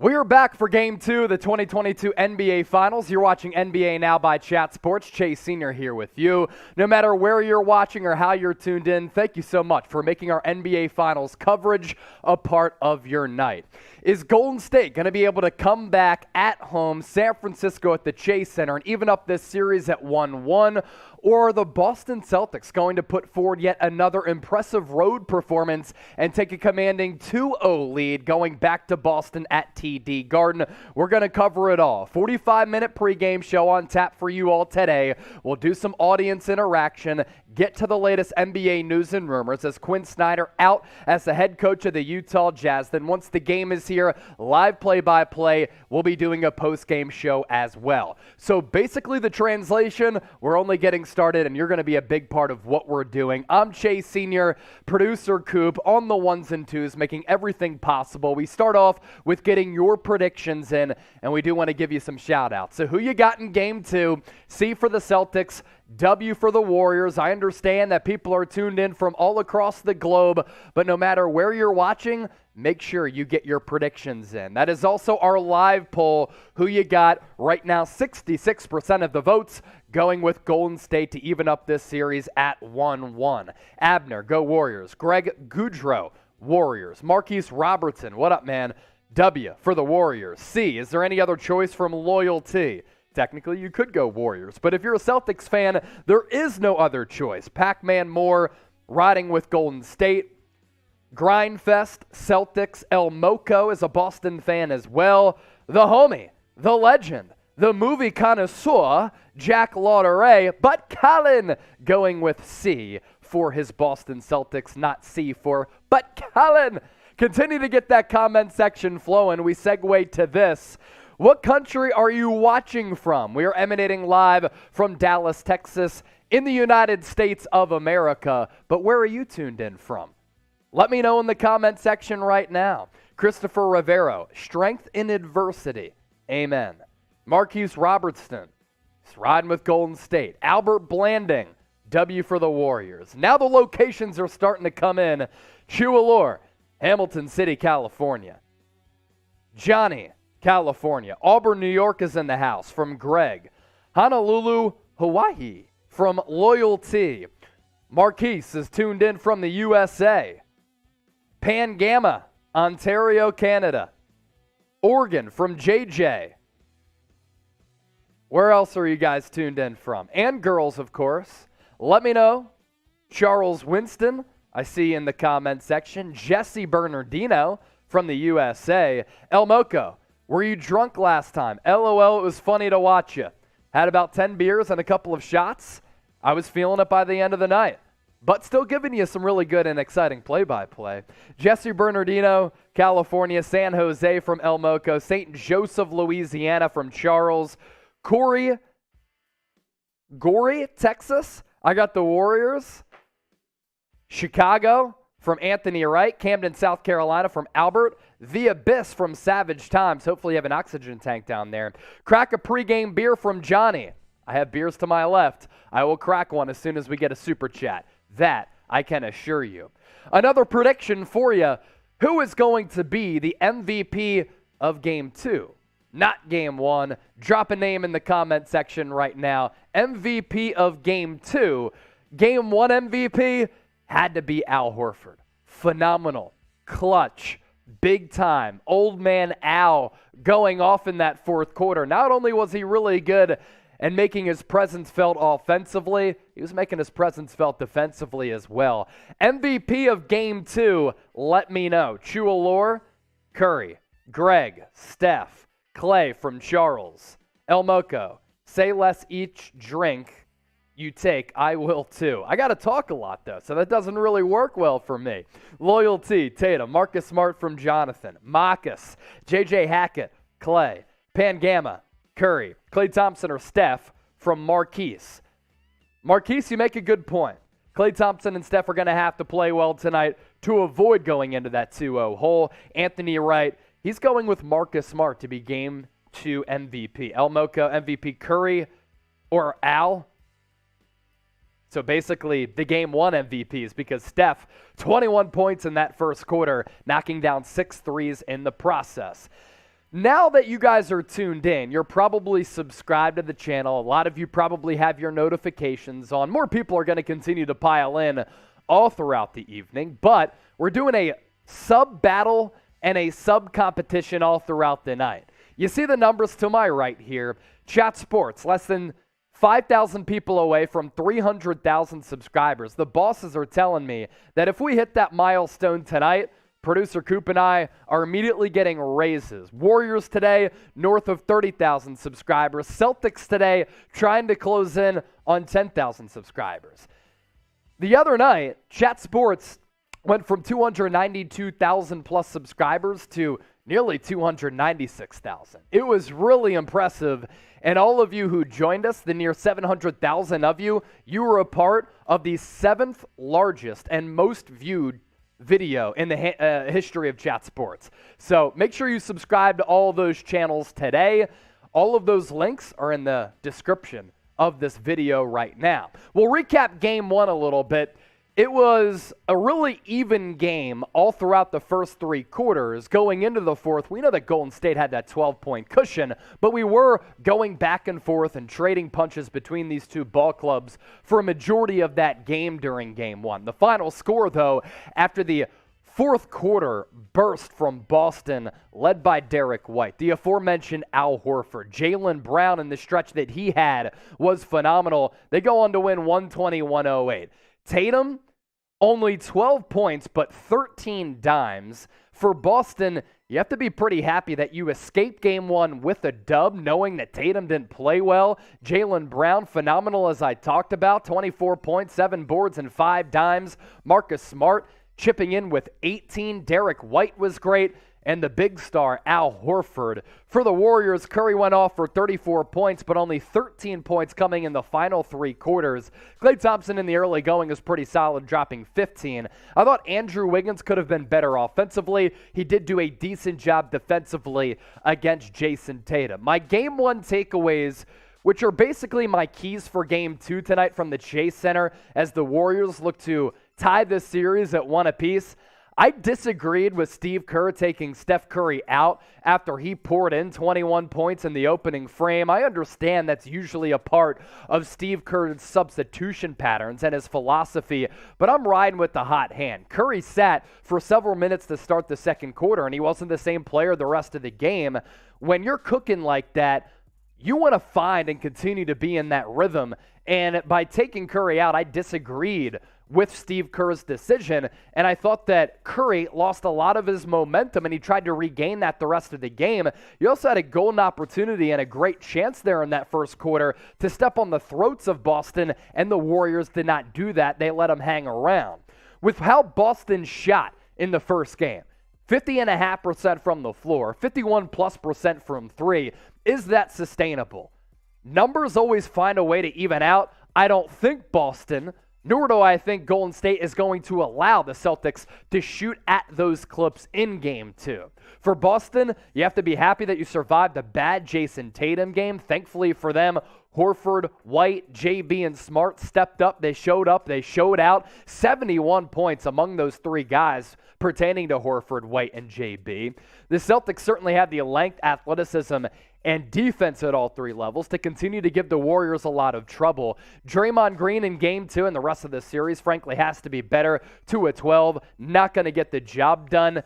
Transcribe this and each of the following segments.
We are back for Game 2 of the 2022 NBA Finals. You're watching NBA Now by Chat Sports. Chase Sr. here with you. No matter where you're watching or how you're tuned in, thank you so much for making our NBA Finals coverage a part of your night. Is Golden State going to be able to come back at home, San Francisco at the Chase Center, and even up this series at 1-1? Or are the Boston Celtics going to put forward yet another impressive road performance and take a commanding 2-0 lead going back to Boston at TD Garden? We're going to cover it all. 45-minute pregame show on tap for you all today. We'll do some audience interaction, get to the latest NBA news and rumors as Quinn Snyder out as the head coach of the Utah Jazz. Then once the game is here, live play-by-play, we'll be doing a post-game show as well. So basically the translation, we're only getting started, and you're going to be a big part of what we're doing. I'm Chase Sr., producer Coop, on the ones and twos, making everything possible. We start off with getting your predictions in, and we do want to give you some shout-outs. So who you got in Game 2? C for the Celtics, W for the Warriors. I understand that people are tuned in from all across the globe, but no matter where you're watching, make sure you get your predictions in. That is also our live poll. Who you got? Right now, 66% of the votes going with Golden State to even up this series at 1-1. Abner, go Warriors. Greg Goudreau, Warriors. Marquise Robertson, what up, man? W for the Warriors. C, is there any other choice from loyalty? Technically, you could go Warriors, but if you're a Celtics fan, there is no other choice. Pac-Man Moore riding with Golden State. Grindfest, Celtics. El Moco is a Boston fan as well. The homie, the legend, the movie connoisseur, Jack Lauderay, but Colin going with C for his Boston Celtics, not C for but Colin. Continue to get that comment section flowing. We segue to this. What country are you watching from? We are emanating live from Dallas, Texas, in the United States of America. But where are you tuned in from? Let me know in the comment section right now. Christopher Rivero, strength in adversity. Amen. Marquise Robertson, he's riding with Golden State. Albert Blanding, W for the Warriors. Now the locations are starting to come in. Chualor, Hamilton City, California. Johnny, California. Auburn, New York is in the house from Greg. Honolulu, Hawaii from Loyalty. Marquise is tuned in from the USA. Pangama, Ontario, Canada. Oregon from JJ. Where else are you guys tuned in from? And girls, of course. Let me know. Charles Winston, I see in the comment section. Jesse Bernardino from the USA. El Moco, were you drunk last time? LOL, it was funny to watch you. Had about 10 beers and a couple of shots. I was feeling it by the end of the night, but still giving you some really good and exciting play-by-play. Jesse Bernardino, California. San Jose from El Moco. St. Joseph, Louisiana from Charles. Gory, Texas. I got the Warriors. Chicago from Anthony Wright. Camden, South Carolina from Albert. The Abyss from Savage Times. Hopefully you have an oxygen tank down there. Crack a pregame beer from Johnny. I have beers to my left. I will crack one as soon as we get a super chat. That I can assure you. Another prediction for you. Who is going to be the MVP of Game 2? Not Game 1. Drop a name in the comment section right now. MVP of Game 2. Game 1 MVP had to be Al Horford. Phenomenal. Clutch. Big time. Old man Al going off in that fourth quarter. Not only was he really good and making his presence felt offensively, he was making his presence felt defensively as well. MVP of Game 2, let me know. Chualor, Curry, Greg, Steph, Clay from Charles, El Moco, say less each drink you take, I will too. I got to talk a lot, though, so that doesn't really work well for me. Loyalty, Tatum, Marcus Smart from Jonathan, Marcus, JJ Hackett, Clay, Pangama, Curry, Klay Thompson or Steph from Marquise. Marquise, you make a good point. Klay Thompson and Steph are going to have to play well tonight to avoid going into that 2-0 hole. Anthony Wright, he's going with Marcus Smart to be Game 2 MVP. El Moco, MVP Curry or Al. So basically, the Game 1 MVPs because Steph, 21 points in that first quarter, knocking down 6 threes in the process. Now that you guys are tuned in, you're probably subscribed to the channel. A lot of you probably have your notifications on. More people are going to continue to pile in all throughout the evening, but we're doing a sub-battle and a sub-competition all throughout the night. You see the numbers to my right here. Chat Sports, less than 5,000 people away from 300,000 subscribers. The bosses are telling me that if we hit that milestone tonight, Producer Coop and I are immediately getting raises. Warriors today, north of 30,000 subscribers. Celtics today, trying to close in on 10,000 subscribers. The other night, Chat Sports went from 292,000 plus subscribers to nearly 296,000. It was really impressive. And all of you who joined us, the near 700,000 of you, you were a part of the 7th largest and most viewed video in the history of Chat Sports. So make sure you subscribe to all those channels today. All of those links are in the description of this video right now. We'll recap game one a little bit. It was a really even game all throughout the first three quarters. Going into the fourth, we know that Golden State had that 12-point cushion, but we were going back and forth and trading punches between these two ball clubs for a majority of that game during game one. The final score, though, after the fourth quarter burst from Boston, led by Derrick White, the aforementioned Al Horford, Jaylen Brown in the stretch that he had was phenomenal. They go on to win 120-108. Tatum, only 12 points, but 13 dimes. For Boston, you have to be pretty happy that you escaped game one with a dub, knowing that Tatum didn't play well. Jaylen Brown, phenomenal as I talked about, 24 points, 7 boards, and 5 dimes. Marcus Smart chipping in with 18. Derrick White was great. And the big star, Al Horford. For the Warriors, Curry went off for 34 points, but only 13 points coming in the final three quarters. Klay Thompson in the early going is pretty solid, dropping 15. I thought Andrew Wiggins could have been better offensively. He did do a decent job defensively against Jason Tatum. My game one takeaways, which are basically my keys for game two tonight from the Chase Center as the Warriors look to tie this series at one apiece. I disagreed with Steve Kerr taking Steph Curry out after he poured in 21 points in the opening frame. I understand that's usually a part of Steve Kerr's substitution patterns and his philosophy, but I'm riding with the hot hand. Curry sat for several minutes to start the second quarter, and he wasn't the same player the rest of the game. When you're cooking like that, you want to find and continue to be in that rhythm, and by taking Curry out, I disagreed with Steve Kerr's decision, and I thought that Curry lost a lot of his momentum, and he tried to regain that the rest of the game. You also had a golden opportunity and a great chance there in that first quarter to step on the throats of Boston, and the Warriors did not do that. They let him hang around. With how Boston shot in the first game, 50.5% from the floor, 51+% from three, is that sustainable? Numbers always find a way to even out. I don't think Boston, nor do I think Golden State is going to allow the Celtics to shoot at those clips in game two. For Boston, you have to be happy that you survived a bad Jason Tatum game. Thankfully for them, Horford, White, JB, and Smart stepped up. They showed out. 71 points among those three guys pertaining to Horford, White, and JB. The Celtics certainly have the length, athleticism, and defense at all three levels to continue to give the Warriors a lot of trouble. Draymond Green in game two and the rest of the series, frankly, has to be better. 2 of 12, not going to get the job done.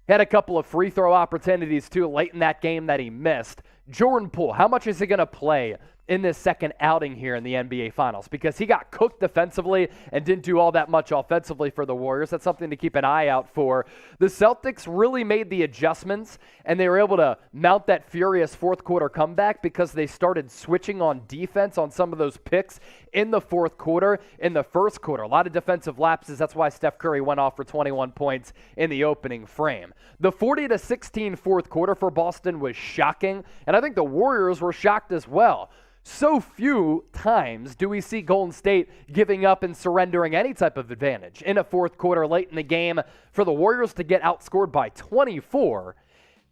Had a couple of free throw opportunities, too, late in that game that he missed. Jordan Poole, how much is he going to play in this second outing here in the NBA Finals? Because he got cooked defensively and didn't do all that much offensively for the Warriors. That's something to keep an eye out for. The Celtics really made the adjustments, and they were able to mount that furious fourth quarter comeback because they started switching on defense on some of those picks in the fourth quarter. In the first quarter, a lot of defensive lapses. That's why Steph Curry went off for 21 points in the opening frame. The 40-16 fourth quarter for Boston was shocking, and I think the Warriors were shocked as well. So few times do we see Golden State giving up and surrendering any type of advantage in a fourth quarter late in the game. For the Warriors to get outscored by 24,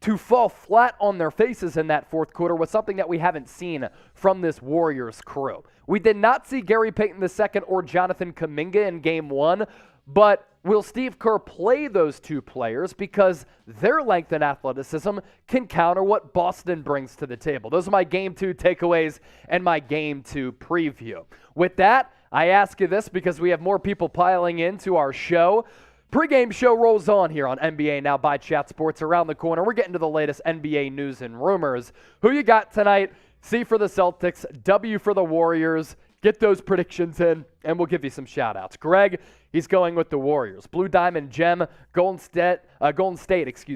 to fall flat on their faces in that fourth quarter was something that we haven't seen from this Warriors crew. We did not see Gary Payton II or Jonathan Kuminga in game one, but will Steve Kerr play those two players because their length and athleticism can counter what Boston brings to the table? Those are my Game 2 takeaways and my Game 2 preview. With that, I ask you this because we have more people piling into our show. Pregame show rolls on here on NBA Now by Chat Sports. Around the corner, we're getting to the latest NBA news and rumors. Who you got tonight? C for the Celtics, W for the Warriors. Get those predictions in, and we'll give you some shout-outs. Greg, he's going with the Warriors. Blue Diamond Gem, Golden State,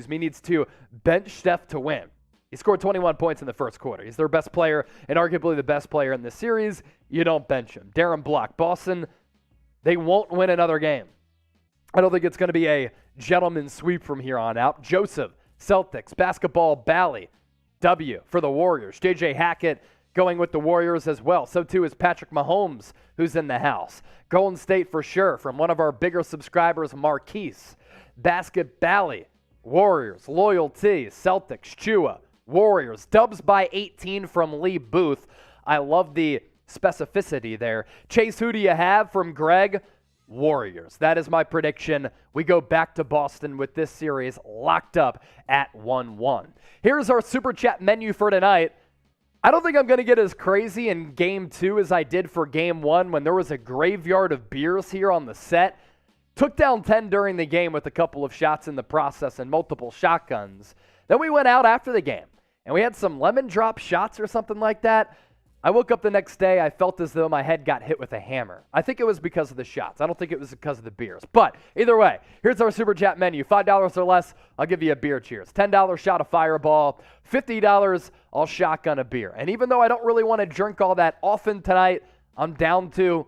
needs to bench Steph to win. He scored 21 points in the first quarter. He's their best player and arguably the best player in the series. You don't bench him. Darren Block, Boston, they won't win another game. I don't think it's going to be a gentleman's sweep from here on out. Joseph, Celtics, Basketball Bally, W for the Warriors. JJ Hackett going with the Warriors as well. So too is Patrick Mahomes, who's in the house. Golden State for sure from one of our bigger subscribers, Marquise. Basket Bally, Warriors. Loyalty, Celtics, Chua, Warriors. Dubs by 18 from Lee Booth. I love the specificity there. Chase, who do you have from Greg? Warriors. That is my prediction. We go back to Boston with this series locked up at 1-1. Here's our Super Chat menu for tonight. I don't think I'm going to get as crazy in Game 2 as I did for Game 1 when there was a graveyard of beers here on the set. Took down 10 during the game with a couple of shots in the process and multiple shotguns. Then we went out after the game, and we had some lemon drop shots or something like that. I woke up the next day, I felt as though my head got hit with a hammer. I think it was because of the shots. I don't think it was because of the beers. But either way, here's our Super Chat menu. $5 or less, I'll give you a beer cheers. $10 shot of Fireball. $50, I'll shotgun a beer. And even though I don't really want to drink all that often tonight, I'm down to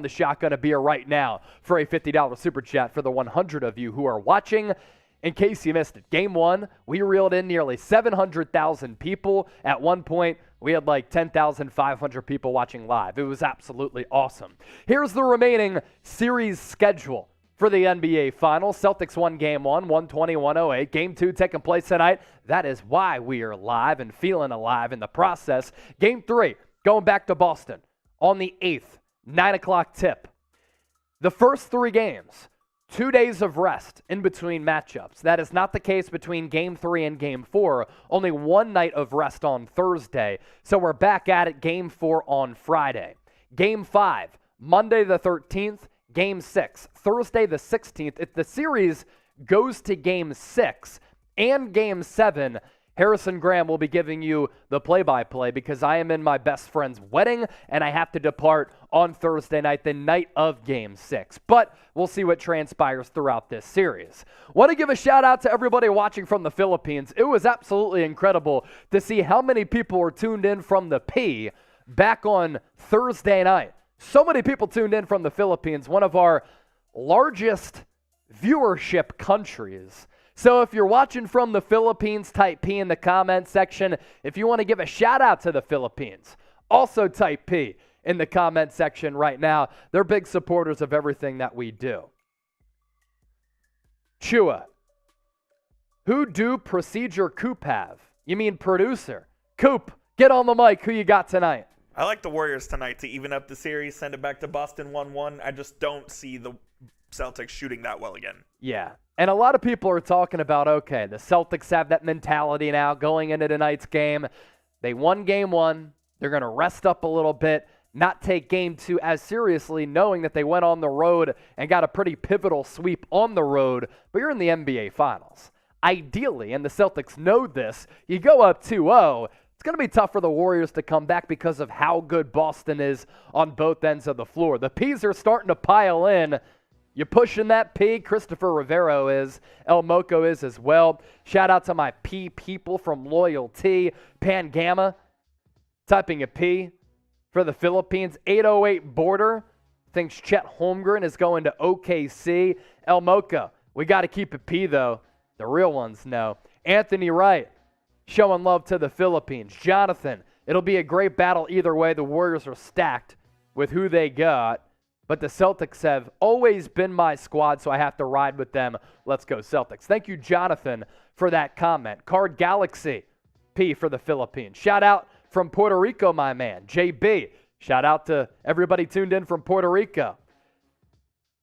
shotgun a beer right now for a $50 Super Chat for the 100 of you who are watching. In case you missed it, Game 1, we reeled in nearly 700,000 people. At one point, we had like 10,500 people watching live. It was absolutely awesome. Here's the remaining series schedule for the NBA Finals. Celtics won Game 1, 120-108. Game 2 taking place tonight. That is why we are live and feeling alive in the process. Game 3, going back to Boston on the 8th, 9 o'clock tip. The first 3 games, 2 days of rest in between matchups. That is not the case between Game 3 and Game 4. Only 1 night of rest on Thursday. So we're back at it, Game 4 on Friday. Game 5, Monday the 13th. Game 6, Thursday the 16th. If the series goes to Game 6 and Game 7, Harrison Graham will be giving you the play-by-play because I am in my best friend's wedding and I have to depart on Thursday night, the night of Game 6. But we'll see what transpires throughout this series. Want to give a shout-out to everybody watching from the Philippines. It was absolutely incredible to see how many people were tuned in from the P back on Thursday night. So many people tuned in from the Philippines, one of our largest viewership countries. So if you're watching from the Philippines, type P in the comment section. If you want to give a shout out to the Philippines, also type P in the comment section right now. They're big supporters of everything that we do. Chua, who do procedure Coop have? You mean producer. Coop, get on the mic. Who you got tonight? I like the Warriors tonight to even up the series, send it back to Boston 1-1. I just don't see the Celtics shooting that well again. Yeah. And a lot of people are talking about, okay, the Celtics have that mentality now going into tonight's game. They won Game 1. They're going to rest up a little bit, not take Game 2 as seriously, knowing that they went on the road and got a pretty pivotal sweep on the road. But you're in the NBA Finals. Ideally, and the Celtics know this, you go up 2-0. It's going to be tough for the Warriors to come back because of how good Boston is on both ends of the floor. The P's are starting to pile in. You're pushing that P. Christopher Rivero is. El Moco is as well. Shout out to my P people from Loyalty. Pan Gamma typing a P for the Philippines. 808 Border thinks Chet Holmgren is going to OKC. El Moco, we got to keep a P though. The real ones know. Anthony Wright showing love to the Philippines. Jonathan, it'll be a great battle either way. The Warriors are stacked with who they got. But the Celtics have always been my squad, so I have to ride with them. Let's go Celtics. Thank you, Jonathan, for that comment. Card Galaxy, P for the Philippines. Shout out from Puerto Rico, my man. JB, shout out to everybody tuned in from Puerto Rico.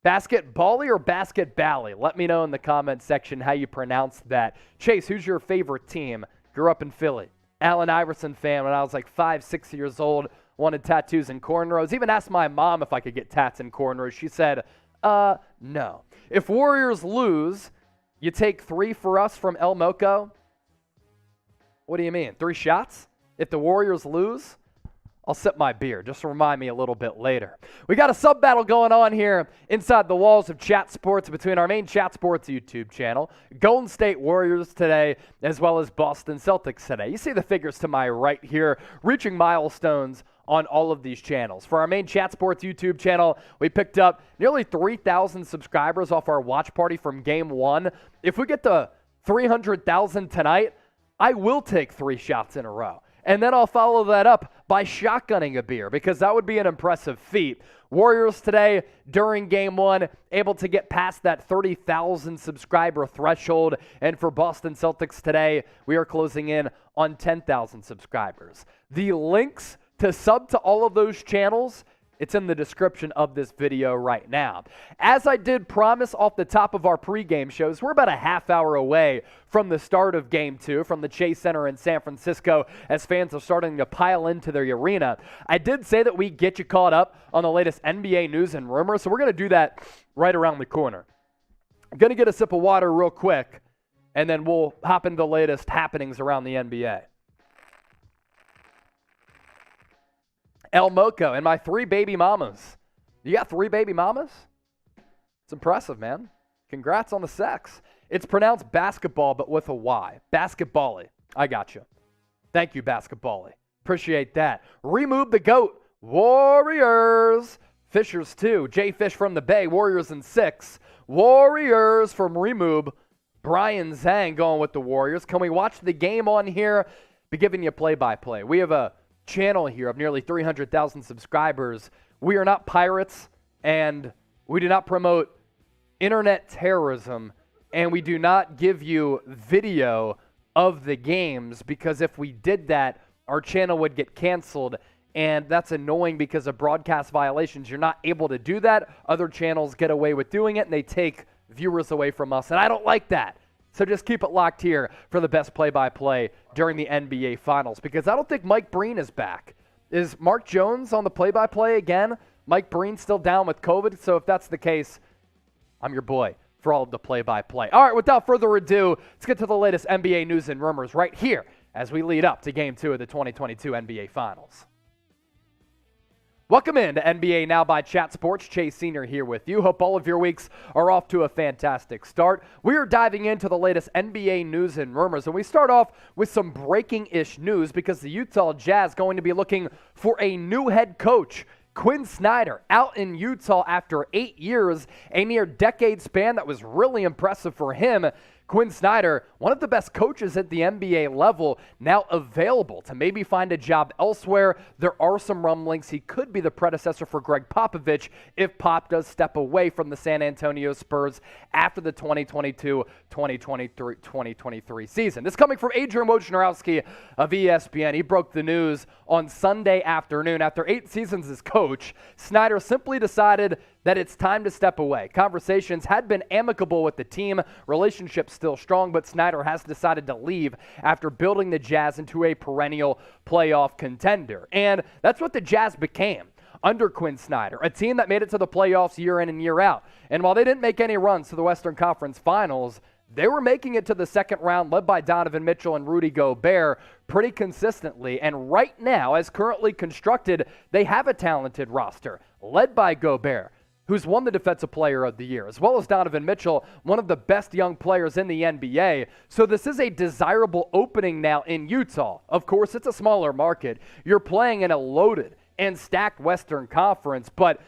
Basketball-y or basket-bally? Let me know in the comment section how you pronounce that. Chase, who's your favorite team? Grew up in Philly. Allen Iverson fan when I was like 5, 6 years old. Wanted tattoos and cornrows. Even asked my mom if I could get tats and cornrows. She said, no. If Warriors lose, you take 3 for us from El Moco? What do you mean? 3 shots? If the Warriors lose? I'll sip my beer. Just remind me a little bit later. We got a sub battle going on here inside the walls of Chat Sports between our main Chat Sports YouTube channel, Golden State Warriors today, as well as Boston Celtics today. You see the figures to my right here, reaching milestones on all of these channels. For our main Chat Sports YouTube channel, we picked up nearly 3,000 subscribers off our watch party from Game 1. If we get to 300,000 tonight, I will take 3 shots in a row. And then I'll follow that up by shotgunning a beer because that would be an impressive feat. Warriors today, during Game 1, able to get past that 30,000 subscriber threshold. And for Boston Celtics today, we are closing in on 10,000 subscribers. The links to sub to all of those channels, it's in the description of this video right now. As I did promise off the top of our pregame shows, we're about a half hour away from the start of Game 2 from the Chase Center in San Francisco as fans are starting to pile into their arena. I did say that we get you caught up on the latest NBA news and rumors, so we're going to do that right around the corner. I'm going to get a sip of water real quick, and then we'll hop into the latest happenings around the NBA. El Moco and my 3 baby mamas. You got 3 baby mamas? It's impressive, man. Congrats on the sex. It's pronounced basketball, but with a Y. Basketball-y. I got you. Thank you, basketball-y. Appreciate that. Remove the GOAT. Warriors. Fishers 2. Jay Fish from the Bay. Warriors in 6. Warriors from Remove. Brian Zhang going with the Warriors. Can we watch the game on here? Be giving you play-by-play. We have a channel here of nearly 300,000 subscribers. We are not pirates, and we do not promote internet terrorism, and we do not give you video of the games because if we did that, our channel would get canceled, and that's annoying because of broadcast violations. You're not able to do that. Other channels get away with doing it, and they take viewers away from us, and I don't like that. So just keep it locked here for the best play-by-play during the NBA Finals because I don't think Mike Breen is back. Is Mark Jones on the play-by-play again? Mike Breen still down with COVID? So if that's the case, I'm your boy for all of the play-by-play. All right, without further ado, let's get to the latest NBA news and rumors right here as we lead up to Game 2 of the 2022 NBA Finals. Welcome in to NBA Now by Chat Sports. Chase Senior here with you. Hope all of your weeks are off to a fantastic start. We are diving into the latest NBA news and rumors, and we start off with some breaking-ish news because the Utah Jazz going to be looking for a new head coach. Quinn Snyder out in Utah after 8 years, a near decade span that was really impressive for him. Quinn Snyder, one of the best coaches at the NBA level, now available to maybe find a job elsewhere. There are some rumblings he could be the predecessor for Greg Popovich if Pop does step away from the San Antonio Spurs after the 2022-2023 season. This coming from Adrian Wojnarowski of ESPN. He broke the news on Sunday afternoon. After 8 seasons as coach, Snyder simply decided that it's time to step away. Conversations had been amicable with the team, relationships still strong, but Snyder has decided to leave after building the Jazz into a perennial playoff contender. And that's what the Jazz became under Quinn Snyder, a team that made it to the playoffs year in and year out. And while they didn't make any runs to the Western Conference Finals, they were making it to the second round, led by Donovan Mitchell and Rudy Gobert pretty consistently. And right now, as currently constructed, they have a talented roster, led by Gobert, who's won the Defensive Player of the Year, as well as Donovan Mitchell, one of the best young players in the NBA. So this is a desirable opening now in Utah. Of course, it's a smaller market. You're playing in a loaded and stacked Western Conference, but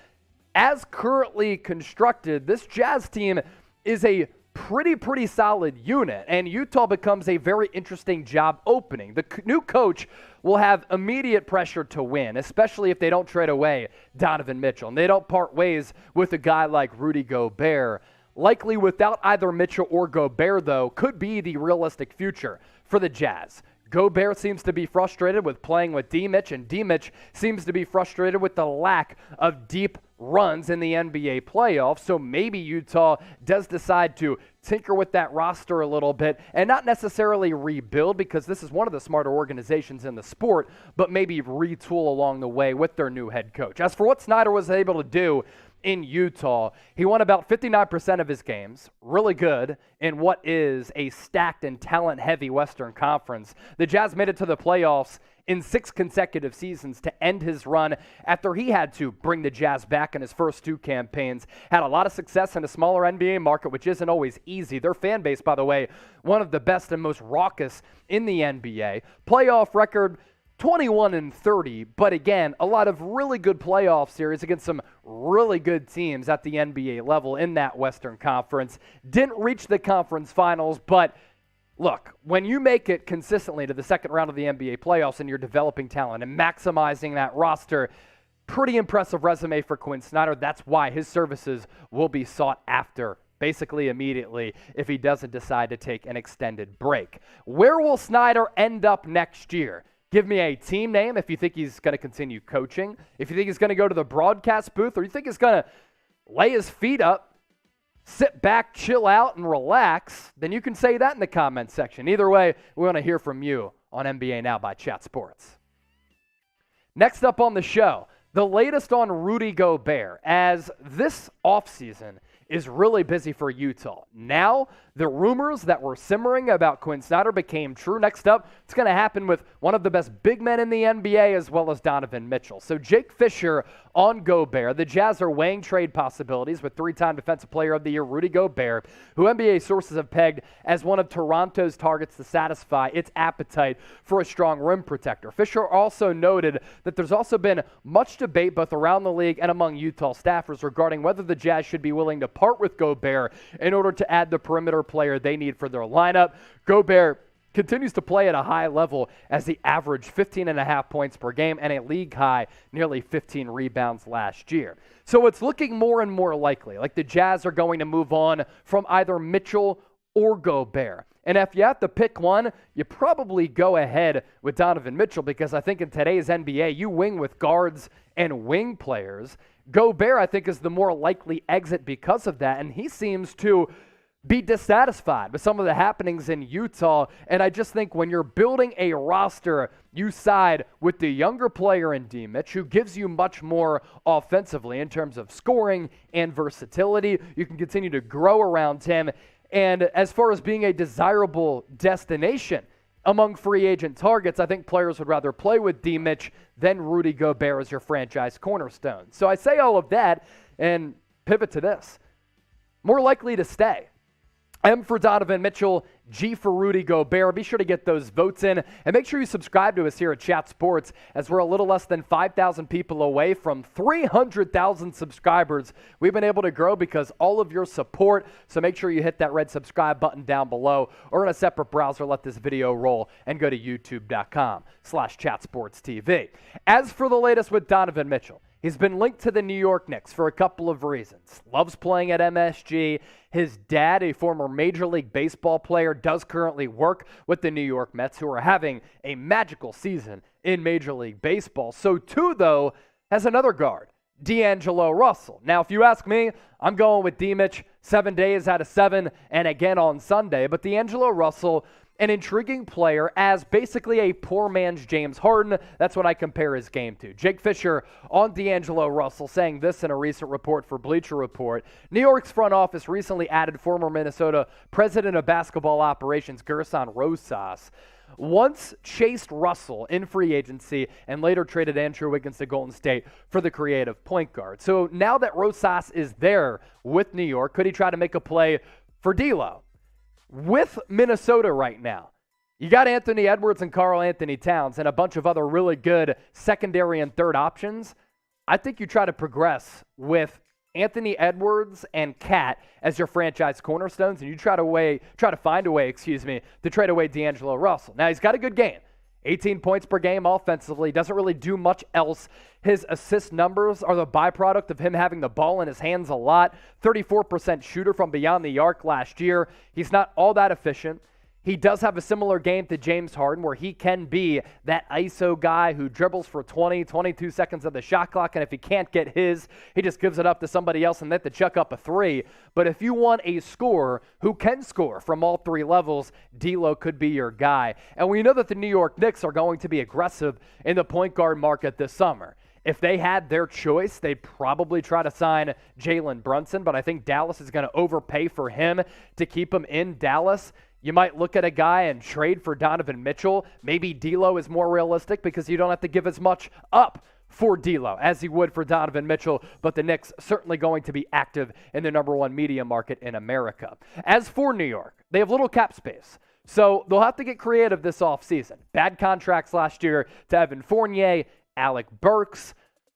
as currently constructed, this Jazz team is a pretty solid unit, and Utah becomes a very interesting job opening. The new coach will have immediate pressure to win, especially if they don't trade away Donovan Mitchell, and they don't part ways with a guy like Rudy Gobert. Likely without either Mitchell or Gobert, though, could be the realistic future for the Jazz. Gobert seems to be frustrated with playing with D-Mitch, and D-Mitch seems to be frustrated with the lack of deep runs in the NBA playoffs. So maybe Utah does decide to tinker with that roster a little bit and not necessarily rebuild, because this is one of the smarter organizations in the sport, but maybe retool along the way with their new head coach. As for what Snyder was able to do in Utah, he won about 59% of his games, really good in what is a stacked and talent-heavy Western Conference. The Jazz made it to the playoffs in 6 consecutive seasons to end his run after he had to bring the Jazz back in his first 2 campaigns. Had a lot of success in a smaller NBA market, which isn't always easy. Their fan base, by the way, one of the best and most raucous in the NBA. Playoff record 21-30, but again, a lot of really good playoff series against some really good teams at the NBA level in that Western Conference. Didn't reach the conference finals, but look, when you make it consistently to the second round of the NBA playoffs and you're developing talent and maximizing that roster, pretty impressive resume for Quinn Snyder. That's why his services will be sought after basically immediately if he doesn't decide to take an extended break. Where will Snyder end up next year? Give me a team name if you think he's going to continue coaching, if you think he's going to go to the broadcast booth, or you think he's going to lay his feet up, sit back, chill out, and relax, then you can say that in the comments section. Either way, we want to hear from you on NBA Now by Chat Sports. Next up on the show, the latest on Rudy Gobert, as this offseason is really busy for Utah. Now, the rumors that were simmering about Quinn Snyder became true. Next up, it's going to happen with one of the best big men in the NBA as well as Donovan Mitchell. So Jake Fisher on Gobert. The Jazz are weighing trade possibilities with 3-time Defensive Player of the Year Rudy Gobert, who NBA sources have pegged as one of Toronto's targets to satisfy its appetite for a strong rim protector. Fisher also noted that there's also been much debate both around the league and among Utah staffers regarding whether the Jazz should be willing to part with Gobert in order to add the perimeter player they need for their lineup. Gobert continues to play at a high level as he averaged 15.5 points per game and a league high nearly 15 rebounds last year. So it's looking more and more likely like the Jazz are going to move on from either Mitchell or Gobert. And if you have to pick one, you probably go ahead with Donovan Mitchell, because I think in today's NBA, you wing with guards and wing players. Gobert, I think, is the more likely exit because of that, and he seems to be dissatisfied with some of the happenings in Utah. And I just think when you're building a roster, you side with the younger player in D. Mitch, who gives you much more offensively in terms of scoring and versatility. You can continue to grow around him. And as far as being a desirable destination among free agent targets, I think players would rather play with D. Mitch than Rudy Gobert as your franchise cornerstone. So I say all of that and pivot to this. More likely to stay. M for Donovan Mitchell, G for Rudy Gobert. Be sure to get those votes in, and make sure you subscribe to us here at Chat Sports, as we're a little less than 5,000 people away from 300,000 subscribers. We've been able to grow because all of your support, so make sure you hit that red subscribe button down below, or in a separate browser, let this video roll and go to youtube.com/chatsportstv. As for the latest with Donovan Mitchell, he's been linked to the New York Knicks for a couple of reasons. Loves playing at MSG. His dad, a former Major League Baseball player, does currently work with the New York Mets, who are having a magical season in Major League Baseball. So too, though, has another guard, D'Angelo Russell. Now, if you ask me, I'm going with D-Mitch 7 days out of 7 and again on Sunday. But D'Angelo Russell, an intriguing player, as basically a poor man's James Harden. That's what I compare his game to. Jake Fisher on D'Angelo Russell saying this in a recent report for Bleacher Report. New York's front office recently added former Minnesota president of basketball operations Gerson Rosas. Once chased Russell in free agency and later traded Andrew Wiggins to Golden State for the creative point guard. So now that Rosas is there with New York, could he try to make a play for D'Lo? With Minnesota right now, you got Anthony Edwards and Karl Anthony Towns and a bunch of other really good secondary and third options. I think you try to progress with Anthony Edwards and Cat as your franchise cornerstones, and you try to find a way to trade away D'Angelo Russell. Now, he's got a good game. 18 points per game offensively, doesn't really do much else. His assist numbers are the byproduct of him having the ball in his hands a lot. 34% shooter from beyond the arc last year. He's not all that efficient. He does have a similar game to James Harden where he can be that ISO guy who dribbles for 20, 22 seconds of the shot clock, and if he can't get his, he just gives it up to somebody else and let the chuck up a three. But if you want a scorer who can score from all three levels, D'Lo could be your guy. And we know that the New York Knicks are going to be aggressive in the point guard market this summer. If they had their choice, they'd probably try to sign Jaylen Brunson, but I think Dallas is going to overpay for him to keep him in Dallas. You might look at a guy and trade for Donovan Mitchell. Maybe D'Lo is more realistic because you don't have to give as much up for D'Lo as he would for Donovan Mitchell, but the Knicks certainly going to be active in the number one media market in America. As for New York, they have little cap space, so they'll have to get creative this offseason. Bad contracts last year to Evan Fournier, Alec Burks.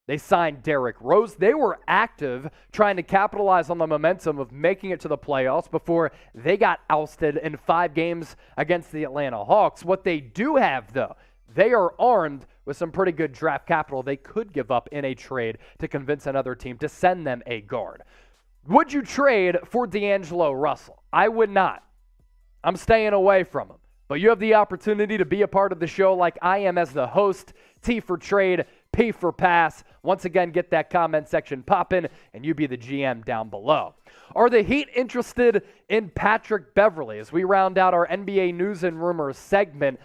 They signed Derrick Rose. They were active trying to capitalize on the momentum of making it to the playoffs before they got ousted in 5 games against the Atlanta Hawks. What they do have, though, they are armed with some pretty good draft capital they could give up in a trade to convince another team to send them a guard. Would you trade for D'Angelo Russell? I would not. I'm staying away from him. But you have the opportunity to be a part of the show like I am as the host. T for trade, P for pass. Once again, get that comment section popping, and you be the GM down below. Are the Heat interested in Patrick Beverley? As we round out our NBA news and rumors segment,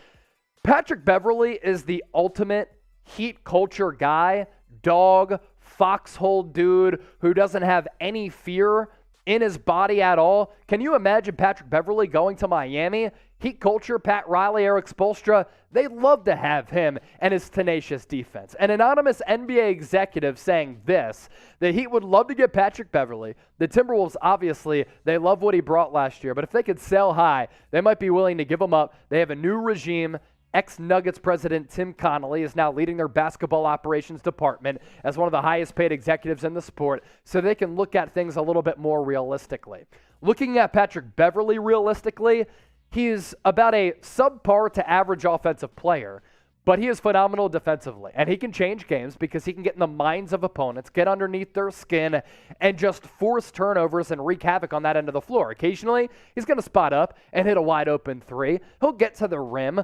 Patrick Beverley is the ultimate Heat culture guy, dog, foxhole dude who doesn't have any fear in his body at all. Can you imagine Patrick Beverley going to Miami? Heat culture, Pat Riley, Eric Spoelstra, they love to have him and his tenacious defense. An anonymous NBA executive saying this, the Heat would love to get Patrick Beverley. The Timberwolves, obviously, they love what he brought last year, but if they could sell high, they might be willing to give him up. They have a new regime. Ex-Nuggets president Tim Connolly is now leading their basketball operations department as one of the highest paid executives in the sport, so they can look at things a little bit more realistically. Looking at Patrick Beverley realistically, he's about a subpar to average offensive player, but he is phenomenal defensively, and he can change games because he can get in the minds of opponents, get underneath their skin, and just force turnovers and wreak havoc on that end of the floor. Occasionally, he's going to spot up and hit a wide-open three. He'll get to the rim.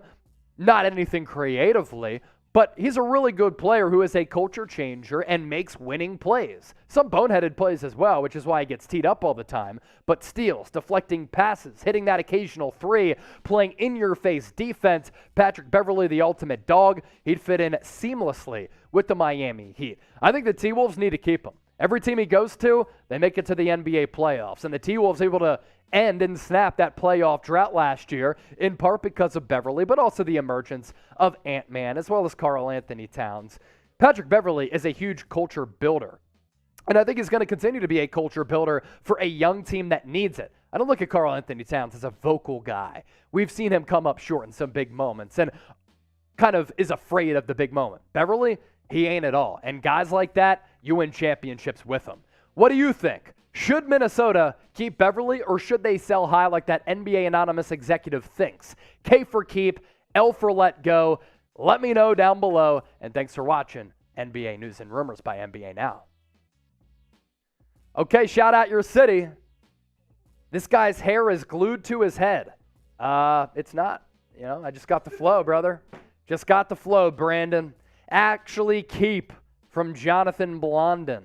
Not anything creatively, but he's a really good player who is a culture changer and makes winning plays. Some boneheaded plays as well, which is why he gets teed up all the time, but steals, deflecting passes, hitting that occasional three, playing in-your-face defense. Patrick Beverley, the ultimate dog, he'd fit in seamlessly with the Miami Heat. I think the T-Wolves need to keep him. Every team he goes to, they make it to the NBA playoffs, and the T-Wolves able to end and snap that playoff drought last year, in part because of Beverley, but also the emergence of Ant-Man, as well as Karl Anthony Towns. Patrick Beverley is a huge culture builder, and I think he's going to continue to be a culture builder for a young team that needs it. I don't look at Karl Anthony Towns as a vocal guy. We've seen him come up short in some big moments, and kind of is afraid of the big moment. Beverley, he ain't at all, and guys like that, you win championships with them. What do you think? Should Minnesota keep Beverley, or should they sell high like that NBA anonymous executive thinks? K for keep, L for let go. Let me know down below, and thanks for watching NBA News and Rumors by NBA Now. Okay, shout out your city. This guy's hair is glued to his head. It's not. You know, I just got the flow, brother. Just got the flow, Brandon. Actually keep from Jonathan Blondin.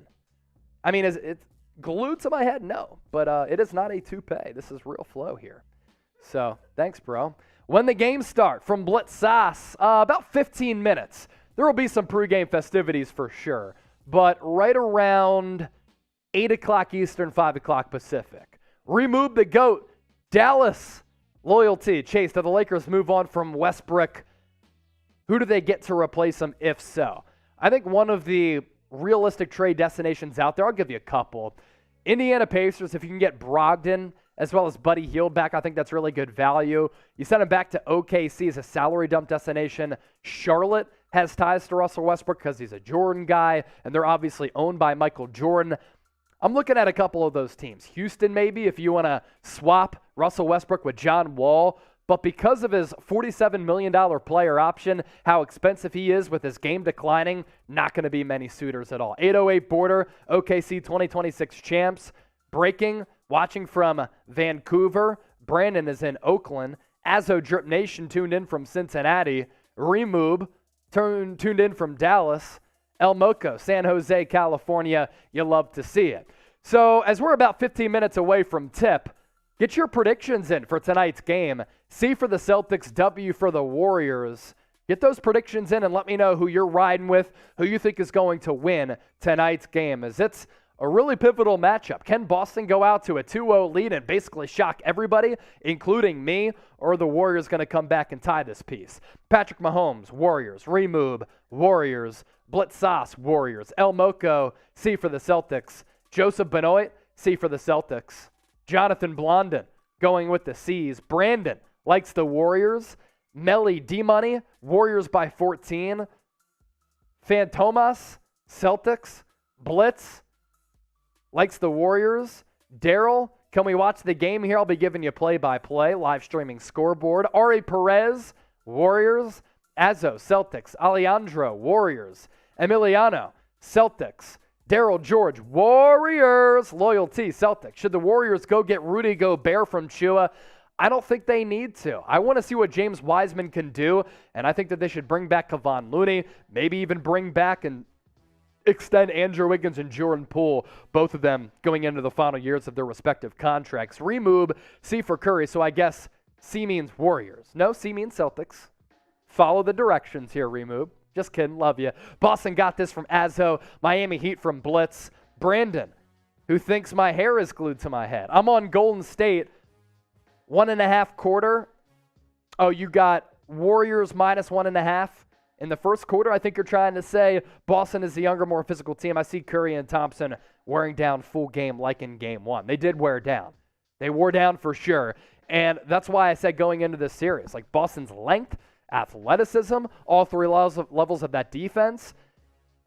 I mean, is it glued to my head? No, but it is not a toupee. This is real flow here. So thanks, bro. When the games start from Blitz Sauce, about 15 minutes. There will be some pregame festivities for sure, but right around 8 o'clock Eastern, 5 o'clock Pacific. Remove the GOAT. Dallas loyalty. Chase, do the Lakers move on from Westbrook? Who do they get to replace him if so? I think one of the realistic trade destinations out there, I'll give you a couple. Indiana Pacers, if you can get Brogdon as well as Buddy Hield back, I think that's really good value. You send him back to OKC as a salary dump destination. Charlotte has ties to Russell Westbrook because he's a Jordan guy, and they're obviously owned by Michael Jordan. I'm looking at a couple of those teams. Houston, maybe, if you want to swap Russell Westbrook with John Wall. But because of his $47 million player option, how expensive he is with his game declining, not going to be many suitors at all. 808 border, OKC 2026 champs. Breaking, watching from Vancouver. Brandon is in Oakland. Azo Drip Nation tuned in from Cincinnati. Remoob tuned in from Dallas. El Moco, San Jose, California. You love to see it. So as we're about 15 minutes away from tip, get your predictions in for tonight's game. C for the Celtics, W for the Warriors. Get those predictions in and let me know who you're riding with, who you think is going to win tonight's game, as it's a really pivotal matchup. Can Boston go out to a 2-0 lead and basically shock everybody, including me, or are the Warriors going to come back and tie this piece? Patrick Mahomes, Warriors. Remoob, Warriors. Blitzas, Warriors. El Moco, C for the Celtics. Joseph Benoit, C for the Celtics. Jonathan Blondin, going with the C's. Brandon likes the Warriors. Melly D-Money, Warriors by 14. Fantomas, Celtics. Blitz, likes the Warriors. Daryl, can we watch the game here? I'll be giving you play-by-play, live streaming scoreboard. Ari Perez, Warriors. Azo, Celtics. Alejandro, Warriors. Emiliano, Celtics. Daryl George, Warriors. Loyalty, Celtics. Should the Warriors go get Rudy Gobert from Chua? I don't think they need to. I want to see what James Wiseman can do, and I think that they should bring back Kevon Looney, maybe even bring back and extend Andrew Wiggins and Jordan Poole, both of them going into the final years of their respective contracts. Remove C for Curry, so I guess C means Warriors. No, C means Celtics. Follow the directions here, Remove. Just kidding, love you. Boston got this from Azo. Miami Heat from Blitz. Brandon, who thinks my hair is glued to my head. I'm on Golden State. 1.5 quarter. Oh, you got Warriors minus 1.5 in the first quarter. I think you're trying to say Boston is the younger, more physical team. I see Curry and Thompson wearing down full game like in game one. They did wear down. They wore down for sure. And that's why I said going into this series, like Boston's length, athleticism, all three levels of that defense,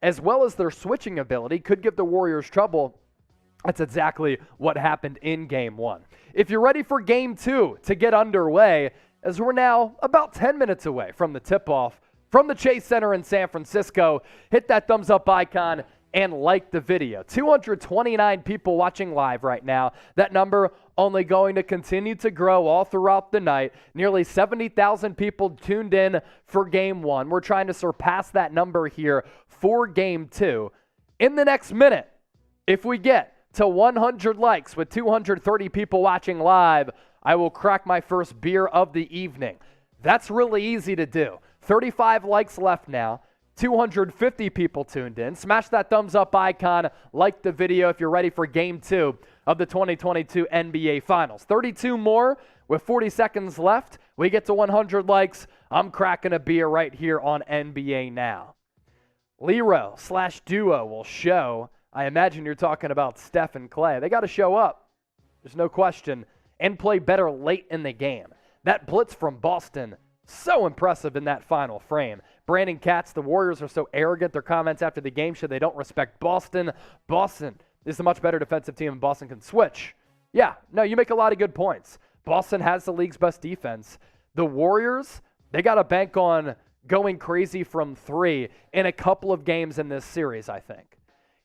as well as their switching ability, could give the Warriors trouble. That's exactly what happened in game one. If you're ready for game two to get underway, as we're now about 10 minutes away from the tip-off from the Chase Center in San Francisco, hit that thumbs up icon and like the video. 229 people watching live right now. That number only going to continue to grow all throughout the night. Nearly 70,000 people tuned in for game one. We're trying to surpass that number here for game two. In the next minute, if we get to 100 likes with 230 people watching live, I will crack my first beer of the evening. That's really easy to do. 35 likes left now. 250 people tuned in. Smash that thumbs up icon. Like the video if you're ready for game two of the 2022 NBA Finals. 32 more with 40 seconds left. We get to 100 likes. I'm cracking a beer right here on NBA Now. Lero/duo will show. I imagine you're talking about Steph and Clay. They got to show up. There's no question. And play better late in the game. That blitz from Boston, so impressive in that final frame. Brandon Katz, the Warriors are so arrogant. Their comments after the game show they don't respect Boston. Boston is a much better defensive team, and Boston can switch. Yeah, no, you make a lot of good points. Boston has the league's best defense. The Warriors, they got to bank on going crazy from three in a couple of games in this series, I think.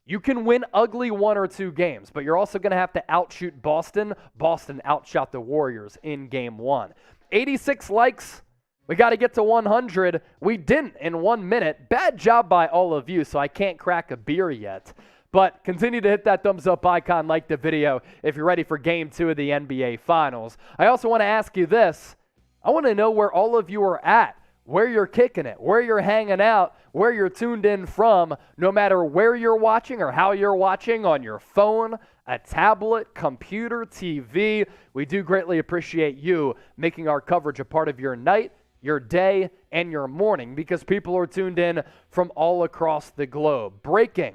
You can win ugly 1 or 2 games, but you're also going to have to outshoot Boston. Boston outshot the Warriors in game one. 86 likes. We got to get to 100. We didn't in 1 minute. Bad job by all of you, so I can't crack a beer yet. But continue to hit that thumbs up icon, like the video, if you're ready for game two of the NBA Finals. I also want to ask you this. I want to know where all of you are at, where you're kicking it, where you're hanging out, where you're tuned in from, no matter where you're watching or how you're watching, on your phone, a tablet, computer, TV. We do greatly appreciate you making our coverage a part of your night, your day, and your morning, because people are tuned in from all across the globe. Breaking,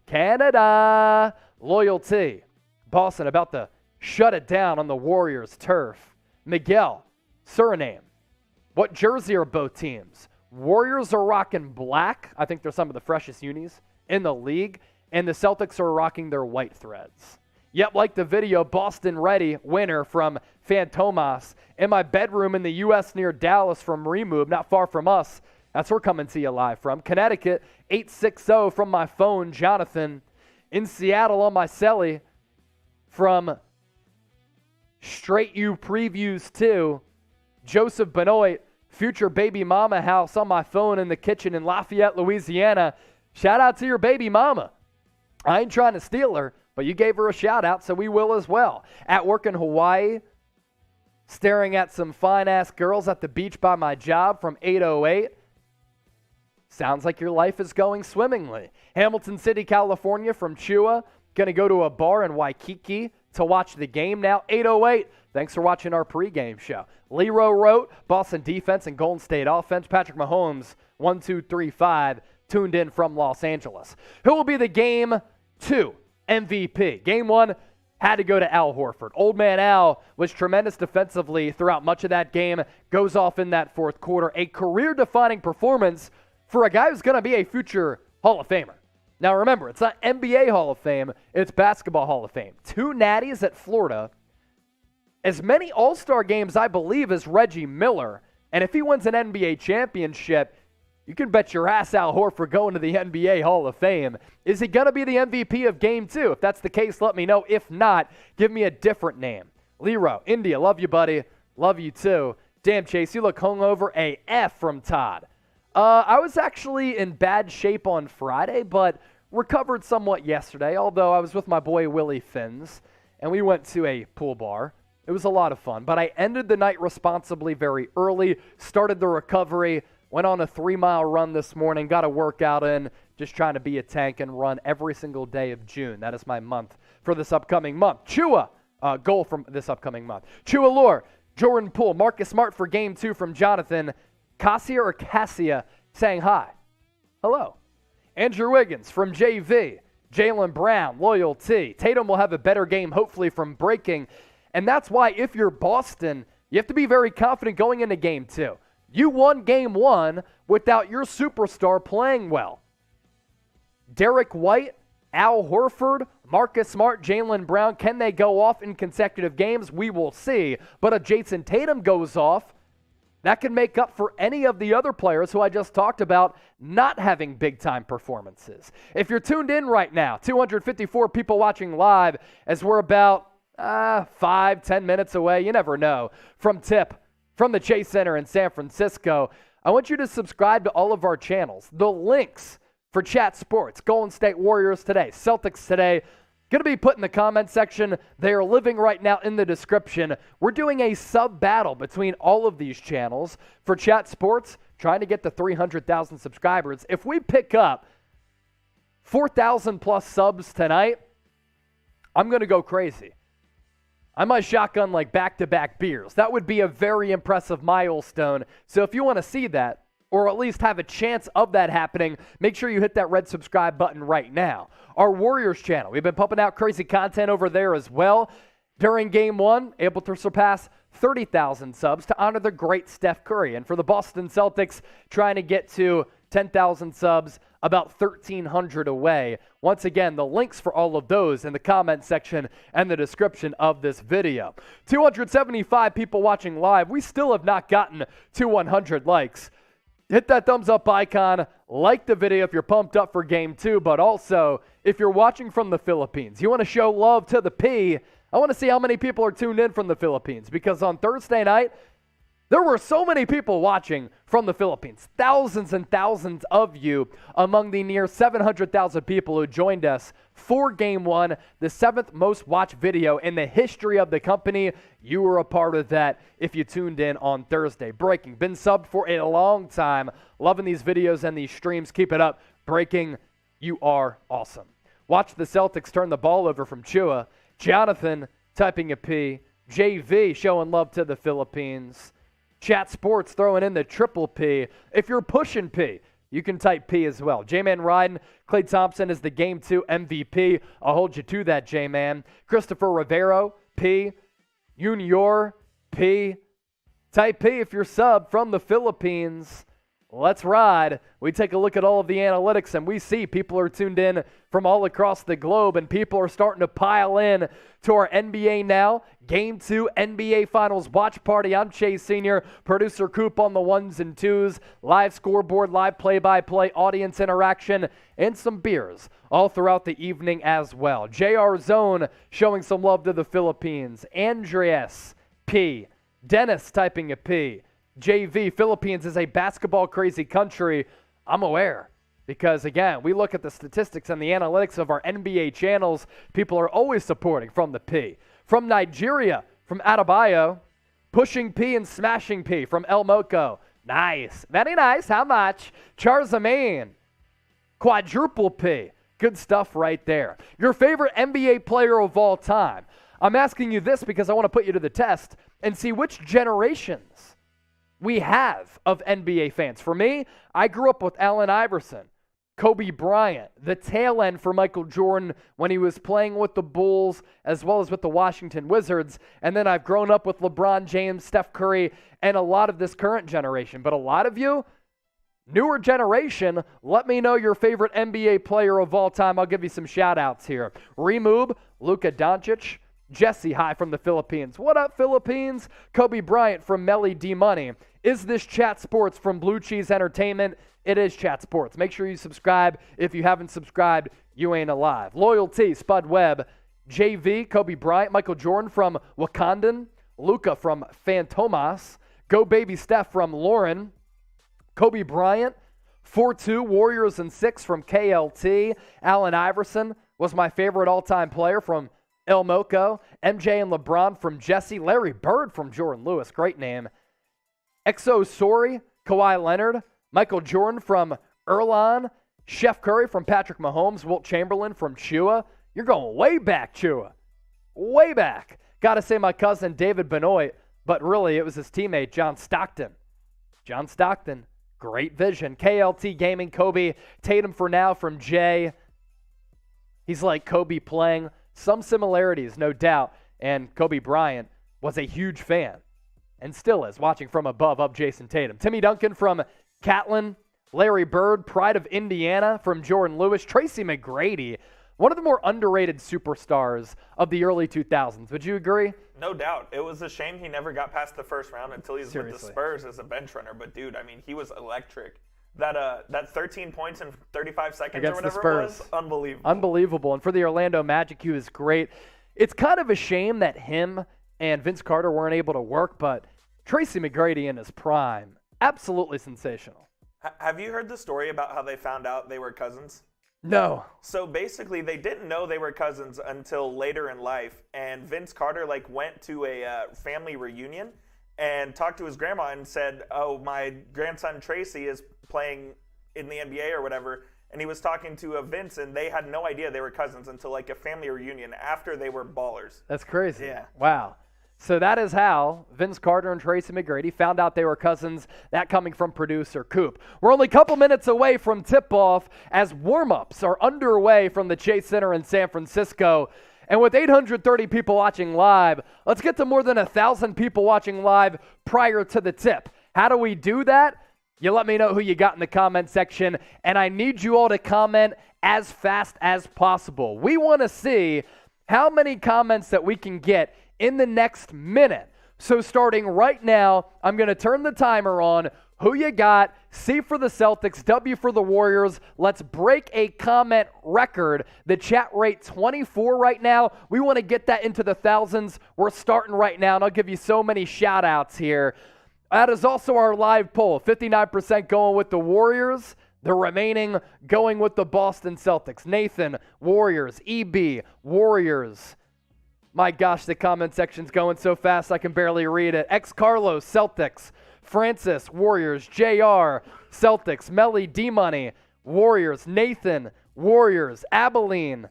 Canada, loyalty. Boston about to shut it down on the Warriors' turf. Miguel, Suriname. What jersey are both teams? Warriors are rocking black. I think they're some of the freshest unis in the league. And the Celtics are rocking their white threads. Yep, like the video, Boston ready, winner from Fantomas. In my bedroom in the U.S. near Dallas from Remove, not far from us. That's where we're coming to you live from. Connecticut, 860 from my phone, Jonathan. In Seattle on my celly from Straight U Previews 2. Joseph Benoit, future baby mama house on my phone in the kitchen in Lafayette, Louisiana. Shout out to your baby mama. I ain't trying to steal her, but you gave her a shout out, so we will as well. At work in Hawaii, staring at some fine-ass girls at the beach by my job from 808. Sounds like your life is going swimmingly. Hamilton City, California from Chua. Going to go to a bar in Waikiki to watch the game now. 808. Thanks for watching our pregame show. Lero wrote, Boston defense and Golden State offense. Patrick Mahomes, 1, 2, 3, 5, tuned in from Los Angeles. Who will be the Game 2 MVP? Game 1 had to go to Al Horford. Old man Al was tremendous defensively throughout much of that game. Goes off in that fourth quarter. A career-defining performance for a guy who's going to be a future Hall of Famer. Now remember, it's not NBA Hall of Fame, it's Basketball Hall of Fame. 2 natties at Florida. As many All-Star games, I believe, as Reggie Miller. And if he wins an NBA championship, you can bet your ass Al Horford going to the NBA Hall of Fame. Is he going to be the MVP of Game 2? If that's the case, let me know. If not, give me a different name. Lero, India, love you, buddy. Love you, too. Damn, Chase, you look hungover AF from Todd. I was actually in bad shape on Friday, but recovered somewhat yesterday, although I was with my boy Willie Finns, and we went to a pool bar. It was a lot of fun, but I ended the night responsibly very early, started the recovery, went on a 3-mile run this morning, got a workout in, just trying to be a tank and run every single day of June. That is my month for this upcoming month. Chua, goal from this upcoming month. Chua Lore, Jordan Poole, Marcus Smart for Game 2 from Jonathan. Cassia or Cassia saying hi. Hello. Andrew Wiggins from JV. Jaylen Brown, loyalty. Tatum will have a better game, hopefully, from breaking. And that's why if you're Boston, you have to be very confident going into Game 2. You won Game 1 without your superstar playing well. Derrick White, Al Horford, Marcus Smart, Jaylen Brown, can they go off in consecutive games? We will see. But if Jason Tatum goes off, that can make up for any of the other players who I just talked about not having big-time performances. If you're tuned in right now, 254 people watching live as we're about 5-10 minutes away, you never know, from tip from the Chase Center in San Francisco. I want you to subscribe to all of our channels. The links for Chat Sports, Golden State Warriors today, Celtics today, going to be put in the comment section. They are living right now in the description. We're doing a sub battle between all of these channels for Chat Sports, trying to get to 300,000 subscribers. If we pick up 4,000 plus subs tonight, I'm going to go crazy. I might shotgun like back-to-back beers. That would be a very impressive milestone. So if you want to see that, or at least have a chance of that happening, make sure you hit that red subscribe button right now. Our Warriors channel, we've been pumping out crazy content over there as well. During Game 1, able to surpass 30,000 subs to honor the great Steph Curry. And for the Boston Celtics, trying to get to 10,000 subs, about 1,300 away. Once again, the links for all of those in the comment section and the description of this video. 275 people watching live. We still have not gotten to 100 likes. Hit that thumbs up icon, like the video if you're pumped up for Game 2, but also if you're watching from the Philippines, you want to show love to the P, I want to see how many people are tuned in from the Philippines, because on Thursday night, there were so many people watching from the Philippines. Thousands and thousands of you among the near 700,000 people who joined us for Game 1, the 7th most watched video in the history of the company. You were a part of that if you tuned in on Thursday. Breaking, been subbed for a long time. Loving these videos and these streams. Keep it up. Breaking, you are awesome. Watch the Celtics turn the ball over from Chua. Jonathan typing a P. JV showing love to the Philippines. Chat Sports throwing in the triple P. If you're pushing P, you can type P as well. J-Man Ryden, Klay Thompson is the Game 2 MVP. I'll hold you to that, J-Man. Christopher Rivero, P. Junior, P. Type P if you're sub from the Philippines. Let's ride. We take a look at all of the analytics, and we see people are tuned in from all across the globe, and people are starting to pile in to our NBA Now Game 2 NBA Finals watch party. I'm Chase Sr., producer Coop on the ones and twos, live scoreboard, live play-by-play, audience interaction, and some beers all throughout the evening as well. JR. Zone showing some love to the Philippines. Andreas P. Dennis typing a P. JV, Philippines is a basketball crazy country. I'm aware. Because, again, we look at the statistics and the analytics of our NBA channels. People are always supporting from the P. From Nigeria, from Adebayo, pushing P and smashing P from El Moco. Nice. Very nice. How much? Charzaman, quadruple P. Good stuff right there. Your favorite NBA player of all time. I'm asking you this because I want to put you to the test and see which generations we have of NBA fans. For me, I grew up with Allen Iverson, Kobe Bryant, the tail end for Michael Jordan when he was playing with the Bulls as well as with the Washington Wizards. And then I've grown up with LeBron James, Steph Curry, and a lot of this current generation. But a lot of you, newer generation, let me know your favorite NBA player of all time. I'll give you some shout-outs here. Remove, Luka Doncic, Jesse, hi from the Philippines. What up, Philippines? Kobe Bryant from Melly D Money. Is this Chat Sports from Blue Cheese Entertainment? It is Chat Sports. Make sure you subscribe. If you haven't subscribed, you ain't alive. Loyalty, Spud Webb, JV, Kobe Bryant, Michael Jordan from Wakandan, Luka from Fantomas, Go Baby Steph from Lauren, Kobe Bryant, 4-2, Warriors and 6 from KLT, Allen Iverson was my favorite all-time player from El Moco, MJ and LeBron from Jesse, Larry Bird from Jordan Lewis, great name, Exo Sori, Kawhi Leonard, Michael Jordan from Erlon, Chef Curry from Patrick Mahomes, Wilt Chamberlain from Chua. You're going way back, Chua. Way back. Got to say my cousin David Benoit, but really it was his teammate John Stockton. John Stockton, great vision. KLT Gaming, Kobe, Tatum for now from Jay. He's like Kobe playing. Some similarities, no doubt. And Kobe Bryant was a huge fan and still is, watching from above of Jason Tatum. Timmy Duncan from Catlin, Larry Bird, Pride of Indiana from Jordan Lewis, Tracy McGrady, one of the more underrated superstars of the early 2000s. Would you agree? No doubt. It was a shame he never got past the first round until he's with the Spurs as a bench runner. But, dude, I mean, he was electric. That 13 points in 35 seconds against or whatever the Spurs. it was, unbelievable. Unbelievable. And for the Orlando Magic, he was great. It's kind of a shame that him and Vince Carter weren't able to work, but Tracy McGrady in his prime, absolutely sensational. Have you heard the story about how they found out they were cousins? No. So basically, they didn't know they were cousins until later in life, and Vince Carter went to a family reunion and talked to his grandma and said, "Oh, my grandson Tracy is playing in the NBA or whatever." And he was talking to Vince, and they had no idea they were cousins until a family reunion after they were ballers. That's crazy. Yeah. Wow. So that is how Vince Carter and Tracy McGrady found out they were cousins, that coming from producer Coop. We're only a couple minutes away from tip-off as warm-ups are underway from the Chase Center in San Francisco. And with 830 people watching live, let's get to more than 1,000 people watching live prior to the tip. How do we do that? You let me know who you got in the comment section, and I need you all to comment as fast as possible. We want to see how many comments that we can get in the next minute. So starting right now, I'm going to turn the timer on. Who you got? C for the Celtics, W for the Warriors. Let's break a comment record. The chat rate 24 right now. We want to get that into the thousands. We're starting right now, and I'll give you so many shout outs here. That is also our live poll. 59% going with the Warriors. The remaining going with the Boston Celtics. Nathan, Warriors. EB, Warriors. My gosh, the comment section's going so fast I can barely read it. X Carlos, Celtics. Francis, Warriors. JR, Celtics. Melly, D-Money, Warriors. Nathan, Warriors. Abilene,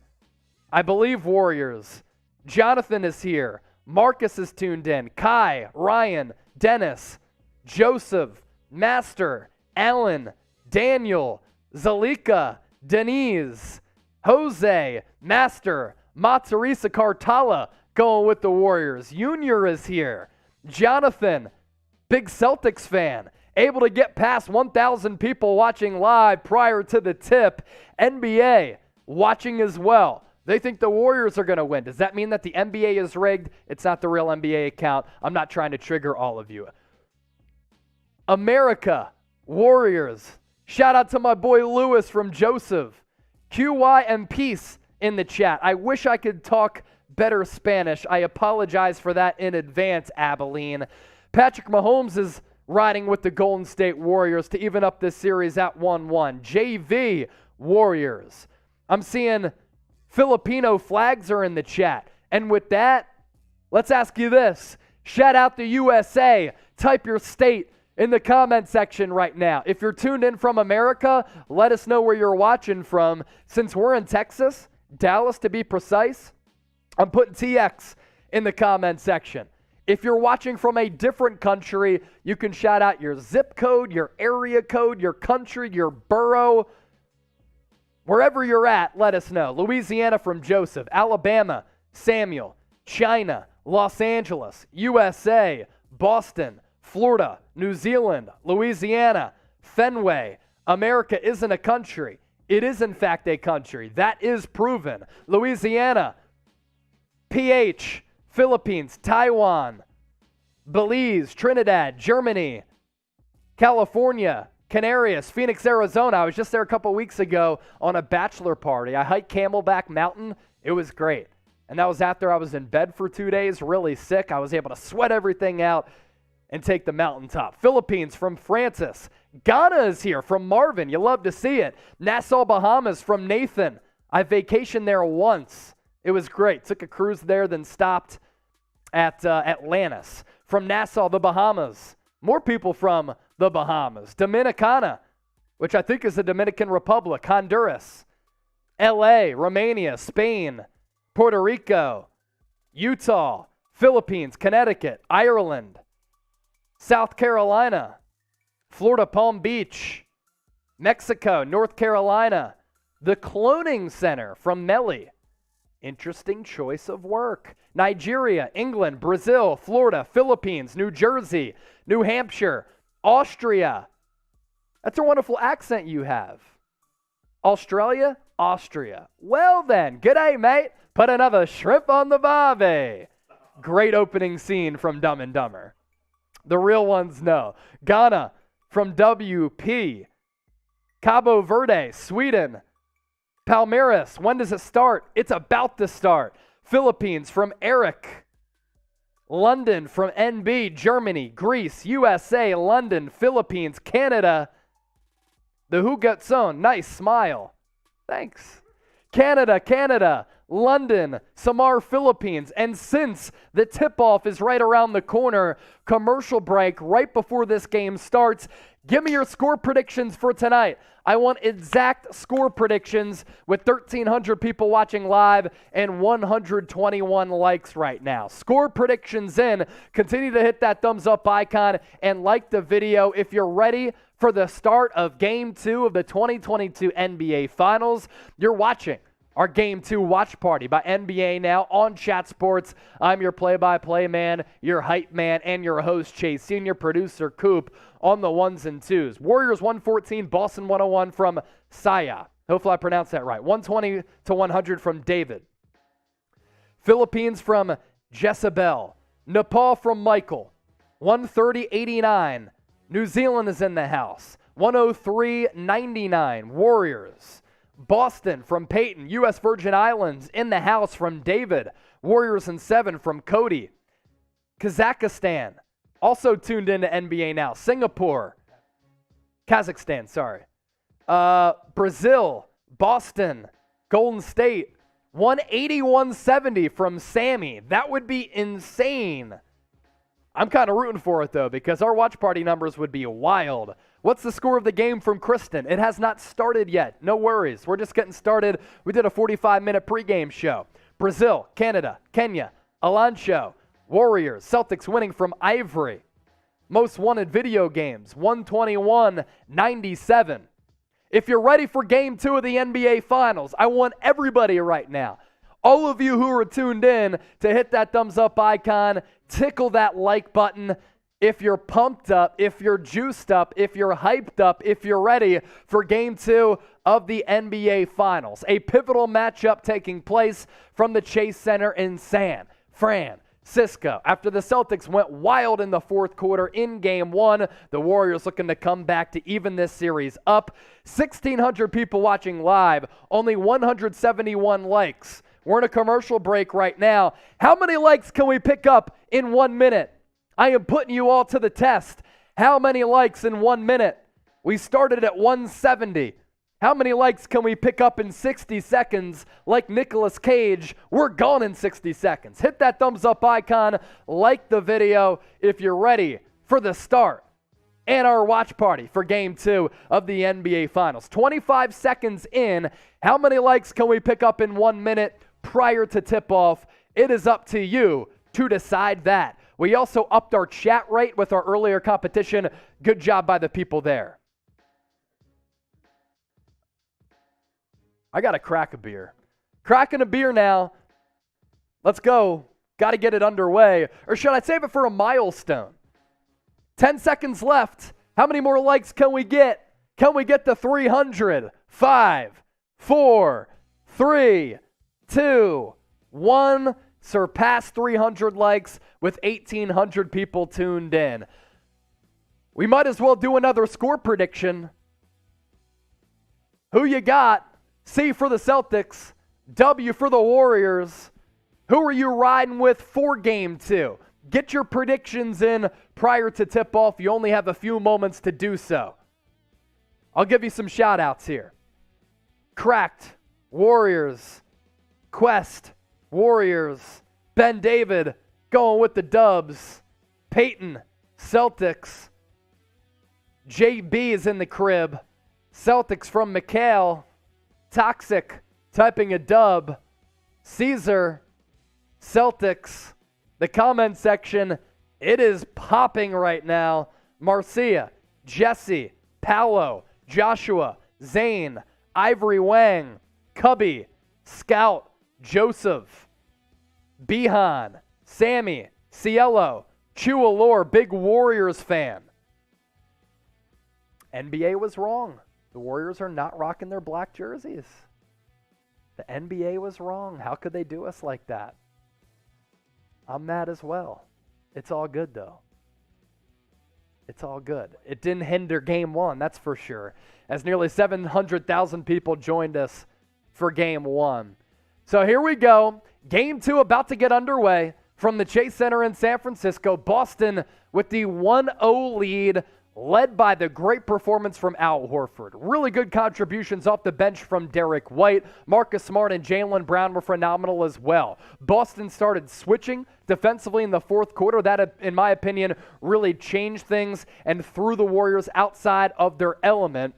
I believe Warriors. Jonathan is here. Marcus is tuned in. Kai, Ryan, Dennis, Joseph, Master, Alan, Daniel, Zalika, Denise, Jose, Master, Matsarisa Cartala going with the Warriors. Junior is here. Jonathan, big Celtics fan, able to get past 1,000 people watching live prior to the tip. NBA watching as well. They think the Warriors are going to win. Does that mean that the NBA is rigged? It's not the real NBA account. I'm not trying to trigger all of you. America, Warriors. Shout out to my boy Lewis from Joseph. QY and Peace in the chat. I wish I could talk better Spanish. I apologize for that in advance, Abilene. Patrick Mahomes is riding with the Golden State Warriors to even up this series at 1-1. JV Warriors. I'm seeing Filipino flags are in the chat. And with that, let's ask you this. Shout out the USA. Type your state in the comment section right now. If you're tuned in from America, let us know where you're watching from. Since we're in Texas, Dallas to be precise, I'm putting TX in the comment section. If you're watching from a different country, you can shout out your zip code, your area code, your country, your borough. Wherever you're at, let us know. Louisiana from Joseph, Alabama, Samuel, China, Los Angeles, USA, Boston, Florida, New Zealand, Louisiana, Fenway. America isn't a country. It is, in fact, a country. That is proven. Louisiana, PH, Philippines, Taiwan, Belize, Trinidad, Germany, California, Canarias, Phoenix, Arizona. I was just there a couple weeks ago on a bachelor party. I hiked Camelback Mountain. It was great. And that was after I was in bed for 2 days, really sick. I was able to sweat everything out and take the mountaintop. Philippines from Francis. Ghana is here from Marvin. You love to see it. Nassau, Bahamas from Nathan. I vacationed there once. It was great. Took a cruise there, then stopped at Atlantis. From Nassau, the Bahamas. More people from the Bahamas. Dominicana, which I think is the Dominican Republic. Honduras. LA, Romania, Spain, Puerto Rico, Utah, Philippines, Connecticut, Ireland, South Carolina, Florida, Palm Beach, Mexico, North Carolina, the Cloning Center from Melly. Interesting choice of work. Nigeria, England, Brazil, Florida, Philippines, New Jersey, New Hampshire, Austria. That's a wonderful accent you have. Australia, Austria. Well then, g'day mate. Put another shrimp on the barbie. Great opening scene from Dumb and Dumber. The real ones know. Ghana from WP. Cabo Verde, Sweden. Palmeiras, when does it start? It's about to start. Philippines from Eric. London from NB, Germany, Greece, USA, London, Philippines, Canada. The Who Got Zone, nice smile. Thanks. Canada, London, Samar, Philippines. And since the tip-off is right around the corner, commercial break right before this game starts, give me your score predictions for tonight. I want exact score predictions with 1,300 people watching live and 121 likes right now. Score predictions in. Continue to hit that thumbs up icon and like the video if you're ready for the start of Game 2 of the 2022 NBA Finals. You're watching our Game 2 watch party by NBA Now on Chat Sports. I'm your play-by-play man, your hype man, and your host, Chase, senior producer Coop, on the ones and twos. Warriors 114, Boston 101 from Saya. Hopefully I pronounced that right. 120 to 100 from David. Philippines from Jezebel. Nepal from Michael. 130-89. New Zealand is in the house. 103-99. Warriors. Boston from Peyton. U.S. Virgin Islands in the house from David. Warriors in 7 from Cody. Kazakhstan. Also tuned into NBA Now. Singapore. Kazakhstan, sorry. Brazil. Boston. Golden State. 180-170 from Sammy. That would be insane. I'm kind of rooting for it, though, because our watch party numbers would be wild. What's the score of the game from Kristen? It has not started yet. No worries. We're just getting started. We did a 45-minute pregame show. Brazil, Canada, Kenya, Alancho, Warriors, Celtics winning from Ivory. Most wanted video games, 121-97. If you're ready for Game 2 of the NBA Finals, I want everybody right now, all of you who are tuned in, to hit that thumbs up icon, tickle that like button. If you're pumped up, if you're juiced up, if you're hyped up, if you're ready for Game 2 of the NBA Finals. A pivotal matchup taking place from the Chase Center in San Francisco. After the Celtics went wild in the fourth quarter in Game 1, the Warriors looking to come back to even this series up. 1,600 people watching live, only 171 likes. We're in a commercial break right now. How many likes can we pick up in 1 minute? I am putting you all to the test. How many likes in 1 minute? We started at 170. How many likes can we pick up in 60 seconds? Like Nicolas Cage, we're gone in 60 seconds. Hit that thumbs up icon, like the video if you're ready for the start and our watch party for Game 2 of the NBA Finals. 25 seconds in, how many likes can we pick up in 1 minute prior to tip-off? It is up to you to decide that. We also upped our chat rate with our earlier competition. Good job by the people there. I got to crack a beer. Cracking a beer now. Let's go. Got to get it underway. Or should I save it for a milestone? 10 seconds left. How many more likes can we get? Can we get to 300? 5, 4, 3, 2, 1. Surpass 300 likes with 1,800 people tuned in. We might as well do another score prediction. Who you got? C for the Celtics, W for the Warriors. Who are you riding with for Game 2? Get your predictions in prior to tip-off. You only have a few moments to do so. I'll give you some shout-outs here. Cracked, Warriors. Quest, Warriors. Ben David, going with the Dubs. Peyton, Celtics. JB is in the crib. Celtics from McHale. Toxic, typing a dub. Caesar, Celtics. The comment section, it is popping right now. Marcia, Jesse, Paolo, Joshua, Zane, Ivory Wang, Cubby, Scout, Joseph, Bihan, Sammy, Cielo, Chualor, big Warriors fan. NBA was wrong. The Warriors are not rocking their black jerseys. The NBA was wrong. How could they do us like that? I'm mad as well. It's all good, though. It's all good. It didn't hinder Game 1, that's for sure, as nearly 700,000 people joined us for Game 1. So here we go. Game 2 about to get underway from the Chase Center in San Francisco. Boston with the 1-0 lead, led by the great performance from Al Horford. Really good contributions off the bench from Derrick White. Marcus Smart and Jaylen Brown were phenomenal as well. Boston started switching defensively in the fourth quarter. That, in my opinion, really changed things and threw the Warriors outside of their element.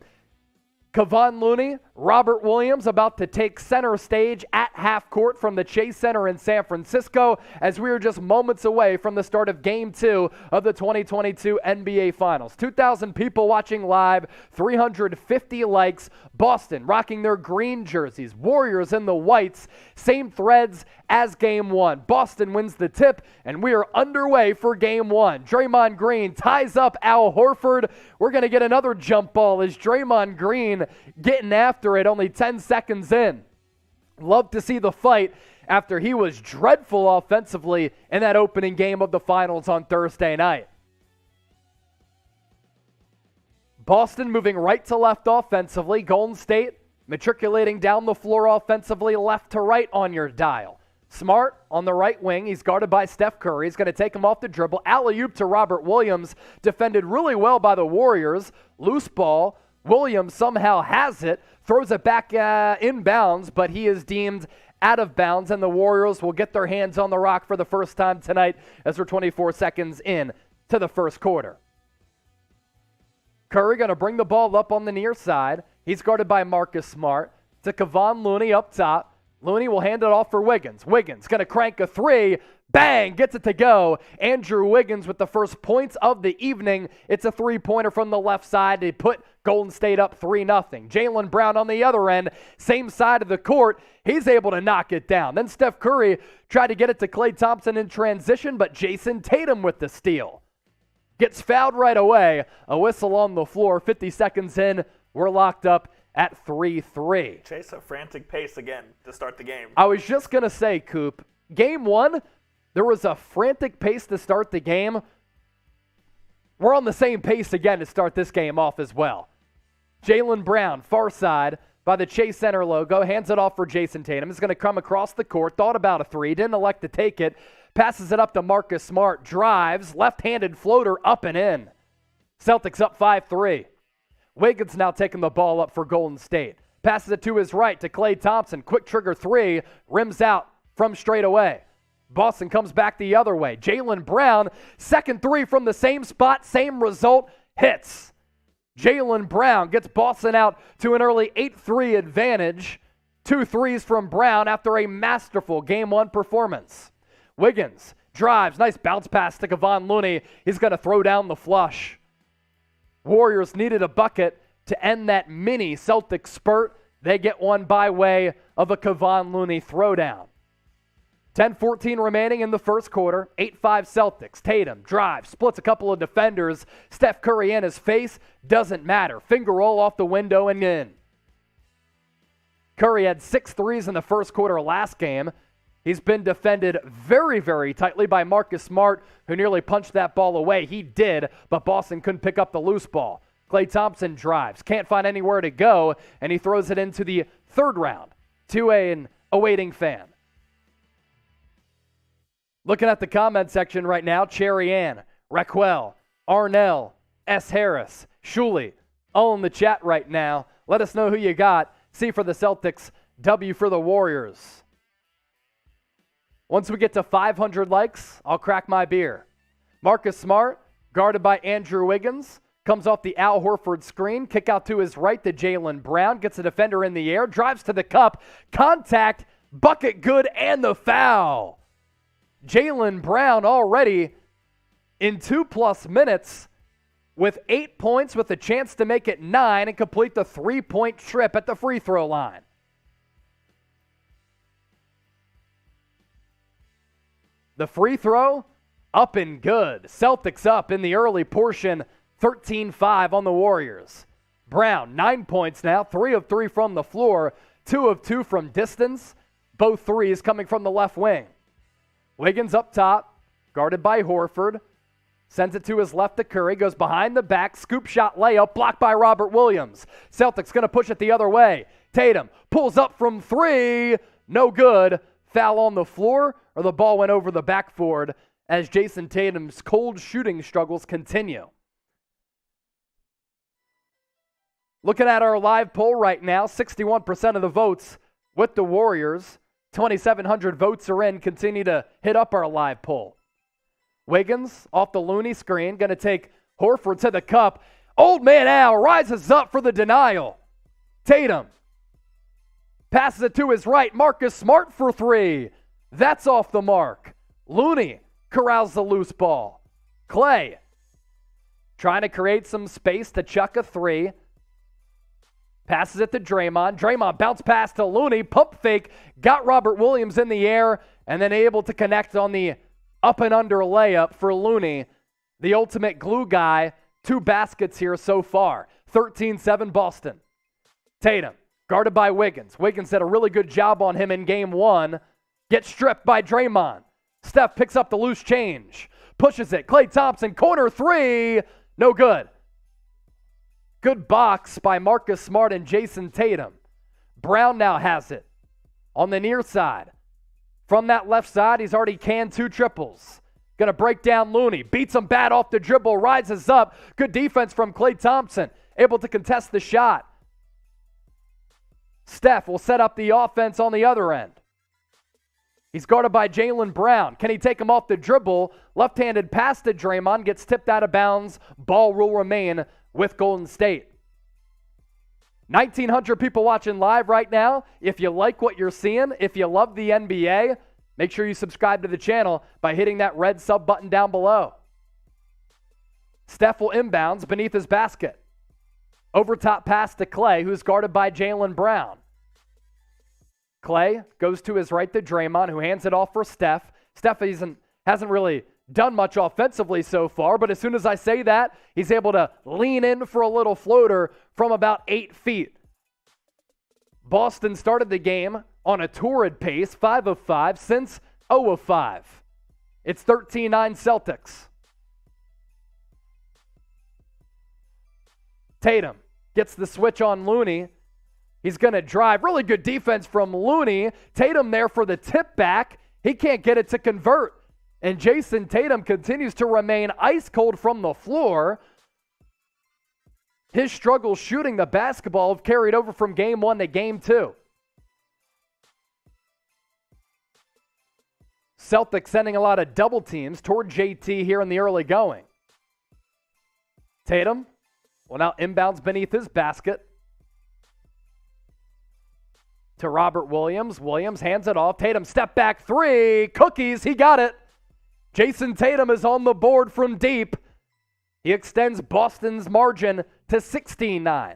Kevon Looney, Robert Williams about to take center stage at half court from the Chase Center in San Francisco as we are just moments away from the start of Game 2 of the 2022 NBA Finals. 2,000 people watching live, 350 likes. Boston rocking their green jerseys, Warriors in the whites, same threads as Game 1. Boston wins the tip, and we are underway for Game 1. Draymond Green ties up Al Horford. We're going to get another jump ball as Draymond Green getting after it only 10 seconds in. Love to see the fight after he was dreadful offensively in that opening game of the finals on Thursday night. Boston moving right to left offensively. Golden State matriculating down the floor offensively left to right on your dial. Smart on the right wing. He's guarded by Steph Curry. He's going to take him off the dribble. Alley-oop to Robert Williams. Defended really well by the Warriors. Loose ball. Williams somehow has it. Throws it back inbounds, but he is deemed out of bounds, and the Warriors will get their hands on the rock for the first time tonight as we're 24 seconds in to the first quarter. Curry going to bring the ball up on the near side. He's guarded by Marcus Smart. To Kevon Looney up top. Looney will hand it off for Wiggins. Wiggins going to crank a three. Bang! Gets it to go. Andrew Wiggins with the first points of the evening. It's a three-pointer from the left side to put Golden State up 3-0. Jaylen Brown on the other end, same side of the court. He's able to knock it down. Then Steph Curry tried to get it to Klay Thompson in transition, but Jason Tatum with the steal. Gets fouled right away. A whistle on the floor. 50 seconds in. We're locked up at 3-3. Chase a frantic pace again to start the game. I was just going to say, Coop, Game 1, there was a frantic pace to start the game. We're on the same pace again to start this game off as well. Jaylen Brown, far side, by the Chase Center logo, hands it off for Jason Tatum. He's going to come across the court, thought about a three, didn't elect to take it. Passes it up to Marcus Smart. Drives. Left-handed floater up and in. Celtics up 5-3. Wiggins now taking the ball up for Golden State. Passes it to his right to Klay Thompson. Quick trigger three. Rims out from straight away. Boston comes back the other way. Jaylen Brown, second three from the same spot, same result, hits. Jaylen Brown gets Boston out to an early 8-3 advantage. 2 threes from Brown after a masterful Game 1 performance. Wiggins drives, nice bounce pass to Kevon Looney. He's going to throw down the flush. Warriors needed a bucket to end that mini Celtic spurt. They get one by way of a Kevon Looney throwdown. 10-14 remaining in the first quarter. 8-5 Celtics. Tatum drives, splits a couple of defenders. Steph Curry in his face. Doesn't matter. Finger roll off the window and in. Curry had 6 threes in the first quarter last game. He's been defended very, very tightly by Marcus Smart, who nearly punched that ball away. He did, but Boston couldn't pick up the loose ball. Klay Thompson drives, can't find anywhere to go, and he throws it into the third round to an awaiting fan. Looking at the comment section right now, Cherry Ann, Raquel, Arnell, S. Harris, Shuley, all in the chat right now. Let us know who you got. C for the Celtics, W for the Warriors. Once we get to 500 likes, I'll crack my beer. Marcus Smart, guarded by Andrew Wiggins, comes off the Al Horford screen, kick out to his right to Jaylen Brown, gets a defender in the air, drives to the cup, contact, bucket good, and the foul. Jaylen Brown already in 2+ minutes with 8 points with a chance to make it 9 and complete the 3-point trip at the free throw line. The free throw, up and good. Celtics up in the early portion, 13-5 on the Warriors. Brown, 9 points now, 3 of 3 from the floor, 2 of 2 from distance, both threes coming from the left wing. Wiggins up top, guarded by Horford, sends it to his left to Curry, goes behind the back, scoop shot layup, blocked by Robert Williams. Celtics going to push it the other way. Tatum pulls up from 3, no good. Foul on the floor, or the ball went over the backboard as Jason Tatum's cold shooting struggles continue. Looking at our live poll right now, 61% of the votes with the Warriors. 2,700 votes are in. Continue to hit up our live poll. Wiggins off the Looney screen, going to take Horford to the cup. Old man Al rises up for the denial. Tatum passes it to his right. Marcus Smart for 3. That's off the mark. Looney corrals the loose ball. Klay trying to create some space to chuck a 3. Passes it to Draymond. Draymond bounce pass to Looney. Pump fake. Got Robert Williams in the air and then able to connect on the up and under layup for Looney. The ultimate glue guy. 2 baskets here so far. 13-7 Boston. Tatum, guarded by Wiggins. Wiggins did a really good job on him in Game 1. Gets stripped by Draymond. Steph picks up the loose change. Pushes it. Klay Thompson, corner 3. No good. Good box by Marcus Smart and Jason Tatum. Brown now has it on the near side. From that left side, he's already canned 2 triples. Going to break down Looney. Beats him bad off the dribble. Rises up. Good defense from Klay Thompson. Able to contest the shot. Steph will set up the offense on the other end. He's guarded by Jaylen Brown. Can he take him off the dribble? Left-handed pass to Draymond. Gets tipped out of bounds. Ball will remain with Golden State. 1,900 people watching live right now. If you like what you're seeing, if you love the NBA, make sure you subscribe to the channel by hitting that red sub button down below. Steph will inbounds beneath his basket. Over top pass to Klay, who's guarded by Jaylen Brown. Klay goes to his right to Draymond, who hands it off for Steph. Steph hasn't really done much offensively so far, but as soon as I say that, he's able to lean in for a little floater from about 8 feet. Boston started the game on a torrid pace, 5 of 5 since 0 of 5. It's 13-9 Celtics. Tatum gets the switch on Looney. He's going to drive. Really good defense from Looney. Tatum there for the tip back. He can't get it to convert. And Jason Tatum continues to remain ice cold from the floor. His struggles shooting the basketball have carried over from game 1 to game 2. Celtics sending a lot of double teams toward JT here in the early going. Tatum will now inbounds beneath his basket to Robert Williams. Williams hands it off. Tatum step back three. Cookies. He got it. Jason Tatum is on the board from deep. He extends Boston's margin to 16-9.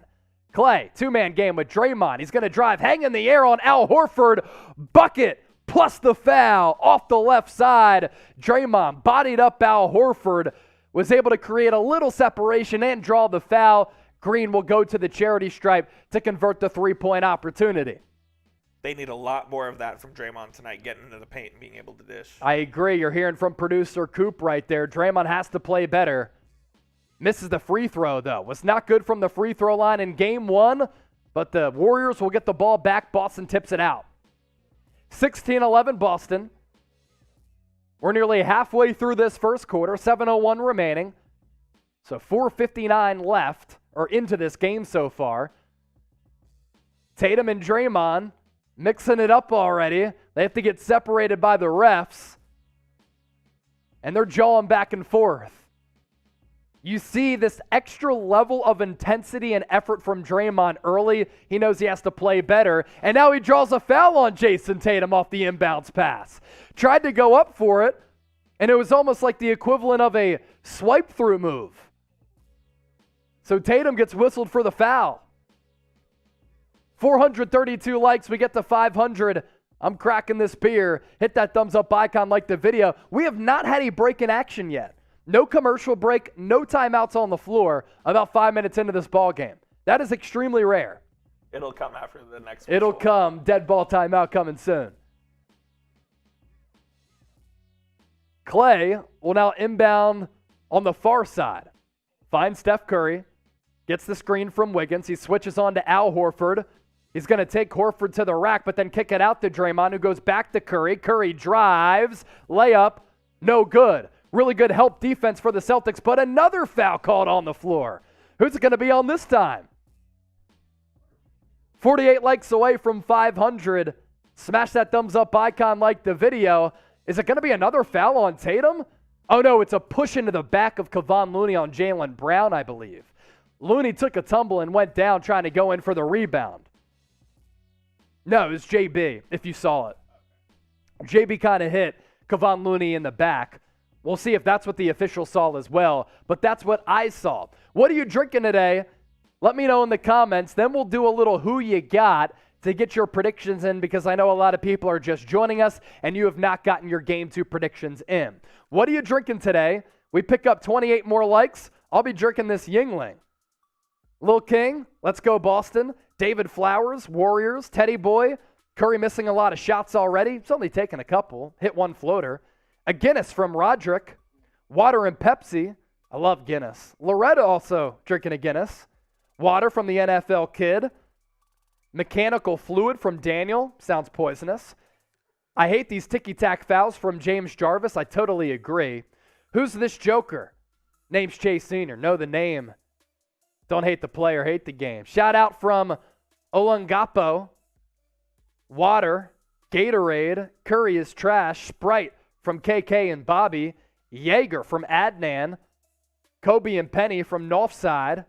Clay, two-man game with Draymond. He's going to drive, hang in the air on Al Horford. Bucket plus the foul off the left side. Draymond bodied up Al Horford. Was able to create a little separation and draw the foul. Green will go to the charity stripe to convert the three-point opportunity. They need a lot more of that from Draymond tonight, getting into the paint and being able to dish. I agree. You're hearing from producer Coop right there. Draymond has to play better. Misses the free throw, though. Was not good from the free throw line in game 1, but the Warriors will get the ball back. Boston tips it out. 16-11 Boston. We're nearly halfway through this first quarter, 7:01 remaining. So 4:59 left, or into this game so far. Tatum and Draymond mixing it up already. They have to get separated by the refs. And they're jawing back and forth. You see this extra level of intensity and effort from Draymond early. He knows he has to play better. And now he draws a foul on Jason Tatum off the inbounds pass. Tried to go up for it, and it was almost like the equivalent of a swipe-through move. So Tatum gets whistled for the foul. 432 likes. We get to 500. I'm cracking this beer. Hit that thumbs up icon, like the video. We have not had a break in action yet. No commercial break, no timeouts on the floor about 5 minutes into this ball game. That is extremely rare. It'll come after the next It'll whistle. come. Dead ball timeout coming soon. Clay will now inbound on the far side. Finds Steph Curry. Gets the screen from Wiggins. He switches on to Al Horford. He's going to take Horford to the rack, but then kick it out to Draymond, who goes back to Curry. Curry drives. Layup. No good. Really good help defense for the Celtics, but another foul called on the floor. Who's it going to be on this time? 48 likes away from 500. Smash that thumbs up icon, like the video. Is it going to be another foul on Tatum? Oh no, it's a push into the back of Kevon Looney on Jaylen Brown, I believe. Looney took a tumble and went down trying to go in for the rebound. No, it was JB, if you saw it. JB kind of hit Kevon Looney in the back. We'll see if that's what the officials saw as well, but that's what I saw. What are you drinking today? Let me know in the comments. Then we'll do a little who you got to get your predictions in, because I know a lot of people are just joining us and you have not gotten your Game 2 predictions in. What are you drinking today? We pick up 28 more likes. I'll be drinking this Yingling. Lil King, let's go Boston. David Flowers, Warriors. Teddy Boy, Curry missing a lot of shots already. It's only taken a couple. Hit one floater. A Guinness from Roderick. Water and Pepsi. I love Guinness. Loretta also drinking a Guinness. Water from the NFL Kid. Mechanical fluid from Daniel. Sounds poisonous. I hate these ticky-tack fouls from James Jarvis. I totally agree. Who's this joker? Name's Chase Sr. Know the name. Don't hate the player, hate the game. Shout out from Olangapo. Water. Gatorade. Curry is trash. Sprite from KK and Bobby. Jaeger from Adnan. Kobe and Penny from Northside.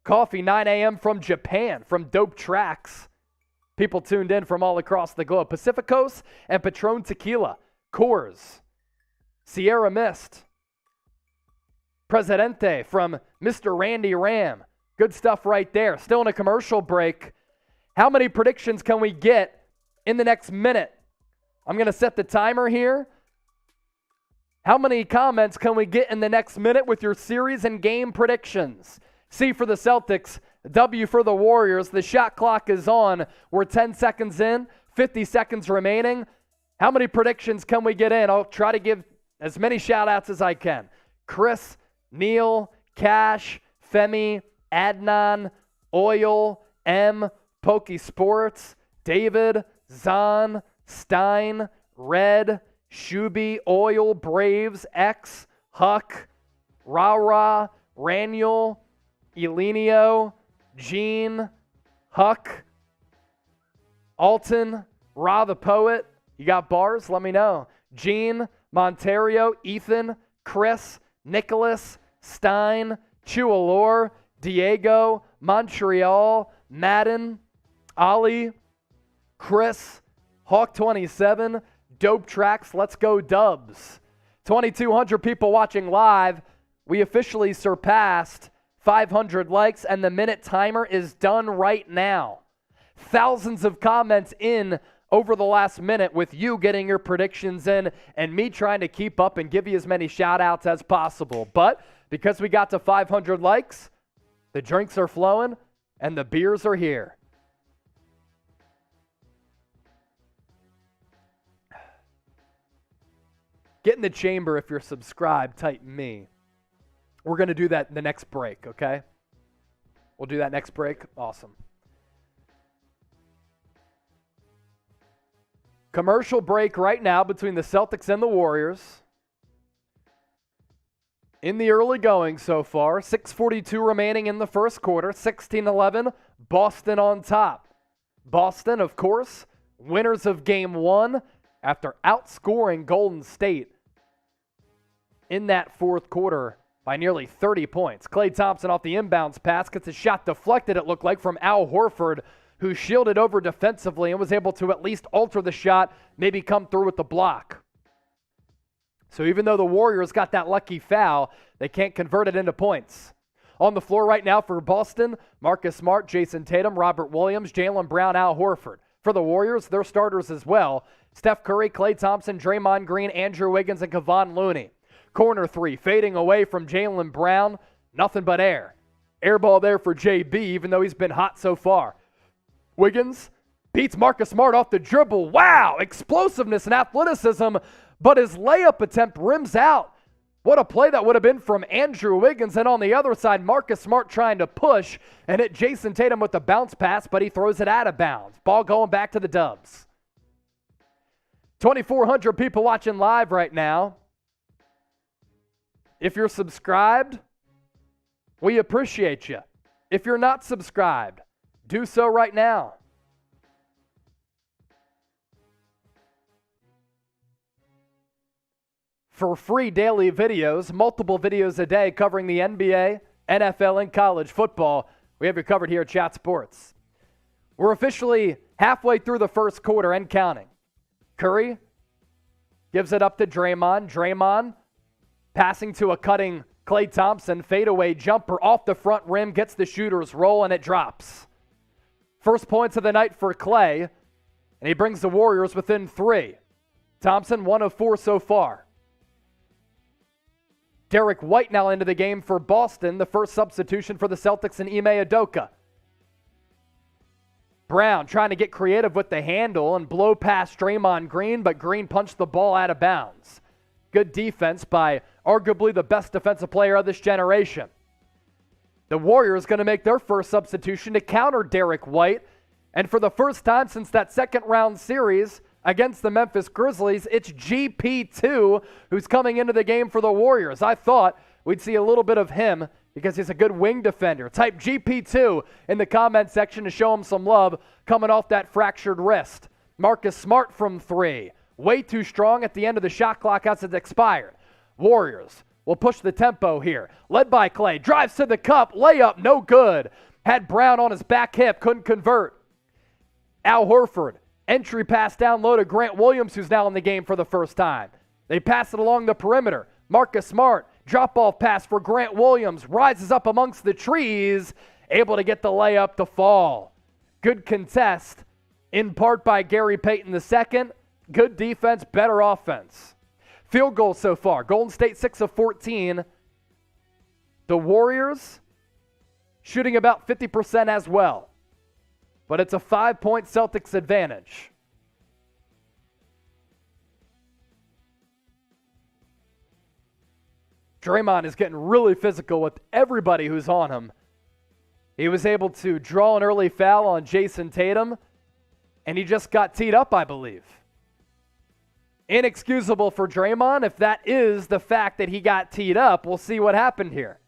Coffee 9 a.m. from Japan, from Dope Tracks. People tuned in from all across the globe. Pacificos and Patron Tequila. Coors. Sierra Mist. Presidente from Mr. Randy Ram. Good stuff right there. Still in a commercial break. How many predictions can we get in the next minute? I'm going to set the timer here. How many comments can we get in the next minute with your series and game predictions? C for the Celtics, W for the Warriors. The shot clock is on. We're 10 seconds in, 50 seconds remaining. How many predictions can we get in? I'll try to give as many shout-outs as I can. Chris, Neil, Cash, Femi, Adnan, Oil, M, Pokey Sports, David, Zahn, Stein, Red, Shuby, Oil, Braves, X, Huck, Ra, Raniel, Elenio, Gene, Huck, Alton, Ra the Poet. You got bars? Let me know. Gene, Monterio, Ethan, Chris, Nicholas, Stein, Chualor, Diego, Montreal, Madden, Ali, Chris, Hawk27, Dope Tracks, Let's Go Dubs. 2,200 people watching live. We officially surpassed 500 likes, and the minute timer is done right now. Thousands of comments in over the last minute with you getting your predictions in and me trying to keep up and give you as many shout-outs as possible. But because we got to 500 likes, the drinks are flowing and the beers are here. Get in the chamber if you're subscribed, type me. We're going to do that in the next break, okay? We'll do that next break. Awesome. Commercial break right now between the Celtics and the Warriors. In the early going so far, 6:42 remaining in the first quarter, 16-11, Boston on top. Boston, of course, winners of Game 1 after outscoring Golden State in that fourth quarter by nearly 30 points. Klay Thompson off the inbounds pass gets a shot deflected, it looked like, from Al Horford, who shielded over defensively and was able to at least alter the shot, maybe come through with the block. So even though the Warriors got that lucky foul, they can't convert it into points. On the floor right now for Boston, Marcus Smart, Jason Tatum, Robert Williams, Jaylen Brown, Al Horford. For the Warriors, they're starters as well. Steph Curry, Klay Thompson, Draymond Green, Andrew Wiggins, and Kevon Looney. Corner three, fading away from Jaylen Brown. Nothing but air. Air ball there for JB, even though he's been hot so far. Wiggins beats Marcus Smart off the dribble. Wow, explosiveness and athleticism, but his layup attempt rims out. What a play that would have been from Andrew Wiggins. And on the other side, Marcus Smart trying to push and hit Jason Tatum with the bounce pass, but he throws it out of bounds. Ball going back to the Dubs. 2,400 people watching live right now. If you're subscribed, we appreciate you. If you're not subscribed, do so right now. For free daily videos, multiple videos a day covering the NBA, NFL, and college football, we have you covered here at Chat Sports. We're officially halfway through the first quarter and counting. Curry gives it up to Draymond. Draymond passing to a cutting Klay Thompson. Fadeaway jumper off the front rim, gets the shooter's roll, and it drops. First points of the night for Klay, and he brings the Warriors within 3. Thompson, 1 of 4 so far. Derrick White now into the game for Boston, the first substitution for the Celtics and Ime Udoka. Brown trying to get creative with the handle and blow past Draymond Green, but Green punched the ball out of bounds. Good defense by arguably the best defensive player of this generation. The Warriors going to make their first substitution to counter Derrick White, and for the first time since that second round series against the Memphis Grizzlies, it's GP2 who's coming into the game for the Warriors. I thought we'd see a little bit of him because he's a good wing defender. Type GP2 in the comment section to show him some love coming off that fractured wrist. Marcus Smart from 3. Way too strong at the end of the shot clock as it's expired. Warriors will push the tempo here. Led by Klay. Drives to the cup. Layup, no good. Had Brown on his back hip. Couldn't convert. Al Horford. Entry pass down low to Grant Williams, who's now in the game for the first time. They pass it along the perimeter. Marcus Smart, drop-off pass for Grant Williams. Rises up amongst the trees, able to get the layup to fall. Good contest, in part by Gary Payton II. Good defense, better offense. Field goals so far. Golden State 6 of 14. The Warriors shooting about 50% as well. But it's a 5-point Celtics advantage. Draymond is getting really physical with everybody who's on him. He was able to draw an early foul on Jason Tatum, and he just got teed up, I believe. Inexcusable for Draymond. If that is the fact that he got teed up, we'll see what happened here.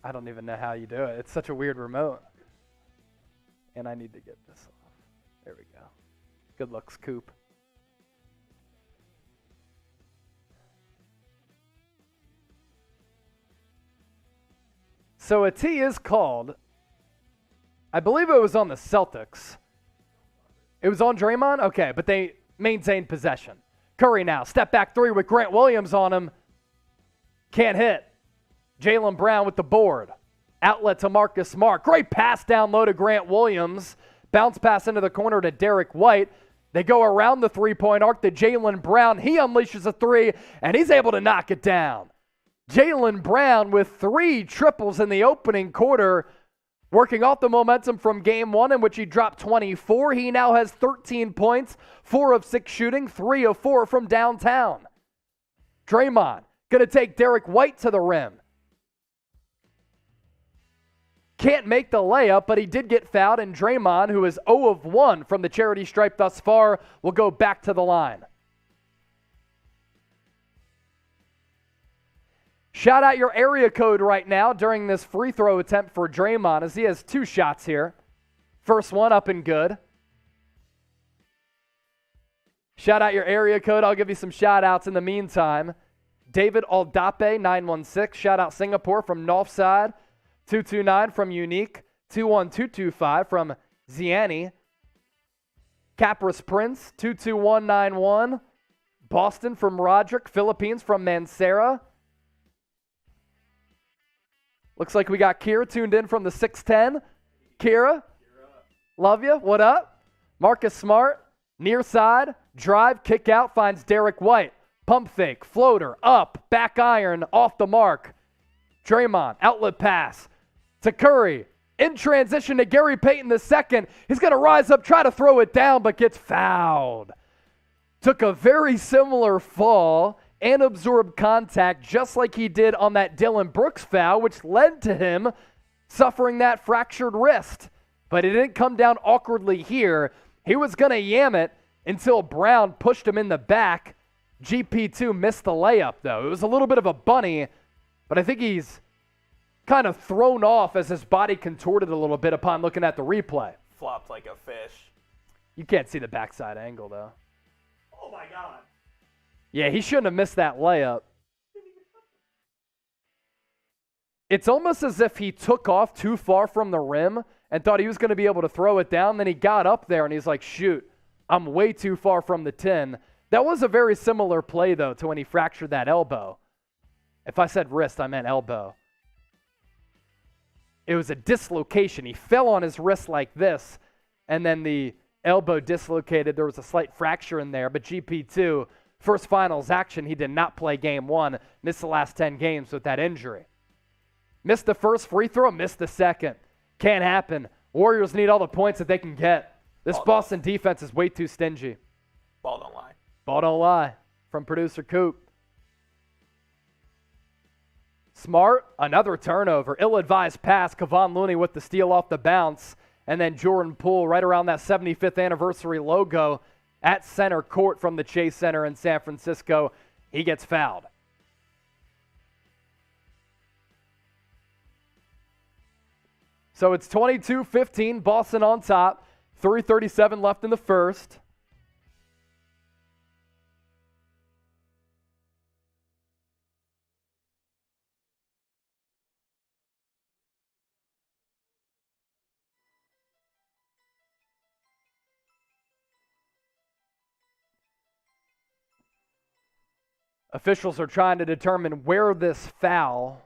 I don't even know how you do it. It's such a weird remote. And I need to get this off. There we go. Good looks, Coop. So a T is called. I believe it was on the Celtics. It was on Draymond? Okay, but they maintained possession. Curry now. Step back three with Grant Williams on him. Can't hit. Jaylen Brown with the board. Outlet to Marcus Smart. Great pass down low to Grant Williams. Bounce pass into the corner to Derrick White. They go around the three-point arc to Jaylen Brown. He unleashes a three, and he's able to knock it down. Jaylen Brown with 3 triples in the opening quarter, working off the momentum from game 1 in which he dropped 24. He now has 13 points, 4 of 6 shooting, 3 of 4 from downtown. Draymond going to take Derrick White to the rim. Can't make the layup, but he did get fouled, and Draymond, who is 0 of 1 from the charity stripe thus far, will go back to the line. Shout out your area code right now during this free throw attempt for Draymond, as he has 2 shots here. First one up and good. Shout out your area code. I'll give you some shout outs in the meantime. David Aldape, 916. Shout out Singapore from Northside. 229 from Unique. 21225 from Ziani. Capris Prince, 22191. Boston from Roderick. Philippines from Mancera. Looks like we got Kira tuned in from the 610. Kira, love you. What up? Marcus Smart, near side, drive, kick out, finds Derrick White. Pump fake, floater, up, back iron, off the mark. Draymond, outlet pass to Curry. In transition to Gary Payton II. He's going to rise up, try to throw it down, but gets fouled. Took a very similar fall and absorbed contact just like he did on that Dylan Brooks foul, which led to him suffering that fractured wrist. But it didn't come down awkwardly here. He was going to yam it until Brown pushed him in the back. GP2 missed the layup, though. It was a little bit of a bunny, but I think he's kind of thrown off as his body contorted a little bit upon looking at the replay. Flopped like a fish. You can't see the backside angle, though. Oh, my God. Yeah, he shouldn't have missed that layup. It's almost as if he took off too far from the rim and thought he was going to be able to throw it down. Then he got up there and he's like, shoot, I'm way too far from the 10. That was a very similar play, though, to when he fractured that elbow. If I said wrist, I meant elbow. It was a dislocation. He fell on his wrist like this, and then the elbow dislocated. There was a slight fracture in there, but GP2, first finals action, he did not play game 1, missed the last 10 games with that injury. Missed the first free throw, missed the second. Can't happen. Warriors need all the points that they can get. This Boston defense is way too stingy. Ball don't lie. Ball don't lie. From producer Coop. Smart, another turnover. Ill-advised pass. Kevon Looney with the steal off the bounce. And then Jordan Poole right around that 75th anniversary logo at center court from the Chase Center in San Francisco. He gets fouled. So it's 22-15, Boston on top. 3:37 left in the first. Officials are trying to determine where this foul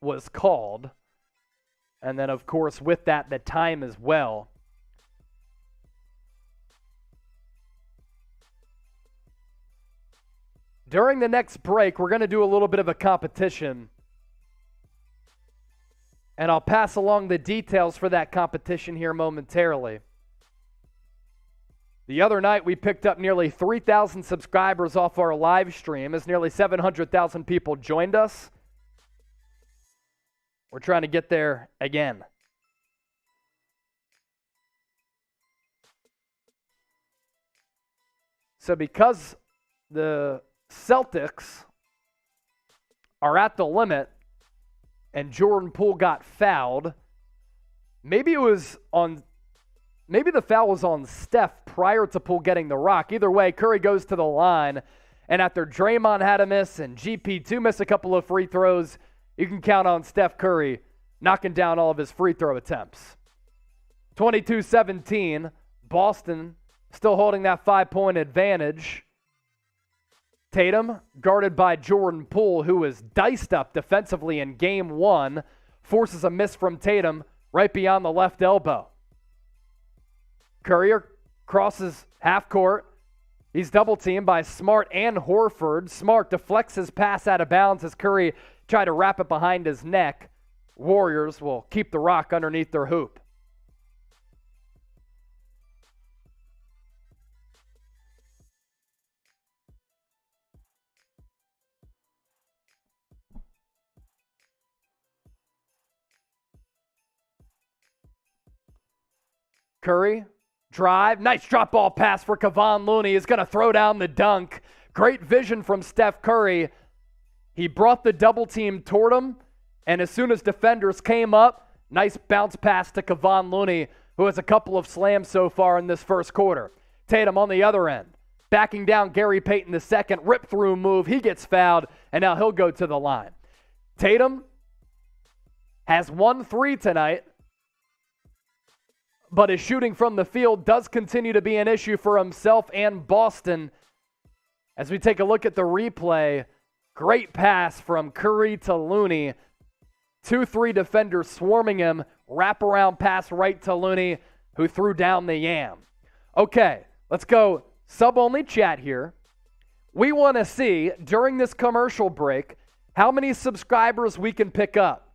was called. And then, of course, with that, the time as well. During the next break, we're going to do a little bit of a competition. And I'll pass along the details for that competition here momentarily. The other night, we picked up nearly 3,000 subscribers off our live stream as nearly 700,000 people joined us. We're trying to get there again. So because the Celtics are at the limit and Jordan Poole got fouled, maybe the foul was on Steph prior to Poole getting the rock. Either way, Curry goes to the line, and after Draymond had a miss and GP2 missed a couple of free throws, you can count on Steph Curry knocking down all of his free throw attempts. 22-17, Boston still holding that 5-point advantage. Tatum, guarded by Jordan Poole, who was diced up defensively in Game 1, forces a miss from Tatum right beyond the left elbow. Curry crosses half court. He's double-teamed by Smart and Horford. Smart deflects his pass out of bounds as Curry tried to wrap it behind his neck. Warriors will keep the rock underneath their hoop. Curry, drive, nice drop ball pass for Kevon Looney. He's going to throw down the dunk. Great vision from Steph Curry. He brought the double team toward him, and as soon as defenders came up, nice bounce pass to Kevon Looney, who has a couple of slams so far in this first quarter. Tatum on the other end, backing down Gary Payton II, rip-through move. He gets fouled, and now he'll go to the line. Tatum has 1 3 tonight, but his shooting from the field does continue to be an issue for himself and Boston. As we take a look at the replay, great pass from Curry to Looney. 2-3 defenders swarming him. Wraparound pass right to Looney, who threw down the yam. Okay, let's go sub-only chat here. We want to see, during this commercial break, how many subscribers we can pick up.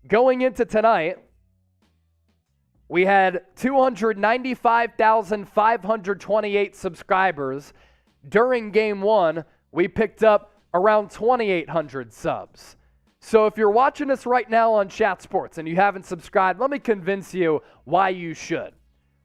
Going into tonight, we had 295,528 subscribers. During Game 1, we picked up around 2,800 subs. So if you're watching us right now on Chat Sports and you haven't subscribed, let me convince you why you should.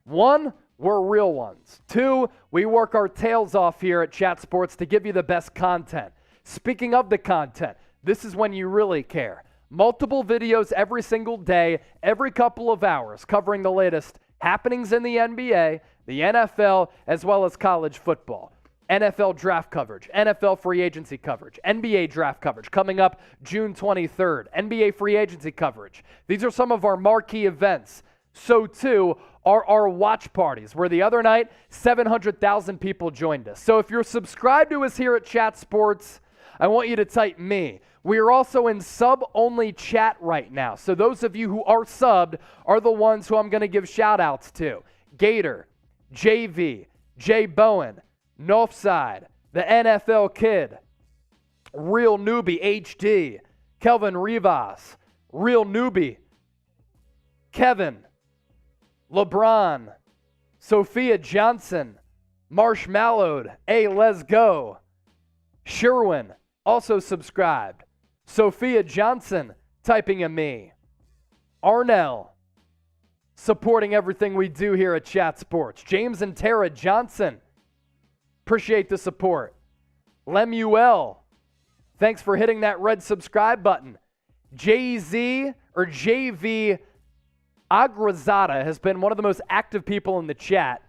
1, we're real ones. 2, we work our tails off here at Chat Sports to give you the best content. Speaking of the content, this is when you really care. Multiple videos every single day, every couple of hours, covering the latest happenings in the NBA, the NFL, as well as college football. NFL draft coverage, NFL free agency coverage, NBA draft coverage coming up June 23rd, NBA free agency coverage. These are some of our marquee events. So too are our watch parties, where the other night, 700,000 people joined us. So if you're subscribed to us here at Chat Sports, I want you to type me. We are also in sub-only chat right now. So those of you who are subbed are the ones who I'm going to give shout-outs to. Gator, JV, Jay Bowen, Northside, the NFL Kid, Real Newbie HD, Kelvin Rivas, Real Newbie, Kevin, LeBron, Sophia Johnson, Marshmallowed, hey, let's go, Sherwin, also subscribed, Sophia Johnson, typing a me, Arnell, supporting everything we do here at Chat Sports, James and Tara Johnson, appreciate the support, Lemuel, thanks for hitting that red subscribe button, JZ or JV Agrazada has been one of the most active people in the chat.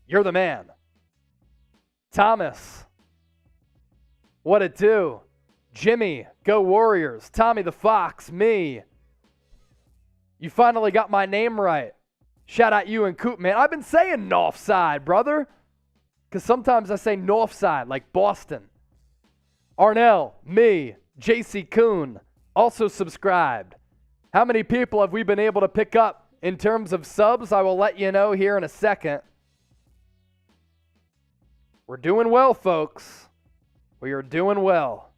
You're the man. Thomas, what it do? Jimmy, go Warriors. Tommy the Fox, me. You finally got my name right. Shout out you and Coop, man. I've been saying Northside, brother. Because sometimes I say Northside, like Boston. Arnell, me, JC Kuhn, also subscribed. How many people have we been able to pick up in terms of subs? I will let you know here in a second. We're doing well, folks. We are doing well.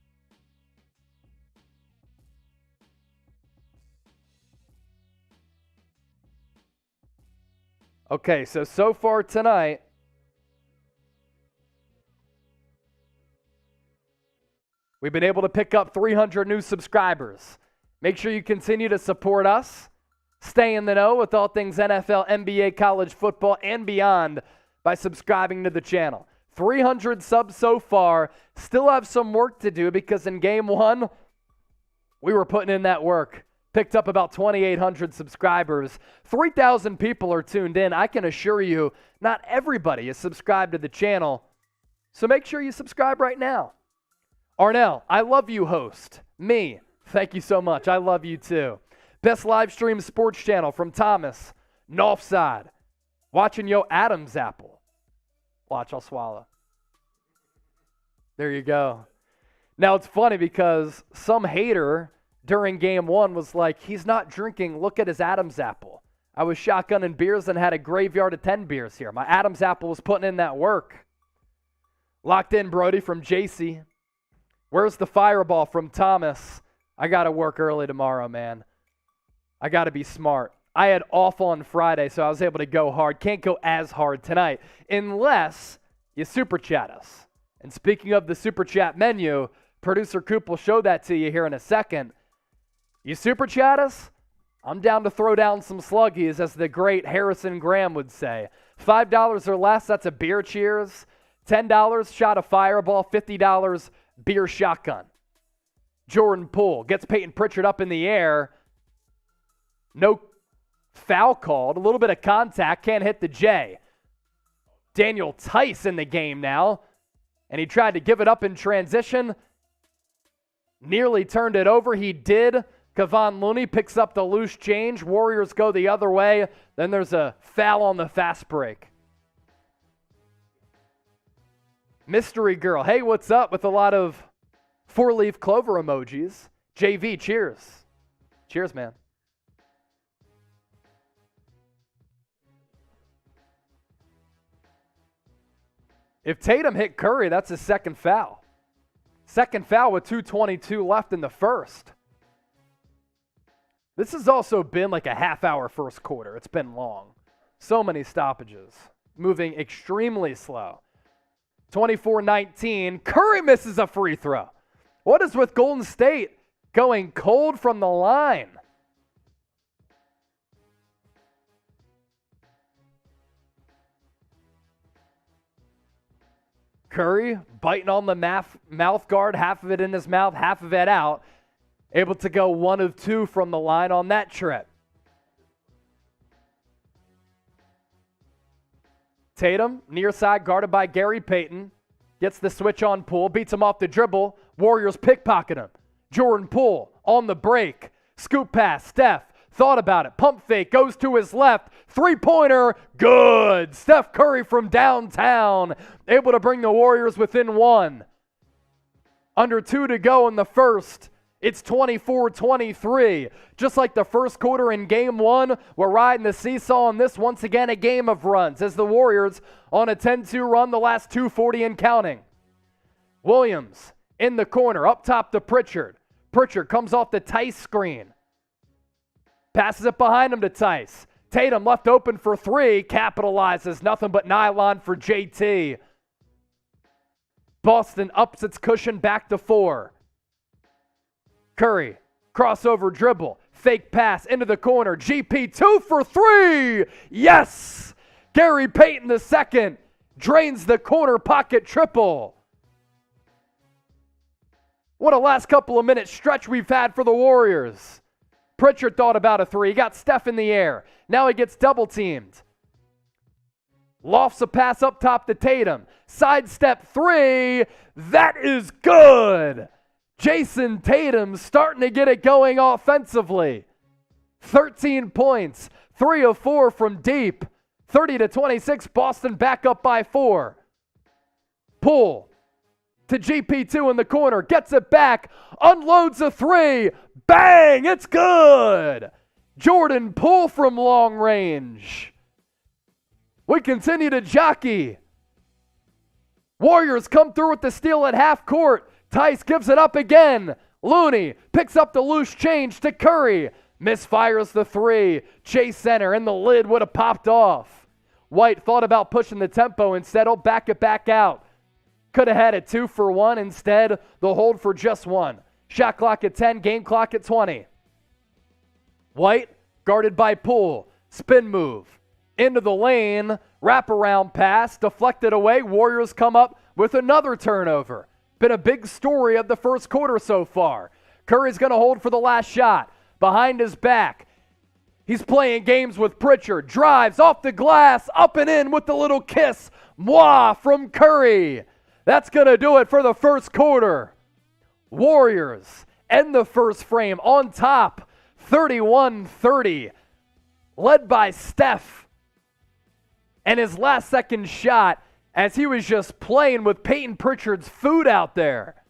Okay, so far tonight, we've been able to pick up 300 new subscribers. Make sure you continue to support us. Stay in the know with all things NFL, NBA, college football, and beyond by subscribing to the channel. 300 subs so far. Still have some work to do because in game one, we were putting in that work. Picked up about 2,800 subscribers. 3,000 people are tuned in. I can assure you, not everybody is subscribed to the channel. So make sure you subscribe right now. Arnell, I love you, host. Me, thank you so much. I love you too. Best live stream sports channel from Thomas. Northside. Watching Yo Adam's apple. Watch, I'll swallow. There you go. Now it's funny because some hater during game one was like, he's not drinking, look at his Adam's apple. I was shotgunning beers and had a graveyard of 10 beers here. My Adam's apple was putting in that work. Locked in, Brody, from JC. Where's the fireball from Thomas? I got to work early tomorrow, man. I got to be smart. I had off on Friday, so I was able to go hard. Can't go as hard tonight unless you super chat us. And speaking of the super chat menu, producer Coop will show that to you here in a second. You super chat us? I'm down to throw down some sluggies, as the great Harrison Graham would say. $5 or less, that's a beer cheers. $10, shot a fireball. $50, beer shotgun. Jordan Poole gets Peyton Pritchard up in the air. No foul called. A little bit of contact. Can't hit the J. Daniel Tice in the game now. And he tried to give it up in transition. Nearly turned it over. He did. Kevon Looney picks up the loose change. Warriors go the other way. Then there's a foul on the fast break. Mystery Girl. Hey, what's up? With a lot of four-leaf clover emojis. JV, cheers. Cheers, man. If Tatum hit Curry, that's his second foul. Second foul with 2:22 left in the first. This has also been like a half-hour first quarter. It's been long. So many stoppages. Moving extremely slow. 24-19. Curry misses a free throw. What is with Golden State going cold from the line? Curry biting on the mouth guard, half of it in his mouth, half of it out. Able to go 1 of 2 from the line on that trip. Tatum, near side, guarded by Gary Payton. Gets the switch on Poole, beats him off the dribble. Warriors pickpocket him. Jordan Poole on the break. Scoop pass, Steph. Thought about it. Pump fake, goes to his left. Three-pointer, good. Steph Curry from downtown. Able to bring the Warriors within 1. Under 2 to go in the first. It's 24-23. Just like the first quarter in game 1, we're riding the seesaw on this once again a game of runs as the Warriors on a 10-2 run, the last 2:40 and counting. Williams in the corner, up top to Pritchard. Pritchard comes off the Tice screen. Passes it behind him to Tice. Tatum left open for 3, capitalizes, nothing but nylon for JT. Boston ups its cushion back to 4. Curry, crossover dribble, fake pass into the corner. GP 2 for 3. Yes! Gary Payton II drains the corner pocket triple. What a last couple of minutes stretch we've had for the Warriors. Pritchard thought about a 3. He got Steph in the air. Now he gets double teamed. Lofts a pass up top to Tatum. Sidestep 3. That is good. Jason Tatum starting to get it going offensively. 13 points, 3 of 4 from deep. 30-26, Boston back up by 4. Poole to GP2 in the corner, gets it back, unloads a 3. Bang, it's good. Jordan Poole from long range. We continue to jockey. Warriors come through with the steal at half court. Tice gives it up again. Looney picks up the loose change to Curry. Misfires the 3. Chase center and the lid would have popped off. White thought about pushing the tempo. Instead, he'll back it back out. Could have had a 2 for 1. Instead, they'll hold for just 1. Shot clock at 10, game clock at 20. White, guarded by Poole. Spin move. Into the lane. Wraparound pass. Deflected away. Warriors come up with another turnover. Been a big story of the first quarter so far. Curry's going to hold for the last shot. Behind his back. He's playing games with Pritchard. Drives off the glass. Up and in with the little kiss. Mwah from Curry. That's going to do it for the first quarter. Warriors end the first frame on top, 31-30, led by Steph. And his last second shot as he was just playing with Peyton Pritchard's food out there.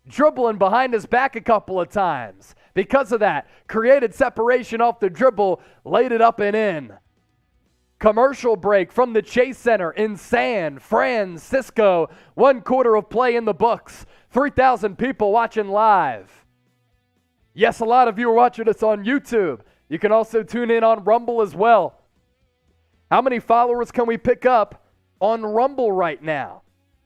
Dribbling behind his back a couple of times. Because of that, created separation off the dribble, laid it up and in. Commercial break from the Chase Center in San Francisco. 1 quarter of play in the books. 3,000 people watching live. Yes, a lot of you are watching us on YouTube. You can also tune in on Rumble as well. How many followers can we pick up on Rumble right now?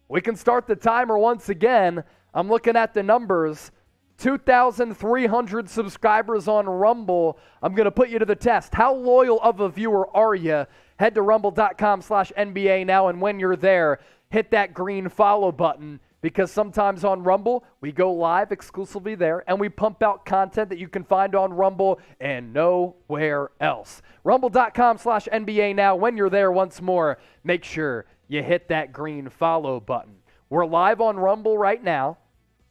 We can start the timer once again. I'm looking at the numbers. 2,300 subscribers on Rumble. I'm going to put you to the test. How loyal of a viewer are you? Head to rumble.com/NBA now, and when you're there, hit that green follow button, because sometimes on Rumble, we go live exclusively there, and we pump out content that you can find on Rumble and nowhere else. Rumble.com/NBA now. When you're there once more, make sure you hit that green follow button. We're live on Rumble right now.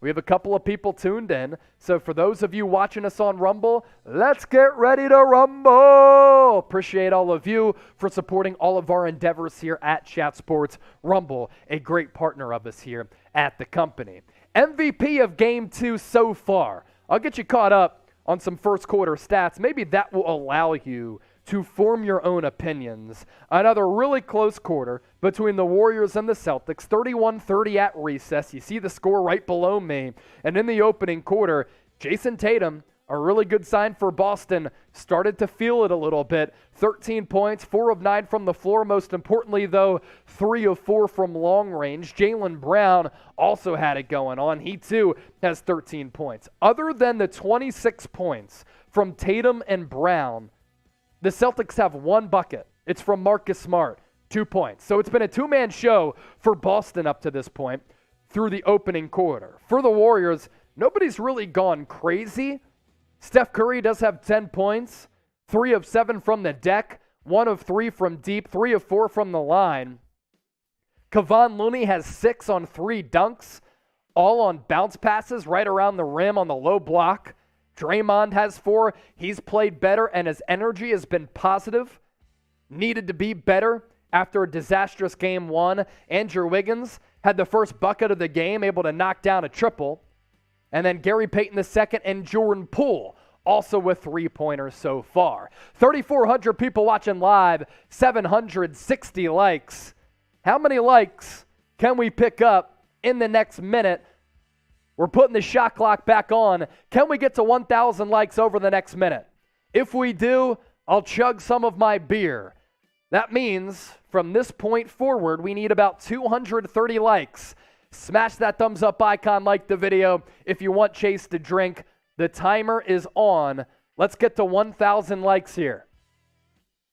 We have a couple of people tuned in. So for those of you watching us on Rumble, let's get ready to rumble. Appreciate all of you for supporting all of our endeavors here at Chat Sports. Rumble, a great partner of us here at the company. MVP of Game 2 so far. I'll get you caught up on some first quarter stats. Maybe that will allow you to form your own opinions. Another really close quarter between the Warriors and the Celtics, 31-30 at recess. You see the score right below me. And in the opening quarter, Jason Tatum, a really good sign for Boston, started to feel it a little bit. 13 points, 4 of 9 from the floor. Most importantly, though, 3 of 4 from long range. Jaylen Brown also had it going on. He, too, has 13 points. Other than the 26 points from Tatum and Brown, the Celtics have 1 bucket. It's from Marcus Smart, 2 points. So it's been a two-man show for Boston up to this point through the opening quarter. For the Warriors, nobody's really gone crazy. Steph Curry does have 10 points, 3 of 7 from the deck, 1 of 3 from deep, 3 of 4 from the line. Kevon Looney has 6 on 3 dunks, all on bounce passes right around the rim on the low block. Draymond has 4. He's played better, and his energy has been positive. Needed to be better after a disastrous Game 1. Andrew Wiggins had the first bucket of the game, able to knock down a triple. And then Gary Payton II and Jordan Poole, also with 3-pointers so far. 3,400 people watching live, 760 likes. How many likes can we pick up in the next minute? We're putting the shot clock back on. Can we get to 1,000 likes over the next minute? If we do, I'll chug some of my beer. That means from this point forward, we need about 230 likes. Smash that thumbs up icon, like the video. If you want Chase to drink, the timer is on. Let's get to 1,000 likes here.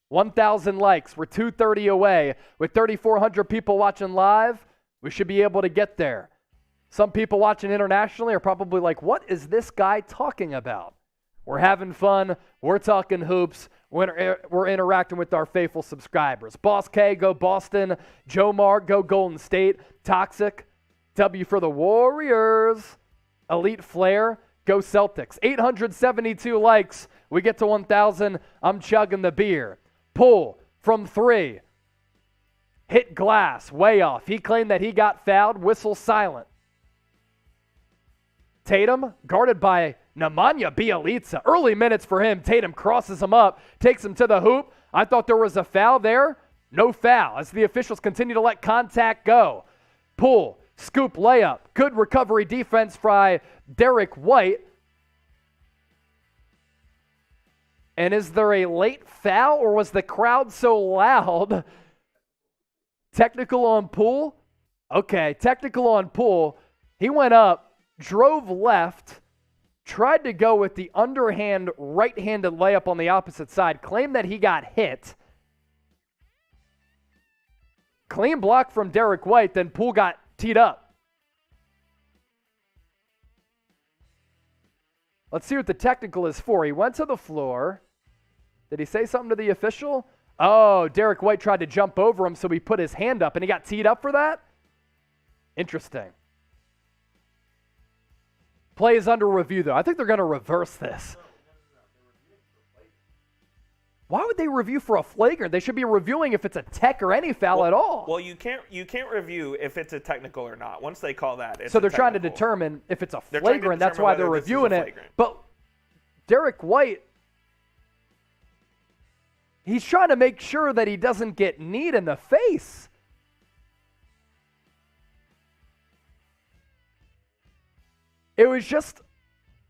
1,000 likes. We're 230 away. With 3,400 people watching live, we should be able to get there. Some people watching internationally are probably like, what is this guy talking about? We're having fun. We're talking hoops. We're interacting with our faithful subscribers. Boss K, go Boston. Joe Mark, go Golden State. Toxic, W for the Warriors. Elite Flair, go Celtics. 872 likes. We get to 1,000. I'm chugging the beer. Pull from 3. Hit glass, way off. He claimed that he got fouled. Whistle silent. Tatum, guarded by Nemanja Bjelica. Early minutes for him. Tatum crosses him up, takes him to the hoop. I thought there was a foul there. No foul as the officials continue to let contact go. Pull, scoop layup. Good recovery defense by Derrick White. And is there a late foul, or was the crowd so loud Technical on Poole? Okay, technical on Poole. He went up, drove left, tried to go with the underhand right-handed layup on the opposite side, claimed that he got hit. Clean block from Derrick White, then Poole got teed up. Let's see what the technical is for. He went to the floor. Did he say something to the official? Oh, Derrick White tried to jump over him, so he put his hand up, and he got teed up for that? Interesting. Play is under review, though. I think they're going to reverse this. Why would they review for a flagrant? They should be reviewing if it's a tech or any foul at all. Well, you can't review if it's a technical or not. Once they call that, it's so they're a trying to technical. determine if it's a flagrant. That's why they're whether this is a reviewing it. flagrant. But Derrick White, he's trying to make sure that he doesn't get kneed in the face. It was just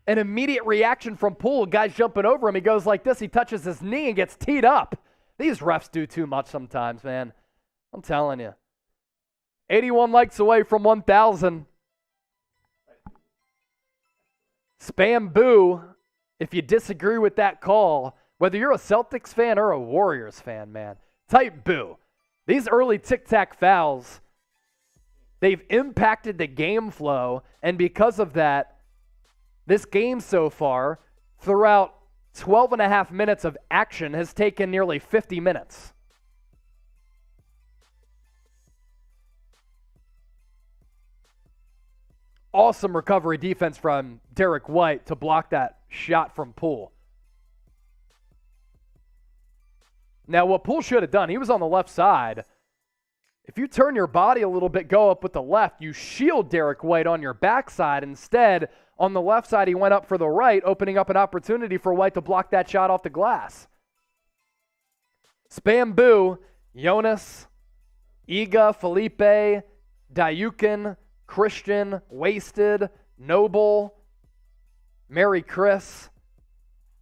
an immediate reaction from Poole. Guy's jumping over him. He goes like this. He touches his knee and gets teed up. These refs do too much sometimes, man. I'm telling you. 81 likes away from 1,000. Spam boo if you disagree with that call. Whether you're a Celtics fan or a Warriors fan, man. Type boo. These early tic-tac fouls, they've impacted the game flow, and because of that, this game so far, throughout 12 and a half minutes of action, has taken nearly 50 minutes. Awesome recovery defense from Derrick White to block that shot from Poole. Now, what Poole should have done, he was on the left side. If you turn your body a little bit, go up with the left, you shield Derrick White on your backside. Instead, on the left side, he went up for the right, opening up an opportunity for White to block that shot off the glass. Spam boo, Jonas, Iga, Felipe, Diukin, Christian, Wasted, Noble, Mary Chris,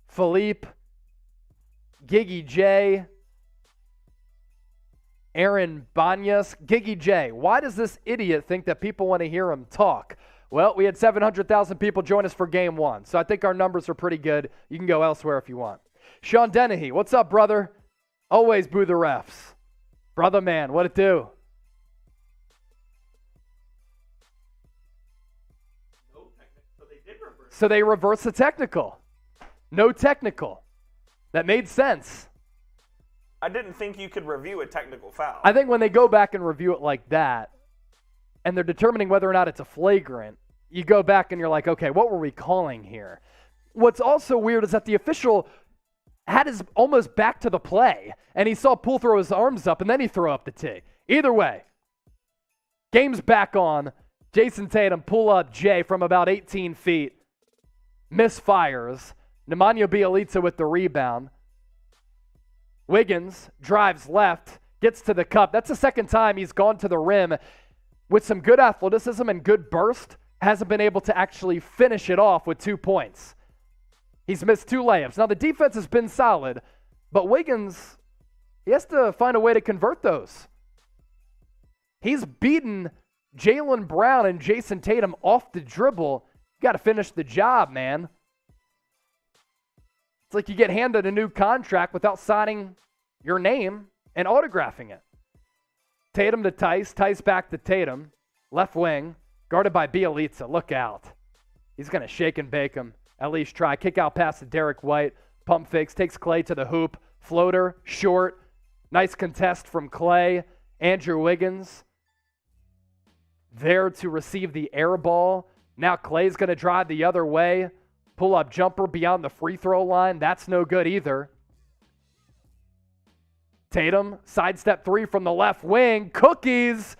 Philippe, Giggy J, Aaron Banyas. Giggy J, why does this idiot think that people want to hear him talk? Well, we had 700,000 people join us for game one, so I think our numbers are pretty good. You can go elsewhere if you want. Sean Dennehy, what's up, brother? Always boo the refs. Brother man, what it do? So they reverse the technical. No technical. That made sense. I didn't think you could review a technical foul. I think when they go back and review it like that, and they're determining whether or not it's a flagrant, you go back and you're like, okay, what were we calling here? What's also weird is that the official had his almost back to the play, and he saw Poole throw his arms up, and then he threw up the tee. Either way, game's back on. Jason Tatum, pull up Jay from about 18 feet. Misfires. Nemanja Bjelica with the rebound. Wiggins drives left, gets to the cup. That's the second time he's gone to the rim with some good athleticism and good burst. Hasn't been able to actually finish it off with 2 points. He's missed 2 layups. Now, the defense has been solid, but Wiggins, he has to find a way to convert those. He's beaten Jaylen Brown and Jason Tatum off the dribble. You got to finish the job, man. It's like you get handed a new contract without signing your name and autographing it. Tatum to Tice. Tice back to Tatum. Left wing. Guarded by Bjelica. Look out. He's going to shake and bake him. At least try. Kick out pass to Derrick White. Pump fakes. Takes Clay to the hoop. Floater. Short. Nice contest from Clay. Andrew Wiggins there to receive the air ball. Now Clay's going to drive the other way. Pull-up jumper beyond the free throw line. That's no good either. Tatum, sidestep 3 from the left wing. Cookies.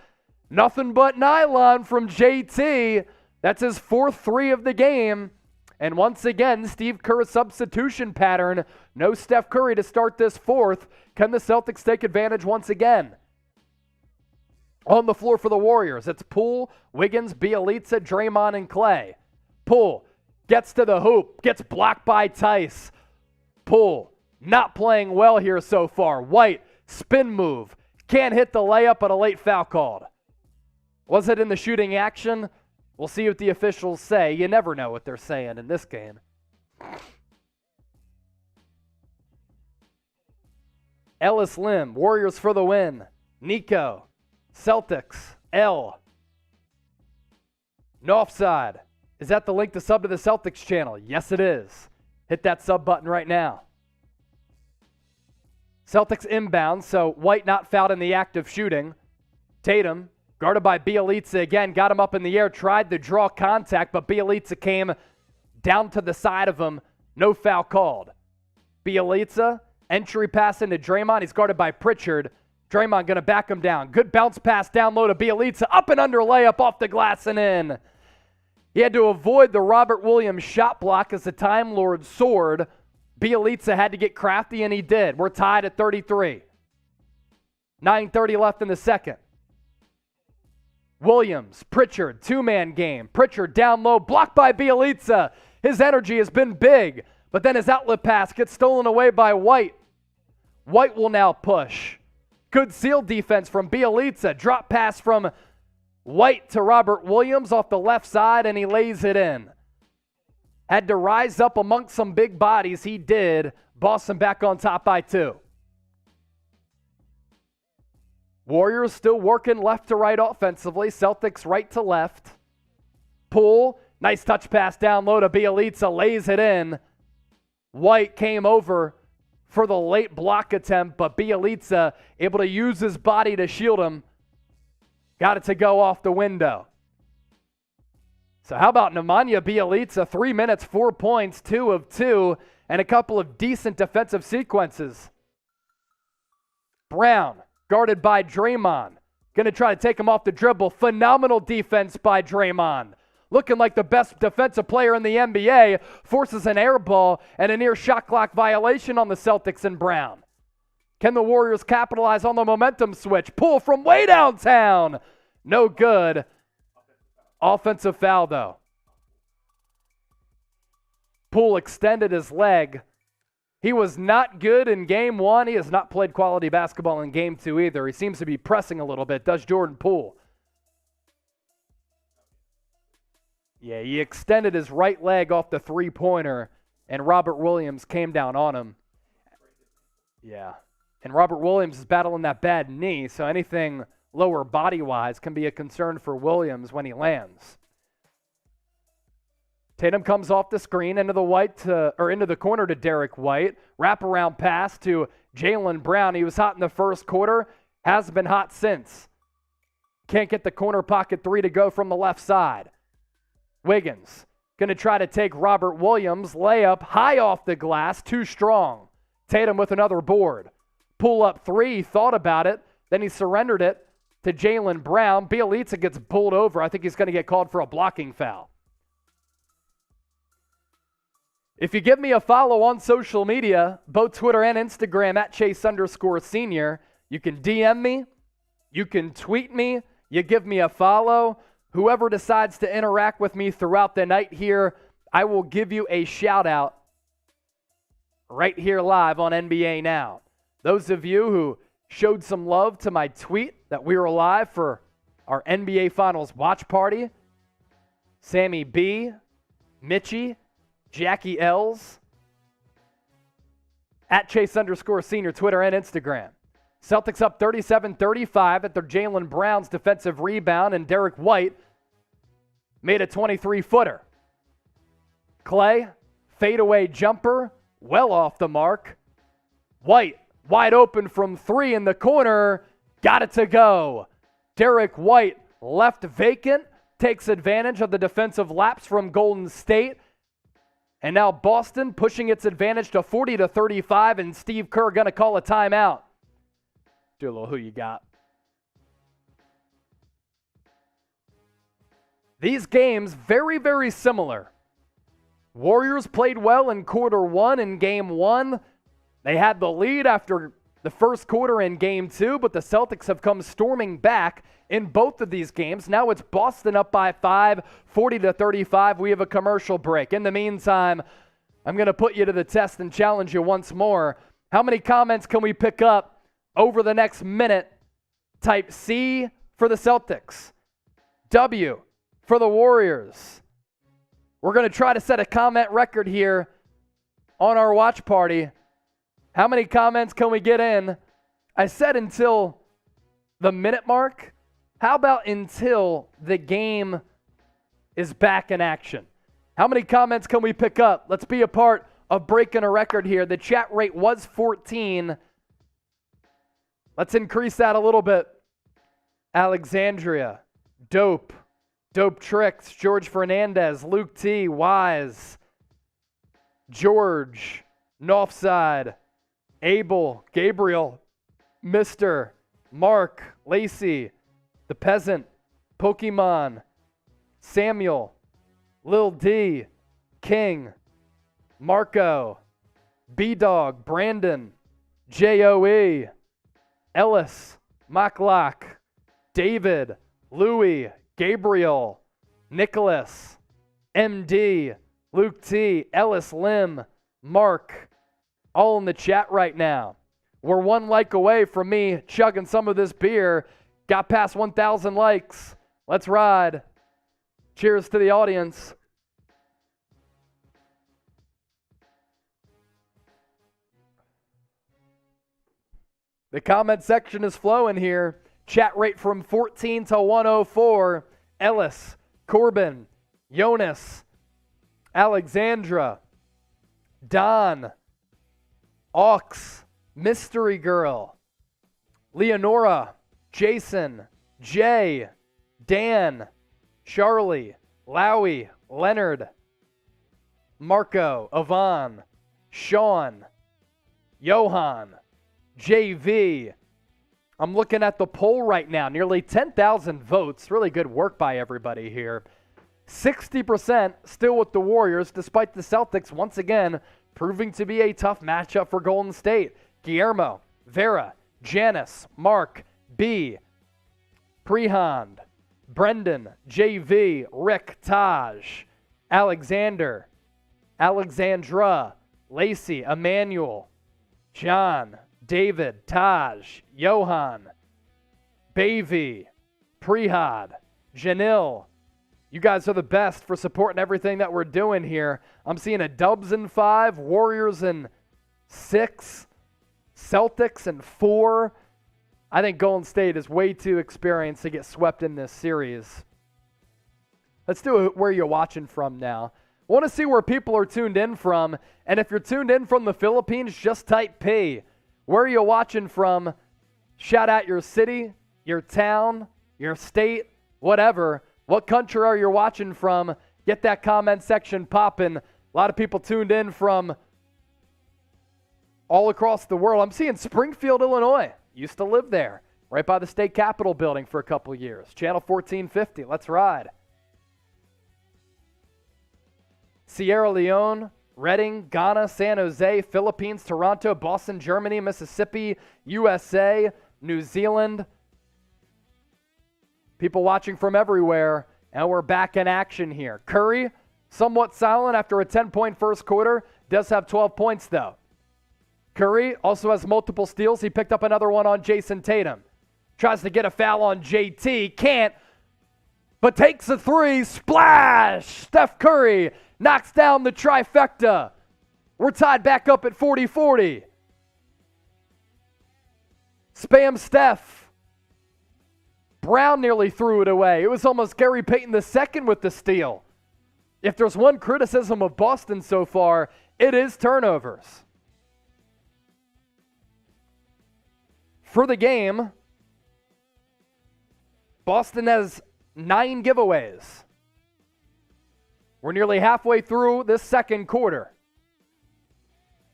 Nothing but nylon from JT. That's his 4th 3 of the game. And once again, Steve Kerr's substitution pattern. No Steph Curry to start this 4th. Can the Celtics take advantage once again? On the floor for the Warriors, it's Poole, Wiggins, Bjelica, Draymond, and Clay. Poole gets to the hoop, gets blocked by Tice. Poole not playing well here so far. White, spin move, Can't hit the layup, but a late foul called. Was it in the shooting action? We'll see what the officials say. You never know what they're saying in this game. Ellis Lim, Warriors for the win. Nico, Celtics, L. No offside. Is that the link to sub to the Celtics channel? Yes, it is. Hit that sub button right now. Celtics inbound, so White not fouled in the act of shooting. Tatum, guarded by Bjelica again, got him up in the air, tried to draw contact, but Bjelica came down to the side of him. No foul called. Bjelica, entry pass into Draymond. He's guarded by Pritchard. Draymond going to back him down. Good bounce pass down low to Bjelica. Up and under layup off the glass and in. He had to avoid the Robert Williams shot block as the Time Lord soared. Bjelica had to get crafty, and he did. We're tied at 33. 9:30 left in the second. Williams, Pritchard, two-man game. Pritchard down low, blocked by Bjelica. His energy has been big, but then his outlet pass gets stolen away by White. White will now push. Good seal defense from Bjelica. Drop pass from White to Robert Williams off the left side, and he lays it in. Had to rise up amongst some big bodies. He did. Boston back on top by 2. Warriors still working left to right offensively. Celtics right to left. Poole, nice touch pass down low to Bjelica, lays it in. White came over for the late block attempt, but Bjelica able to use his body to shield him. Got it to go off the window. So how about Nemanja Bjelica? 3 minutes, 4 points, 2 of 2, and a couple of decent defensive sequences. Brown, guarded by Draymond. Going to try to take him off the dribble. Phenomenal defense by Draymond. Looking like the best defensive player in the NBA. Forces an air ball and a near shot clock violation on the Celtics and Brown. Can the Warriors capitalize on the momentum switch? Pull from way downtown. No good. Offensive foul, though. Poole extended his leg. He was not good in game 1. He has not played quality basketball in game 2 either. He seems to be pressing a little bit. Does Jordan Poole? Yeah, he extended his right leg off the three-pointer, and Robert Williams came down on him. Yeah, and Robert Williams is battling that bad knee, so anything lower body-wise can be a concern for Williams when he lands. Tatum comes off the screen into the corner to Derrick White. Wraparound pass to Jaylen Brown. He was hot in the first quarter, hasn't been hot since. Can't get the corner pocket 3 to go from the left side. Wiggins going to try to take Robert Williams. Layup high off the glass, too strong. Tatum with another board. Pull up 3, he thought about it, then he surrendered it to Jaylen Brown. Bjelica gets pulled over. I think he's going to get called for a blocking foul. If you give me a follow on social media, both Twitter and Instagram at Chase_Senior, you can DM me, you can tweet me, you give me a follow. Whoever decides to interact with me throughout the night here, I will give you a shout out right here live on NBA Now. Those of you who showed some love to my tweet that we were live for our NBA Finals watch party, Sammy B, Mitchie, Jackie L's, at Chase_Senior, Twitter and Instagram. Celtics up 37-35 at their Jaylen Brown's defensive rebound, and Derrick White made a 23-footer. Clay, fadeaway jumper, well off the mark. White, wide open from 3 in the corner, got it to go. Derrick White, left vacant, takes advantage of the defensive lapse from Golden State. And now Boston pushing its advantage to 40-35, and Steve Kerr going to call a timeout. Do a little who you got. These games, very, very similar. Warriors played well in quarter 1 in game 1. They had the lead after the first quarter in game 2, but the Celtics have come storming back in both of these games. Now it's Boston up by 5, 40-35. We have a commercial break. In the meantime, I'm going to put you to the test and challenge you once more. How many comments can we pick up over the next minute Type C for the Celtics. W for the Warriors. We're going to try to set a comment record here on our watch party. How many comments can we get in? I said until the minute mark. How about until the game is back in action? How many comments can we pick up? Let's be a part of breaking a record here. The chat rate was 14. Let's increase that a little bit. Alexandria, Dope Tricks, George Fernandez, Luke T, Wise, George, Northside, Abel, Gabriel, Mr., Mark, Lacey, The Peasant, Pokemon, Samuel, Lil D, King, Marco, B-Dog, Brandon, J-O-E, Ellis, Mocklock, David, Louie, Gabriel, Nicholas, MD, Luke T, Ellis Lim, Mark, all in the chat right now. We're one like away from me chugging some of this beer. Got past 1,000 likes. Let's ride. Cheers to the audience. The comment section is flowing here. Chat rate from 14 to 104. Ellis, Corbin, Jonas, Alexandra, Don, Ox, Mystery Girl, Leonora, Jason, Jay, Dan, Charlie, Lowy, Leonard, Marco, Yvonne, Sean, Johan, JV. I'm looking at the poll right now. Nearly 10,000 votes. Really good work by everybody here. 60% still with the Warriors, despite the Celtics once again proving to be a tough matchup for Golden State. Guillermo, Vera, Janice, Mark, B, Prehand, Brendan, JV, Rick, Taj, Alexander, Alexandra, Lacey, Emmanuel, John, David, Taj, Johan, Bavy, Prehad, Janil. You guys are the best for supporting everything that we're doing here. I'm seeing a Dubs in 5, Warriors in 6, Celtics in 4. I think Golden State is way too experienced to get swept in this series. Let's do it where you're watching from now. I want to see where people are tuned in from. And if you're tuned in from the Philippines, just type P. Where are you watching from? Shout out your city, your town, your state, whatever. What country are you watching from? Get that comment section popping. A lot of people tuned in from all across the world. I'm seeing Springfield, Illinois. Used to live there, right by the state capitol building for a couple years. Channel 1450. Let's ride. Sierra Leone, Reading, Ghana, San Jose, Philippines, Toronto, Boston, Germany, Mississippi, USA, New Zealand. People watching from everywhere, and we're back in action here. Curry, somewhat silent after a 10-point first quarter, does have 12 points though. Curry also has multiple steals. He picked up another one on Jason Tatum. Tries to get a foul on JT, can't, but takes a three, splash! Steph Curry knocks down the trifecta. We're tied back up at 40-40. Spam Steph. Brown nearly threw it away. It was almost Gary Payton II with the steal. If there's one criticism of Boston so far, it is turnovers. For the game, Boston has 9 giveaways. We're nearly halfway through this second quarter.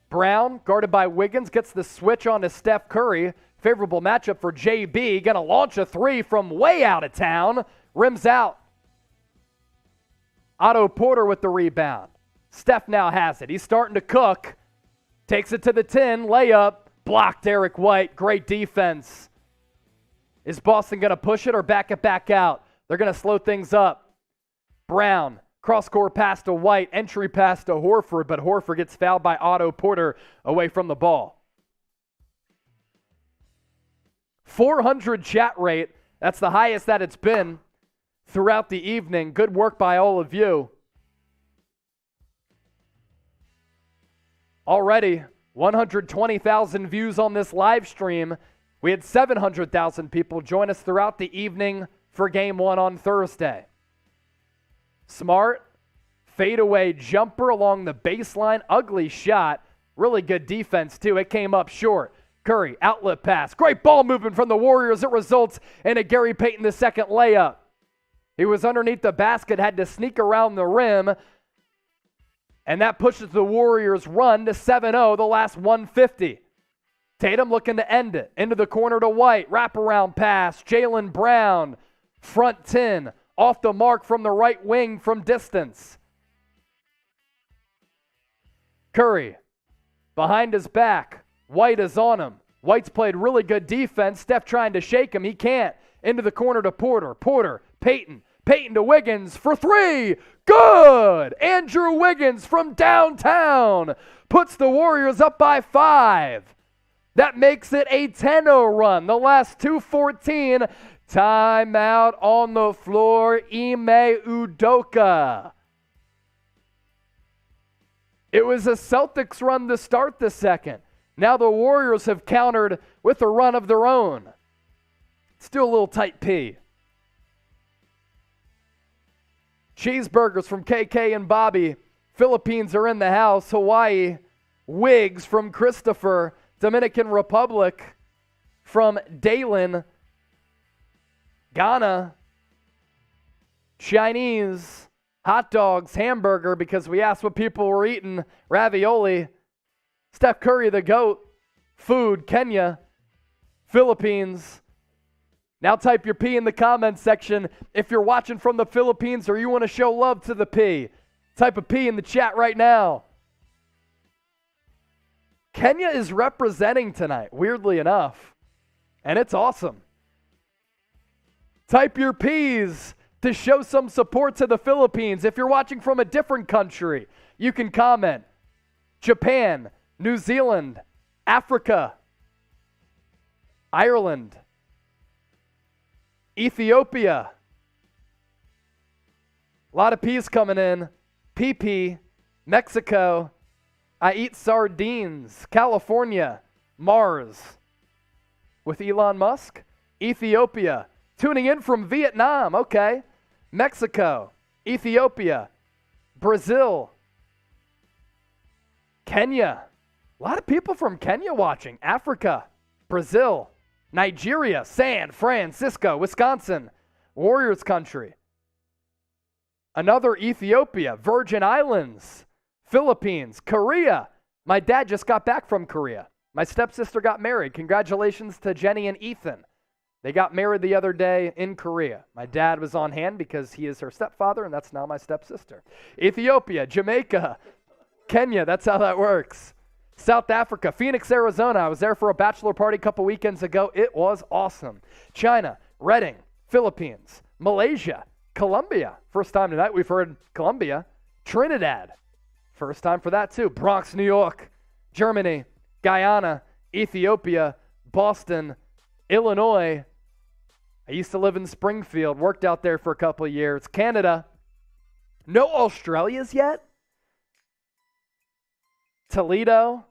Brown, guarded by Wiggins, gets the switch on to Steph Curry. Favorable matchup for JB. Going to launch a three from way out of town. Rims out. Otto Porter with the rebound. Steph now has it. He's starting to cook. Takes it to the 10. Layup. Blocked Derrick White. Great defense. Is Boston going to push it or back it back out? They're going to slow things up. Brown. Cross-court pass to White. Entry pass to Horford, but Horford gets fouled by Otto Porter away from the ball. 400 chat rate. That's the highest that it's been throughout the evening. Good work by all of you. Already 120,000 views on this live stream. We had 700,000 people join us throughout the evening for Game 1 on Thursday. Smart, fadeaway jumper along the baseline. Ugly shot. Really good defense, too. It came up short. Curry, outlet pass. Great ball movement from the Warriors. It results in a Gary Payton II layup. He was underneath the basket, had to sneak around the rim, and that pushes the Warriors' run to 7-0, the last 150. Tatum looking to end it. Into the corner to White. Wraparound pass. Jaylen Brown. Front 10. Off the mark from the right wing from distance. Curry. Behind his back. White is on him. White's played really good defense. Steph trying to shake him. He can't. Into the corner to Porter. Porter. Payton. Payton to Wiggins for three. Good! Andrew Wiggins from downtown puts the Warriors up by 5. That makes it a 10-0 run. The last 2:14. Timeout on the floor. Ime Udoka. It was a Celtics run to start the second. Now the Warriors have countered with a run of their own. Still a little tight P. Cheeseburgers from KK and Bobby. Philippines are in the house. Hawaii. Wigs from Christopher. Dominican Republic from Dalen. Ghana. Chinese. Hot dogs. Hamburger because we asked what people were eating. Ravioli. Steph Curry the GOAT. Food. Kenya. Philippines. Now type your P in the comments section if you're watching from the Philippines or you want to show love to the P. Type a P in the chat right now. Kenya is representing tonight, weirdly enough, and it's awesome. Type your P's to show some support to the Philippines. If you're watching from a different country, you can comment. Japan, New Zealand, Africa, Ireland, Ethiopia. A lot of P's coming in. PP, Mexico. I eat sardines. California, Mars. With Elon Musk. Ethiopia. Tuning in from Vietnam. Okay. Mexico. Ethiopia. Brazil. Kenya. A lot of people from Kenya watching. Africa. Brazil. Nigeria, San Francisco, Wisconsin, Warriors country. Another Ethiopia, Virgin Islands, Philippines, Korea. My dad just got back from Korea. My stepsister got married. Congratulations to Jenny and Ethan. They got married the other day in Korea. My dad was on hand because he is her stepfather, and that's now my stepsister. Ethiopia, Jamaica, Kenya, that's how that works. South Africa, Phoenix, Arizona. I was there for a bachelor party a couple weekends ago. It was awesome. China, Reading, Philippines, Malaysia, Colombia. First time tonight we've heard Colombia. Trinidad. First time for that too. Bronx, New York, Germany, Guyana, Ethiopia, Boston, Illinois. I used to live in Springfield, worked out there for a couple of years. Canada. No Australias yet? Toledo,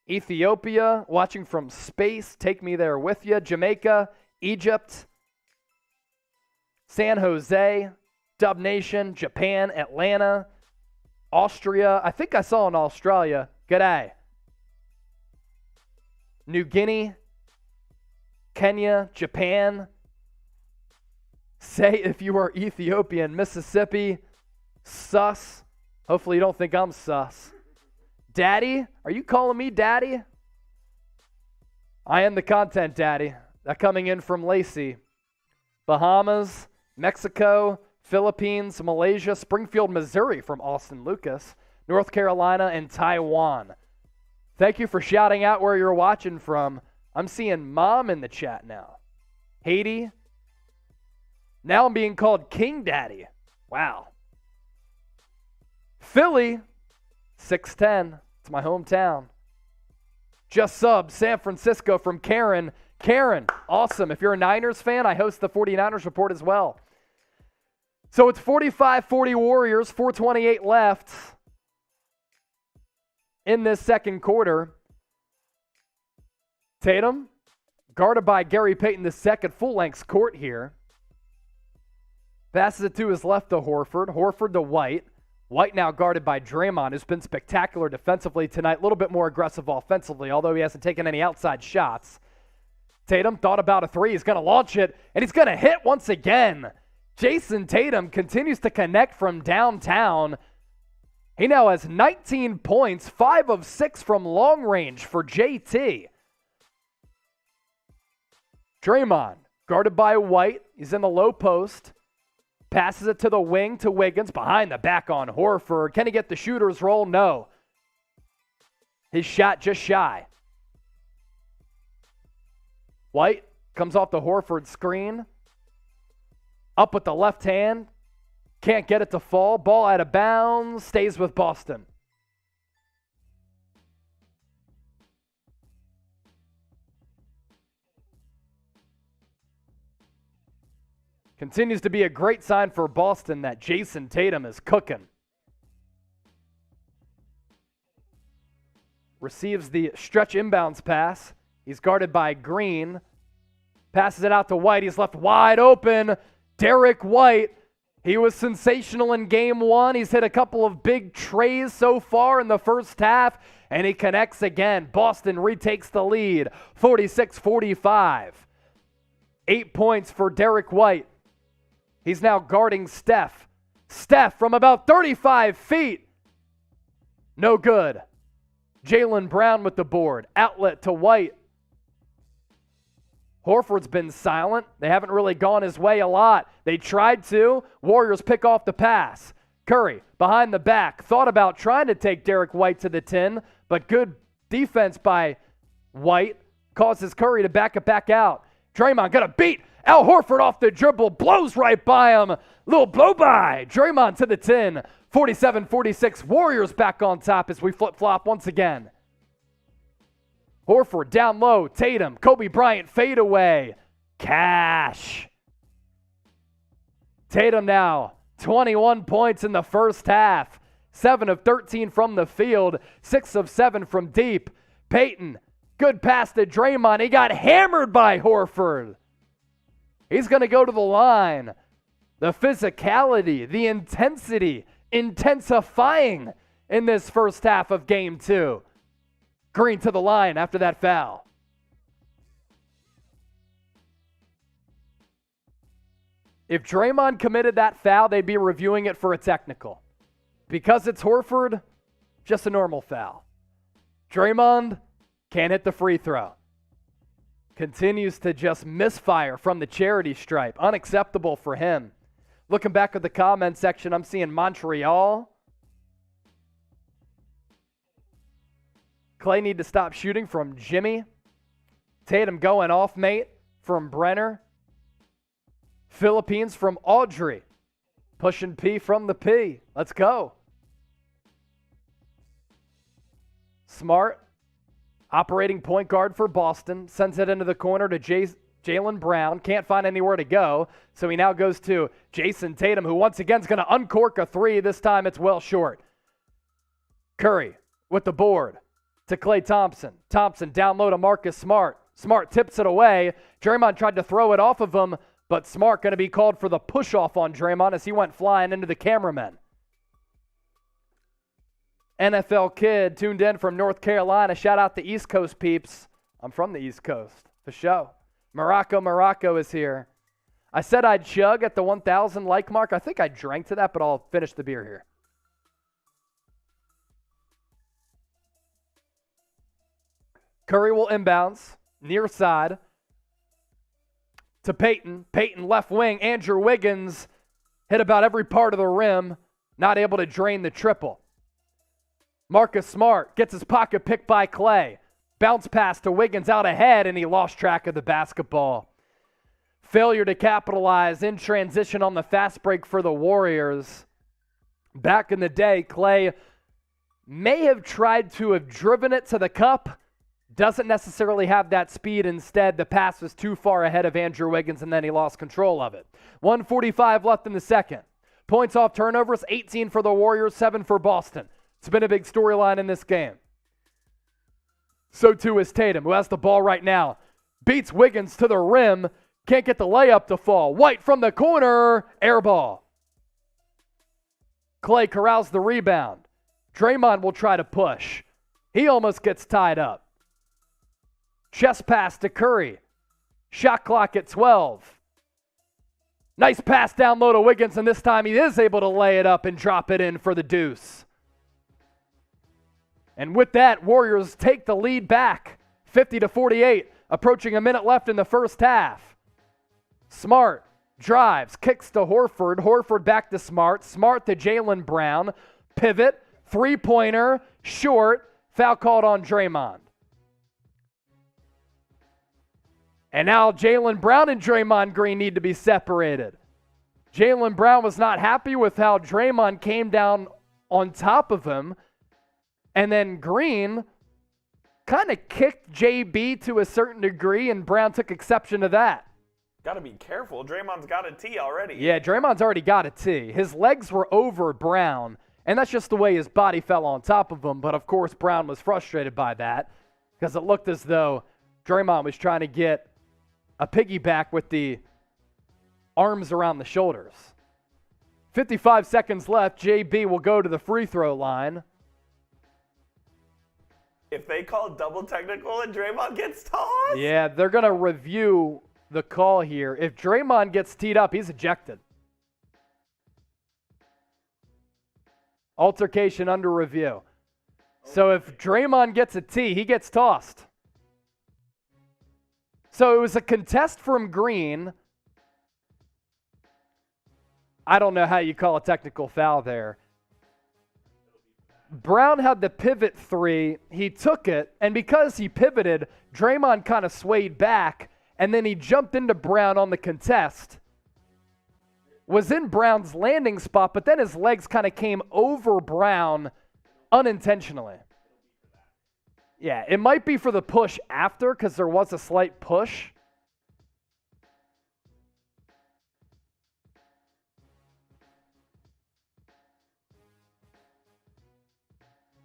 Ethiopia, watching from space, take me there with you. Jamaica, Egypt, San Jose, Dub Nation, Japan, Atlanta, Austria. I think I saw in Australia. G'day. New Guinea, Kenya, Japan. Say if you are Ethiopian, Mississippi, sus. Hopefully you don't think I'm sus. Daddy? Are you calling me daddy? I am the content daddy. That coming in from Lacey. Bahamas, Mexico, Philippines, Malaysia, Springfield, Missouri from Austin Lucas, North Carolina, and Taiwan. Thank you for shouting out where you're watching from. I'm seeing Mom in the chat now. Haiti. Now I'm being called King Daddy. Wow. Philly. 610. It's my hometown. Just sub San Francisco from Karen. Karen, awesome. If you're a Niners fan, I host the 49ers Report as well. So it's 45-40 Warriors, 4:28 left in this second quarter. Tatum, guarded by Gary Payton II, full-length court here. Passes it to his left to Horford. Horford to White. White now guarded by Draymond, who's been spectacular defensively tonight. A little bit more aggressive offensively, although he hasn't taken any outside shots. Tatum thought about a three. He's going to launch it, and he's going to hit once again. Jason Tatum continues to connect from downtown. He now has 19 points, 5 of 6 from long range for JT. Draymond, guarded by White. He's in the low post. Passes it to the wing to Wiggins. Behind the back on Horford. Can he get the shooter's roll? No. His shot just shy. White comes off the Horford screen. Up with the left hand. Can't get it to fall. Ball out of bounds. Stays with Boston. Continues to be a great sign for Boston that Jason Tatum is cooking. Receives the stretch inbounds pass. He's guarded by Green. Passes it out to White. He's left wide open. Derrick White. He was sensational in game one. He's hit a couple of big trays so far in the first half, and he connects again. Boston retakes the lead, 46-45. 8 points for Derrick White. He's now guarding Steph. Steph from about 35 feet. No good. Jaylen Brown with the board. Outlet to White. Horford's been silent. They haven't really gone his way a lot. They tried to. Warriors pick off the pass. Curry behind the back. Thought about trying to take Derrick White to the 10, but good defense by White causes Curry to back it back out. Draymond got a beat. Al Horford off the dribble, blows right by him. Little blow by. Draymond to the 10. 47-46. Warriors back on top as we flip-flop once again. Horford down low. Tatum. Kobe Bryant fade away. Cash. Tatum now 21 points in the first half. 7 of 13 from the field. 6 of 7 from deep. Payton. Good pass to Draymond. He got hammered by Horford. He's going to go to the line. The physicality, the intensity, intensifying in this first half of game 2. Green to the line after that foul. If Draymond committed that foul, they'd be reviewing it for a technical. Because it's Horford, just a normal foul. Draymond can't hit the free throw. Continues to just misfire from the charity stripe. Unacceptable for him. Looking back at the comment section, I'm seeing Montreal. Clay need to stop shooting from Jimmy. Tatum going off, mate, from Brenner. Philippines from Audrey. Pushing P from the P. Let's go. Smart. Operating point guard for Boston. Sends it into the corner to Jaylen Brown. Can't find anywhere to go. So he now goes to Jason Tatum, who once again is going to uncork a three. This time it's well short. Curry with the board to Klay Thompson. Thompson down low to Marcus Smart. Smart tips it away. Draymond tried to throw it off of him, but Smart going to be called for the push-off on Draymond as he went flying into the cameraman. NFL kid tuned in from North Carolina. Shout out the East Coast peeps. I'm from the East Coast, for sure. Morocco is here. I said I'd chug at the 1,000 like mark. I think I drank to that, but I'll finish the beer here. Curry will inbounds, near side, to Payton. Payton left wing. Andrew Wiggins hit about every part of the rim, not able to drain the triple. Marcus Smart gets his pocket picked by Klay. Bounce pass to Wiggins out ahead, and he lost track of the basketball. Failure to capitalize in transition on the fast break for the Warriors. Back in the day, Klay may have tried to have driven it to the cup, doesn't necessarily have that speed. Instead, the pass was too far ahead of Andrew Wiggins, and then he lost control of it. 1:45 left in the second. Points off turnovers, 18 for the Warriors, 7 for Boston. It's been a big storyline in this game. So too is Tatum, who has the ball right now. Beats Wiggins to the rim. Can't get the layup to fall. White from the corner. Air ball. Clay corrals the rebound. Draymond will try to push. He almost gets tied up. Chest pass to Curry. Shot clock at 12. Nice pass down low to Wiggins, and this time he is able to lay it up and drop it in for the deuce. And with that, Warriors take the lead back, 50-48, approaching a minute left in the first half. Smart drives, kicks to Horford. Horford back to Smart. Smart to Jaylen Brown. Pivot, three-pointer, short, foul called on Draymond. And now Jaylen Brown and Draymond Green need to be separated. Jaylen Brown was not happy with how Draymond came down on top of him. And then Green kind of kicked JB to a certain degree, and Brown took exception to that. Got to be careful. Draymond's got a tee already. Yeah, Draymond's already got a tee. His legs were over Brown, and that's just the way his body fell on top of him. But, of course, Brown was frustrated by that because it looked as though Draymond was trying to get a piggyback with the arms around the shoulders. 55 seconds left. JB will go to the free throw line. If they call double technical and Draymond gets tossed? Yeah, they're going to review the call here. If Draymond gets teed up, he's ejected. Altercation under review. So if Draymond gets a tee, he gets tossed. So it was a contest from Green. I don't know how you call a technical foul there. Brown had the pivot three. He took it, and because he pivoted, Draymond kind of swayed back, and then he jumped into Brown on the contest. Was in Brown's landing spot, but then his legs kind of came over Brown unintentionally. Yeah, it might be for the push after because there was a slight push.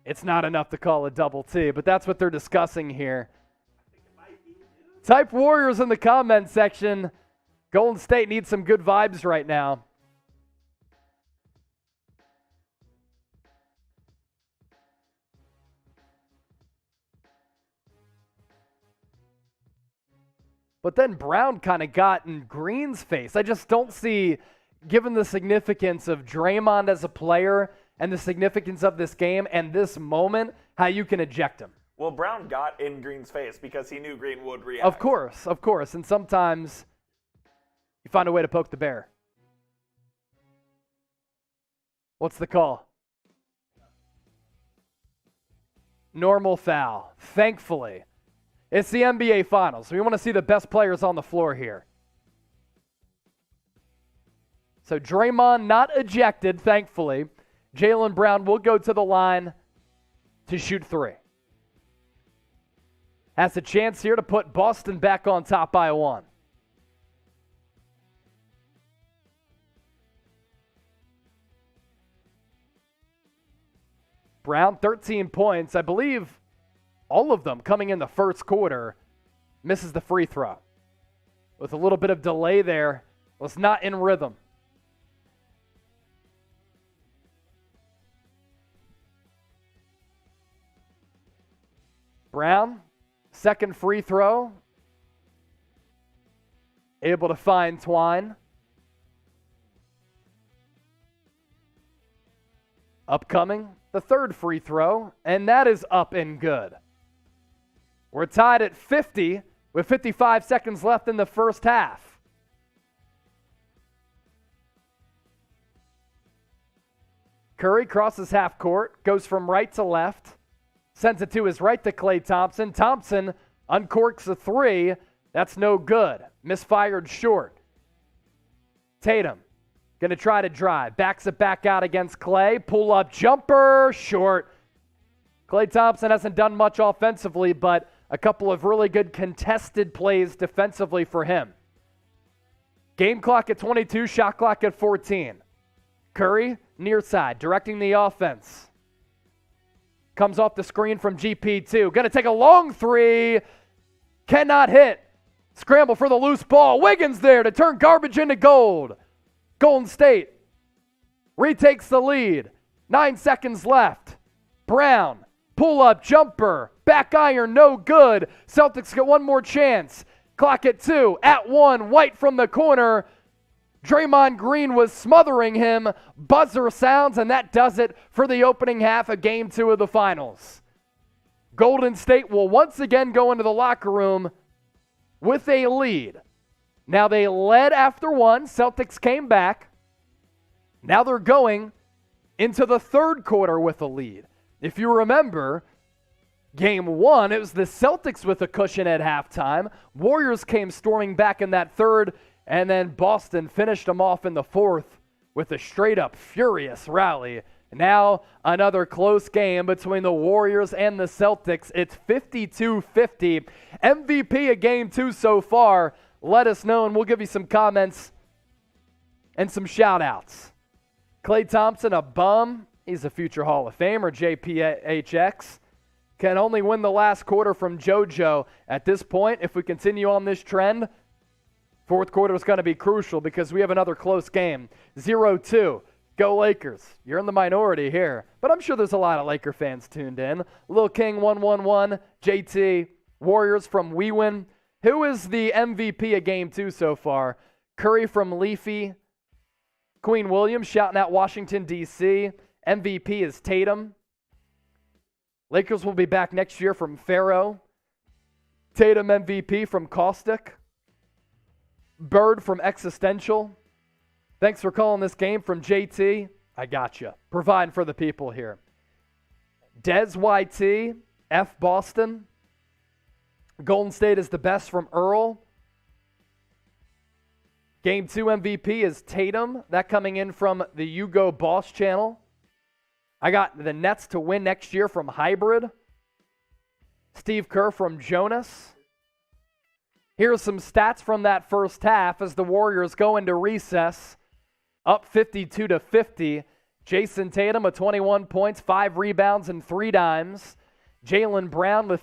It's not enough to call a double T, but that's what they're discussing here. Type Warriors in the comment section. Golden State needs some good vibes right now. But then Brown kind of got in Green's face. I just don't see, given the significance of Draymond as a player and the significance of this game and this moment, how you can eject him. Well, Brown got in Green's face because he knew Green would react. Of course. And sometimes you find a way to poke the bear. What's the call? Normal foul. Thankfully. It's the NBA Finals. We want to see the best players on the floor here. So Draymond not ejected, thankfully. Jaylen Brown will go to the line to shoot three. Has a chance here to put Boston back on top by one. Brown, 13 points. I believe all of them coming in the first quarter. Misses the free throw. With a little bit of delay there. Was not in rhythm. Brown, second free throw. Able to find Twine. Upcoming, the third free throw, and that is up and good. We're tied at 50 with 55 seconds left in the first half. Curry crosses half court, goes from right to left, sends it to his right to Klay Thompson. Thompson uncorks a three. That's no good. Misfired short. Tatum going to try to drive. Backs it back out against Klay. Pull-up jumper. Short. Klay Thompson hasn't done much offensively, but A couple of really good contested plays defensively for him. Game clock at 22, shot clock at 14. Curry, near side, directing the offense. Comes off the screen from GP2. Going to take a long three. Cannot hit. Scramble for the loose ball. Wiggins there to turn garbage into gold. Golden State retakes the lead. 9 seconds left. Brown, pull-up jumper. Back iron, no good. Celtics get one more chance. Clock at 2. At 1, White from the corner. Draymond Green was smothering him. Buzzer sounds, and that does it for the opening half of Game 2 of the Finals. Golden State will once again go into the locker room with a lead. Now they led after 1. Celtics came back. Now they're going into the third quarter with a lead. If you remember, Game 1, it was the Celtics with a cushion at halftime. Warriors came storming back in that third, and then Boston finished them off in the fourth with a straight-up furious rally. Now another close game between the Warriors and the Celtics. It's 52-50. MVP of Game 2 so far. Let us know, and we'll give you some comments and some shout-outs. Klay Thompson, a bum. He's a future Hall of Famer, JPHX. Can only win the last quarter from JoJo. At this point, if we continue on this trend, fourth quarter is going to be crucial because we have another close game. 0-2. Go Lakers. You're in the minority here, but I'm sure there's a lot of Laker fans tuned in. Lil King 111, JT, Warriors from We Win. Who is the MVP of Game 2 so far? Curry from Leafy. Queen Williams shouting out Washington, D.C. MVP is Tatum. Lakers will be back next year from Pharaoh. Tatum MVP from Caustic. Bird from Existential. Thanks for calling this game from JT. I got you. Providing for the people here. Des YT, F Boston. Golden State is the best from Earl. Game 2 MVP is Tatum. That coming in from the Hugo Boss channel. I got the Nets to win next year from Hybrid. Steve Kerr from Jonas. Here's some stats from that first half as the Warriors go into recess. Up 52-50. Jason Tatum with 21 points, 5 rebounds, and 3 dimes. Jaylen Brown with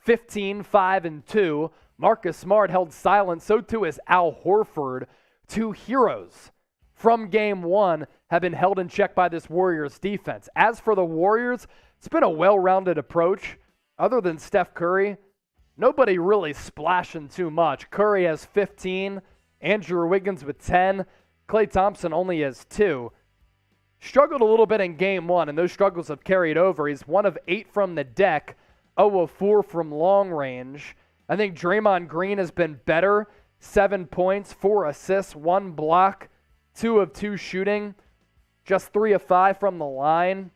15, 5, and 2. Marcus Smart held silent. So too is Al Horford. 2 heroes from Game 1 have been held in check by this Warriors defense. As for the Warriors, it's been a well-rounded approach. Other than Steph Curry, nobody really splashing too much. Curry has 15. Andrew Wiggins with 10. Klay Thompson only has 2. Struggled a little bit in Game 1, and those struggles have carried over. He's 1 of 8 from the deck, 0 of 4 from long range. I think Draymond Green has been better. 7 points, 4 assists, 1 block, 2 of 2 shooting, just 3 of 5 from the line.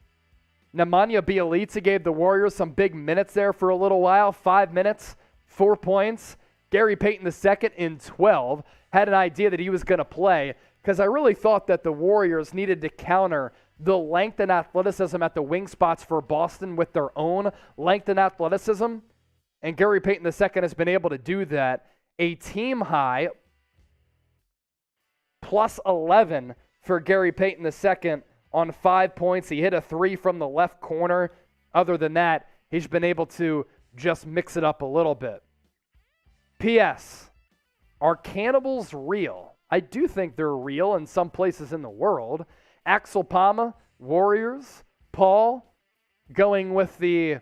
Nemanja Bjelica gave the Warriors some big minutes there for a little while. 5 minutes, 4 points. Gary Payton II in 12 had an idea that he was going to play because I really thought that the Warriors needed to counter the length and athleticism at the wing spots for Boston with their own length and athleticism. And Gary Payton II has been able to do that. A team high plus 11 for Gary Payton II on 5 points. He hit a 3 from the left corner. Other than that, he's been able to just mix it up a little bit. P.S. Are cannibals real? I do think they're real in some places in the world. Axel Palma, Warriors. Paul going with the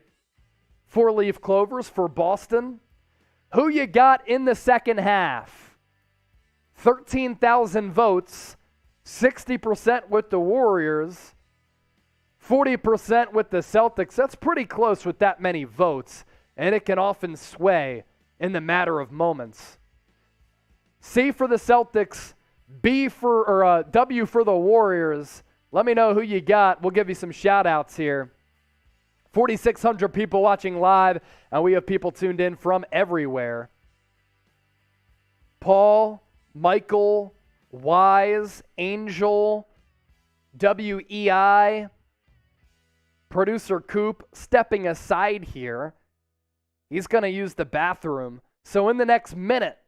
4-leaf clovers for Boston. Who you got in the second half? 13,000 votes, 60% with the Warriors, 40% with the Celtics. That's pretty close with that many votes, and it can often sway in the matter of moments. C for the Celtics, W for the Warriors. Let me know who you got. We'll give you some shout-outs here. 4,600 people watching live, and we have people tuned in from everywhere. Paul, Michael, Wise, Angel, WEI, producer Coop stepping aside here. He's going to use the bathroom. So in the next minute,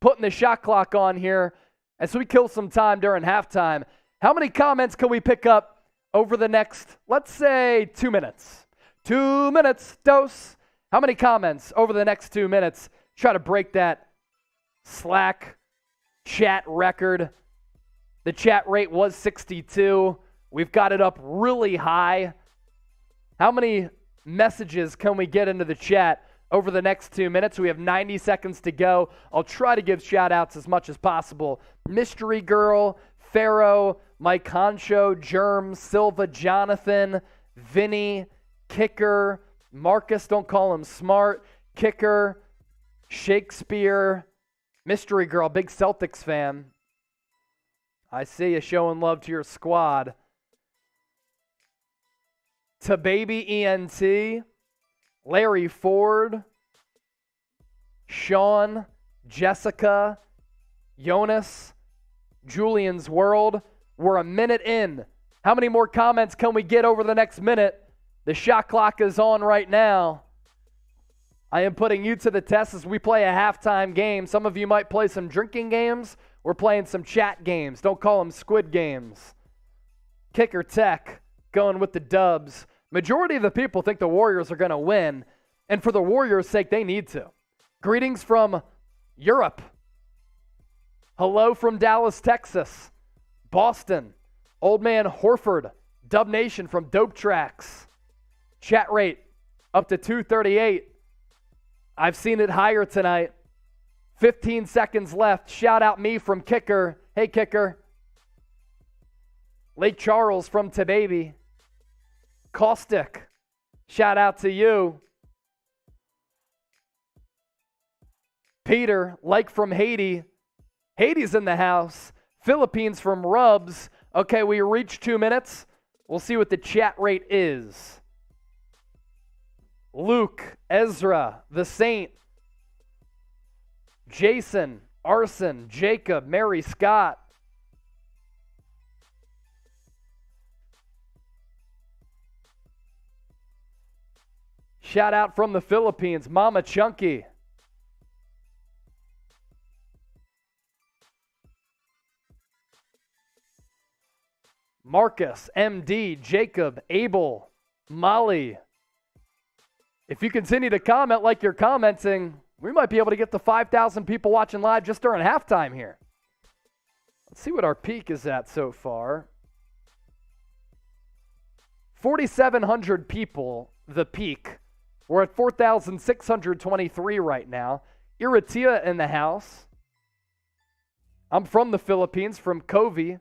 putting the shot clock on here as we kill some time during halftime, how many comments can we pick up over the next, let's say, 2 minutes? 2 minutes, dose. How many comments over the next 2 minutes? Try to break that Slack chat record. The chat rate was 62. We've got it up really high. How many messages can we get into the chat over the next 2 minutes? We have 90 seconds to go. I'll try to give shout-outs as much as possible. Mystery Girl, Pharaoh, Mike Concho, Germ, Silva, Jonathan, Vinny, Kicker, Marcus, don't call him smart, Kicker, Shakespeare, Mystery Girl, big Celtics fan. I see you showing love to your squad. To Baby ENT, Larry Ford, Sean, Jessica, Jonas, Julian's World. We're a minute in. How many more comments can we get over the next minute? The shot clock is on right now. I am putting you to the test as we play a halftime game. Some of you might play some drinking games. We're playing some chat games. Don't call them squid games. Kicker Tech going with the Dubs. Majority of the people think the Warriors are going to win, and for the Warriors' sake, they need to. Greetings from Europe. Hello from Dallas, Texas. Boston. Old man Horford. Dub Nation from Dope Tracks. Chat rate up to 238. I've seen it higher tonight. 15 seconds left. Shout out me from Kicker. Hey, Kicker. Lake Charles from Tababy. Caustic. Shout out to you. Peter, like from Haiti. Haiti's in the house. Philippines from Rubs. Okay, we reached 2 minutes. We'll see what the chat rate is. Luke, Ezra, The Saint, Jason, Arson, Jacob, Mary Scott. Shout out from the Philippines, Mama Chunky. Marcus, MD, Jacob, Abel, Molly. If you continue to comment like you're commenting, we might be able to get to 5,000 people watching live just during halftime here. Let's see what our peak is at so far. 4,700 people, the peak. We're at 4,623 right now. Iratia in the house. I'm from the Philippines, from Covey.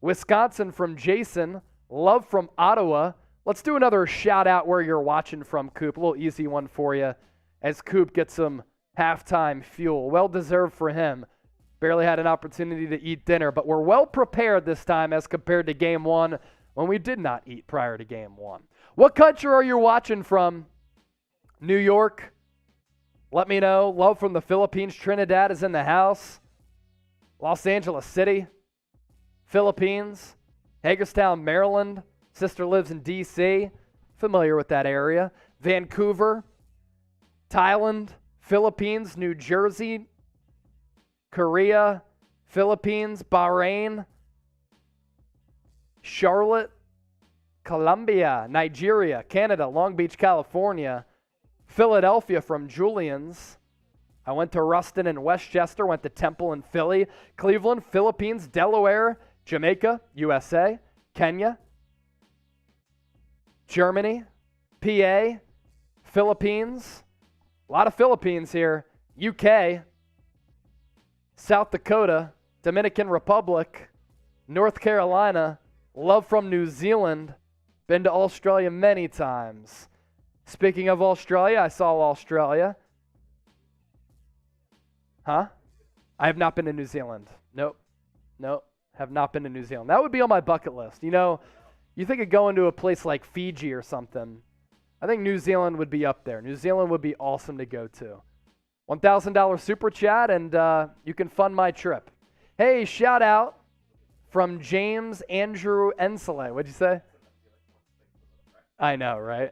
Wisconsin from Jason. Love from Ottawa. Let's do another shout out where you're watching from, Coop. A little easy one for you as Coop gets some halftime fuel. Well deserved for him. Barely had an opportunity to eat dinner, but we're well prepared this time as compared to game one when we did not eat prior to game one. What country are you watching from? New York? Let me know. Love from the Philippines. Trinidad is in the house. Los Angeles City. Philippines. Hagerstown, Maryland. Sister lives in D.C. Familiar with that area. Vancouver. Thailand. Philippines. New Jersey. Korea. Philippines. Bahrain. Charlotte. Colombia. Nigeria. Canada. Long Beach, California. Philadelphia from Julian's. I went to Ruston and Westchester. Went to Temple and Philly. Cleveland. Philippines. Delaware. Jamaica. USA. Kenya. Germany, PA, Philippines, a lot of Philippines here, UK, South Dakota, Dominican Republic, North Carolina, love from New Zealand, been to Australia many times. Speaking of Australia, I saw Australia. Huh? I have not been to New Zealand. Nope, have not been to New Zealand. That would be on my bucket list. You know, you think of going to a place like Fiji or something. I think New Zealand would be up there. New Zealand would be awesome to go to. $1,000 super chat, and you can fund my trip. Hey, shout out from James Andrew Ensele. What'd you say? I know, right?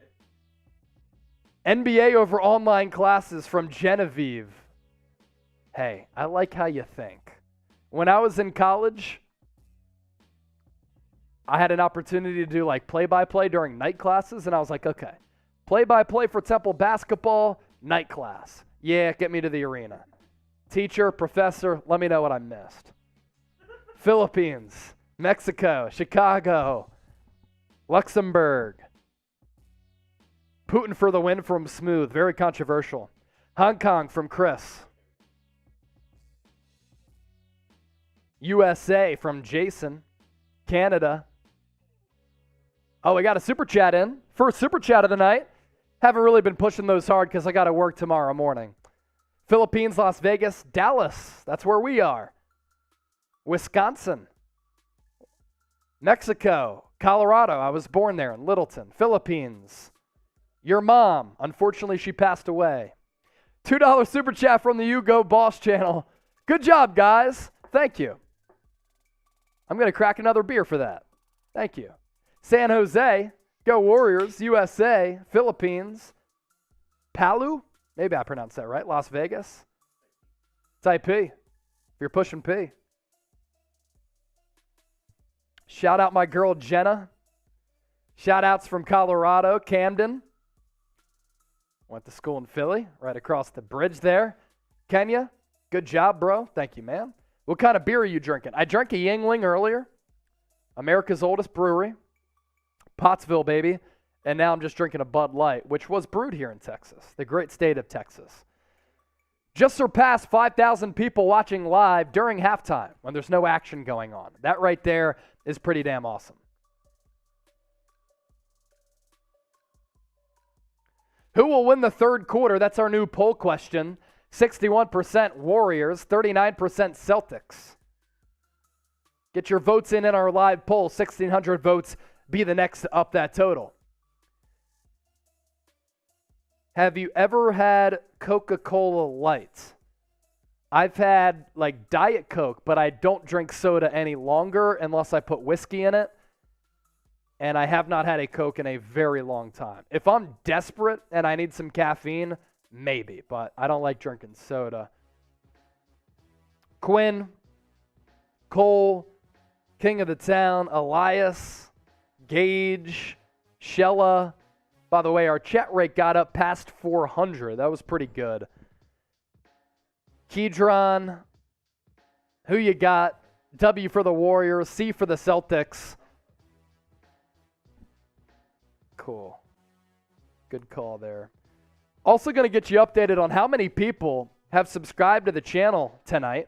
NBA over online classes from Genevieve. Hey, I like how you think. When I was in college, I had an opportunity to do like play-by-play during night classes, and I was like, okay, play-by-play for Temple basketball, night class. Yeah, get me to the arena. Teacher, professor, let me know what I missed. Philippines, Mexico, Chicago, Luxembourg. Putin for the win from Smooth, very controversial. Hong Kong from Chris. USA from Jason. Canada. Oh, we got a super chat in. First super chat of the night. Haven't really been pushing those hard because I got to work tomorrow morning. Philippines, Las Vegas, Dallas. That's where we are. Wisconsin. Mexico. Colorado. I was born there in Littleton. Philippines. Your mom. Unfortunately, she passed away. $2 super chat from the You Go Boss channel. Good job, guys. Thank you. I'm going to crack another beer for that. Thank you. San Jose. Go Warriors. USA. Philippines. Palu. Maybe I pronounced that right. Las Vegas. Type P. If you're pushing P. Shout out my girl Jenna. Shout outs from Colorado. Camden. Went to school in Philly. Right across the bridge there. Kenya. Good job, bro. Thank you, man. What kind of beer are you drinking? I drank a Yingling earlier. America's oldest brewery. Pottsville, baby. And now I'm just drinking a Bud Light, which was brewed here in Texas, the great state of Texas. Just surpassed 5,000 people watching live during halftime when there's no action going on. That right there is pretty damn awesome. Who will win the third quarter? That's our new poll question. 61% Warriors, 39% Celtics. Get your votes in our live poll. 1,600 votes. Be the next to up that total. Have you ever had Coca-Cola Light? I've had like Diet Coke, but I don't drink soda any longer unless I put whiskey in it. And I have not had a Coke in a very long time. If I'm desperate and I need some caffeine, maybe, but I don't like drinking soda. Quinn, Cole, King of the Town, Elias, Gage, Shella. By the way, our chat rate got up past 400. That was pretty good. Kedron, who you got? W for the Warriors, C for the Celtics. Cool. Good call there. Also going to get you updated on how many people have subscribed to the channel tonight.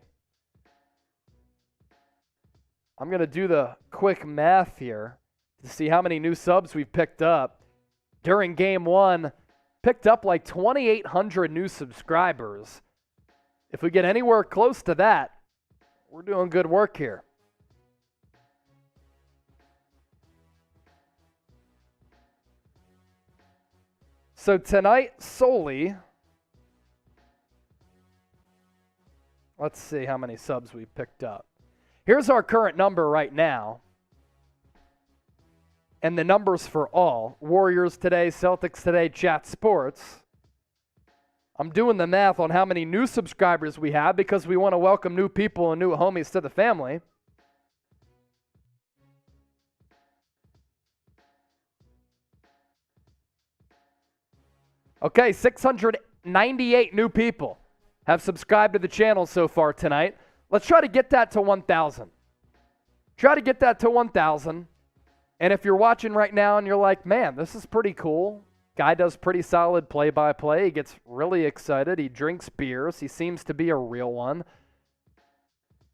I'm going to do the quick math here to see how many new subs we've picked up. During game one, picked up like 2,800 new subscribers. If we get anywhere close to that, we're doing good work here. So tonight solely, let's see how many subs we picked up. Here's our current number right now. And the numbers for all. Warriors today, Celtics today, Chat Sports. I'm doing the math on how many new subscribers we have because we want to welcome new people and new homies to the family. Okay, 698 new people have subscribed to the channel so far tonight. Let's try to get that to 1,000. Try to get that to 1,000. And if you're watching right now and you're like, man, this is pretty cool. Guy does pretty solid play-by-play. He gets really excited. He drinks beers. He seems to be a real one.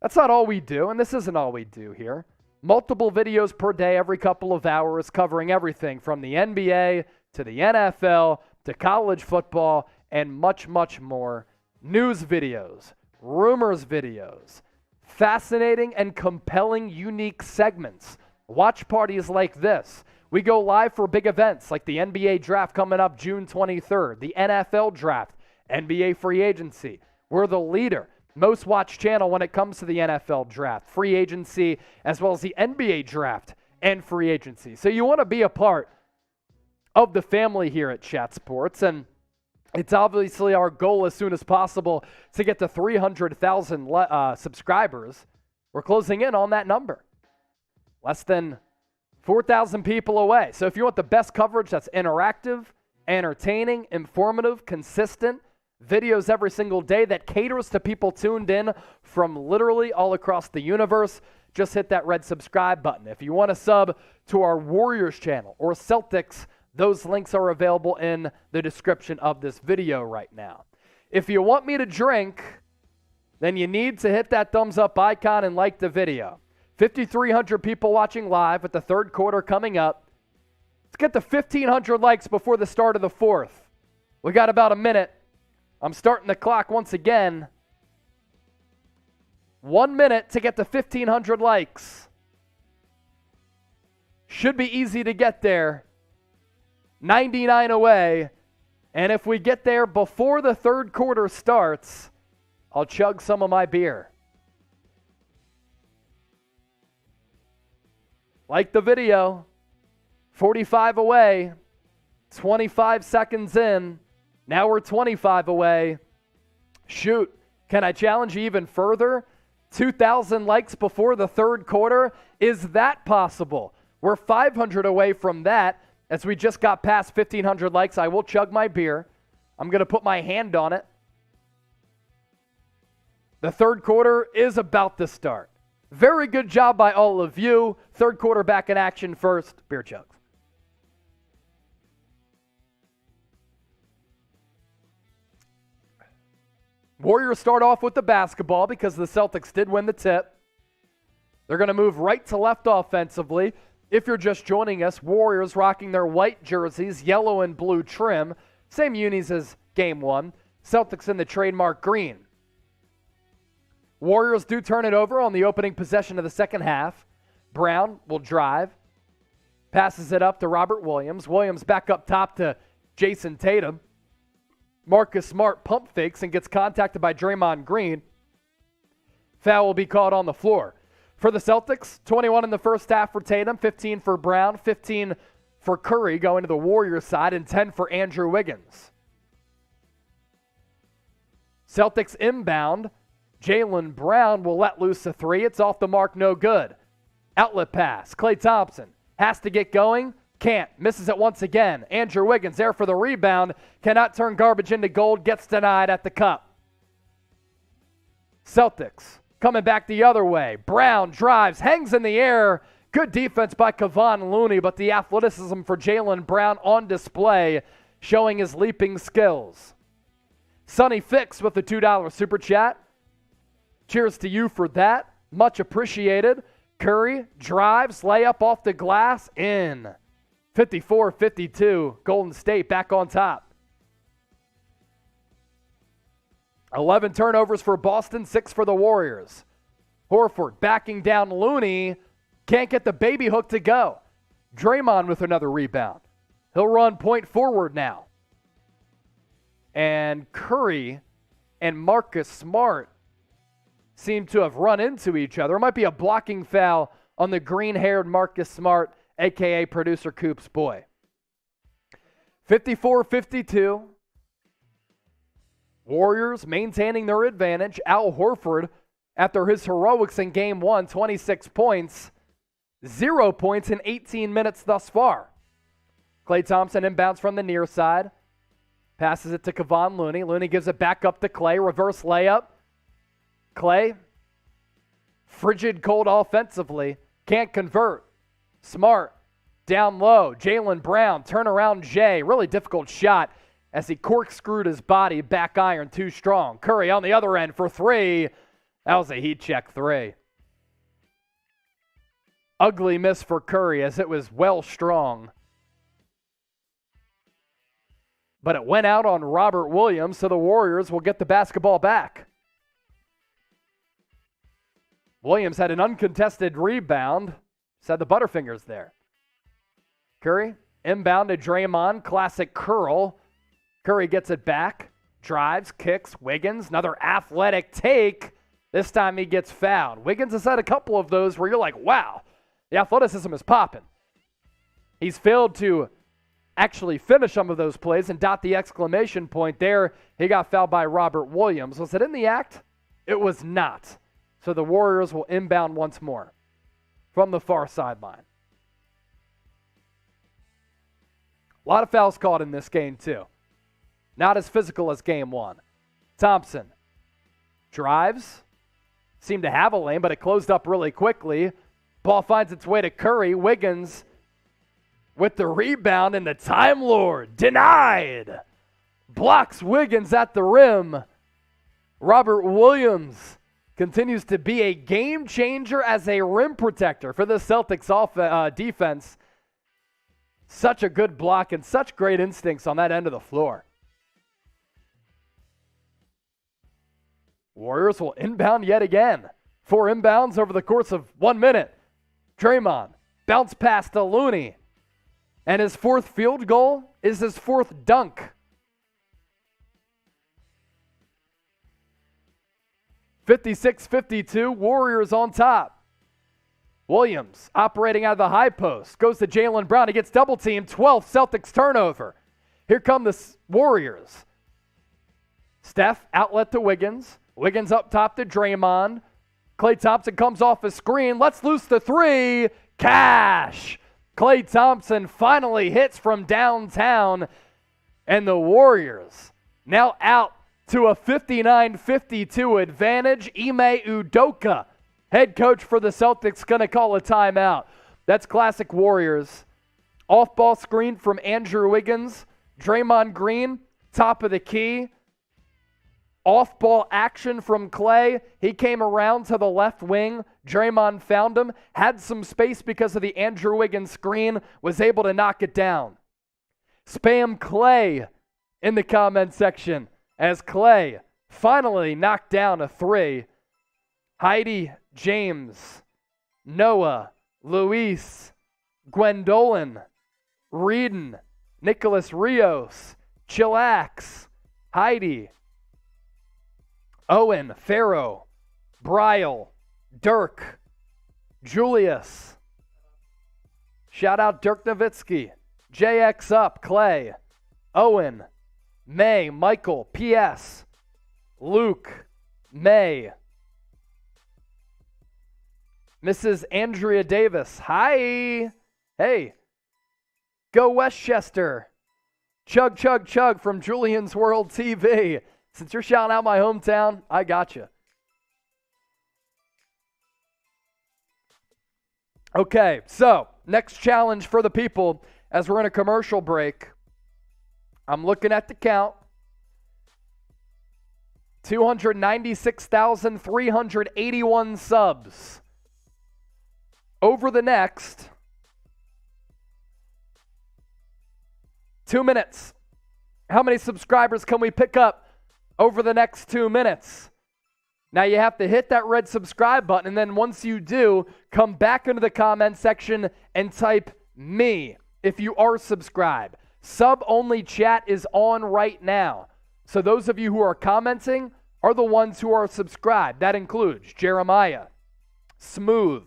That's not all we do, and this isn't all we do here. Multiple videos per day, every couple of hours, covering everything from the NBA to the NFL to college football and much, much more. News videos, rumors videos, fascinating and compelling unique segments. Watch parties like this. We go live for big events like the NBA draft coming up June 23rd, the NFL draft, NBA free agency. We're the leader, most watched channel when it comes to the NFL draft, free agency, as well as the NBA draft and free agency. So you want to be a part of the family here at Chat Sports, and it's obviously our goal as soon as possible to get to 300,000 subscribers. We're closing in on that number. Less than 4,000 people away. So if you want the best coverage that's interactive, entertaining, informative, consistent, videos every single day that caters to people tuned in from literally all across the universe, just hit that red subscribe button. If you want to sub to our Warriors channel or Celtics, those links are available in the description of this video right now. If you want me to drink, then you need to hit that thumbs up icon and like the video. 5,300 people watching live with the third quarter coming up. Let's get to 1,500 likes before the start of the fourth. We got about a minute. I'm starting the clock once again. 1 minute to get to 1,500 likes. Should be easy to get there. 99 away. And if we get there before the third quarter starts, I'll chug some of my beer. Like the video. 45 away. 25 seconds in. Now we're 25 away. Shoot. Can I challenge you even further? 2,000 likes before the third quarter? Is that possible? We're 500 away from that. As we just got past 1,500 likes, I will chug my beer. I'm going to put my hand on it. The third quarter is about to start. Very good job by all of you. Third quarter back in action first. Beer chugs. Warriors start off with the basketball because the Celtics did win the tip. They're going to move right to left offensively. If you're just joining us, Warriors rocking their white jerseys, yellow and blue trim. Same unis as game one. Celtics in the trademark green. Warriors do turn it over on the opening possession of the second half. Brown will drive. Passes it up to Robert Williams. Williams back up top to Jason Tatum. Marcus Smart pump fakes and gets contacted by Draymond Green. Foul will be called on the floor. For the Celtics, 21 in the first half for Tatum, 15 for Brown, 15 for Curry going to the Warriors side, and 10 for Andrew Wiggins. Celtics inbound. Jaylen Brown will let loose a three. It's off the mark, no good. Outlet pass. Klay Thompson has to get going. Can't. Misses it once again. Andrew Wiggins there for the rebound. Cannot turn garbage into gold. Gets denied at the cup. Celtics coming back the other way. Brown drives, hangs in the air. Good defense by Kevon Looney, but the athleticism for Jaylen Brown on display, showing his leaping skills. Sonny Fix with the $2 super chat. Cheers to you for that. Much appreciated. Curry drives, layup off the glass, in. 54-52, Golden State back on top. 11 turnovers for Boston, 6 for the Warriors. Horford backing down Looney. Can't get the baby hook to go. Draymond with another rebound. He'll run point forward now. And Curry and Marcus Smart seem to have run into each other. It might be a blocking foul on the green-haired Marcus Smart, a.k.a. producer Coop's boy. 54-52. Warriors maintaining their advantage. Al Horford, after his heroics in Game 1, 26 points. 0 points in 18 minutes thus far. Klay Thompson inbounds from the near side. Passes it to Kevon Looney. Looney gives it back up to Klay. Reverse layup. Klay, frigid cold offensively. Can't convert. Smart, down low. Jaylen Brown, turnaround Jay. Really difficult shot as he corkscrewed his body. Back iron too strong. Curry on the other end for three. That was a heat check three. Ugly miss for Curry as it was well strong. But it went out on Robert Williams, so the Warriors will get the basketball back. Williams had an uncontested rebound. Said the Butterfingers there. Curry, inbound to Draymond. Classic curl. Curry gets it back. Drives, kicks. Wiggins, another athletic take. This time he gets fouled. Wiggins has had a couple of those where you're like, wow, the athleticism is popping. He's failed to actually finish some of those plays and dot the exclamation point there. He got fouled by Robert Williams. Was it in the act? It was not. So the Warriors will inbound once more from the far sideline. A lot of fouls called in this game, too. Not as physical as game one. Thompson drives. Seemed to have a lane, but it closed up really quickly. Ball finds its way to Curry. Wiggins with the rebound, and the Time Lord denied. Blocks Wiggins at the rim. Robert Williams continues to be a game changer as a rim protector for the Celtics defense. Such a good block and such great instincts on that end of the floor. Warriors will inbound yet again. 4 inbounds over the course of 1 minute. Draymond bounce pass to Looney. And his 4th field goal is his 4th dunk. 56-52, Warriors on top. Williams operating out of the high post. Goes to Jaylen Brown. He gets double teamed. 12th Celtics turnover. Here come the Warriors. Steph outlet to Wiggins. Wiggins up top to Draymond. Klay Thompson comes off a screen. Lets loose the 3. Cash. Klay Thompson finally hits from downtown. And the Warriors now out to a 59-52 advantage. Ime Udoka, head coach for the Celtics, going to call a timeout. That's classic Warriors. Off-ball screen from Andrew Wiggins. Draymond Green, top of the key. Off-ball action from Klay. He came around to the left wing. Draymond found him. Had some space because of the Andrew Wiggins screen. Was able to knock it down. Spam Klay in the comment section as Klay finally knocked down a 3. Heidi, James, Noah, Luis, Gwendolyn, Reedon, Nicholas Rios, Chillax, Heidi, Owen, Farrow, Bryle, Dirk, Julius. Shout out Dirk Nowitzki. JX up, Klay, Owen, May, Michael, PS, Luke, May, Mrs. Andrea Davis. Hi. Hey. Go Westchester. Chug, chug, chug from Julian's World TV. Since you're shouting out my hometown, I got you. Okay, so next challenge for the people as we're in a commercial break. I'm looking at the count. 296,381 subs. Over the next 2 minutes. How many subscribers can we pick up over the next 2 minutes? Now you have to hit that red subscribe button, and then once you do, come back into the comment section and type me if you are subscribed. Sub-only chat is on right now. So those of you who are commenting are the ones who are subscribed. That includes Jeremiah, Smooth,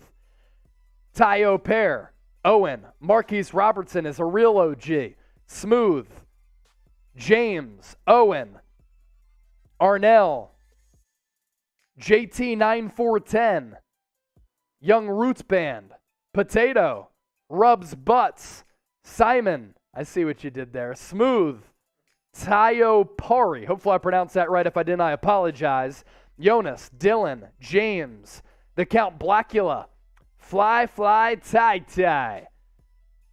Tyo Pear, Owen, Marquise Robertson is a real OG, Smooth, James, Owen, Arnell, JT9410, Young Roots Band, Potato, Rubs Butts, Simon, I see what you did there, Smooth, Tayo Pari, hopefully I pronounced that right. If I didn't, I apologize. Jonas, Dylan, James, the Count Blackula, Fly, Tie,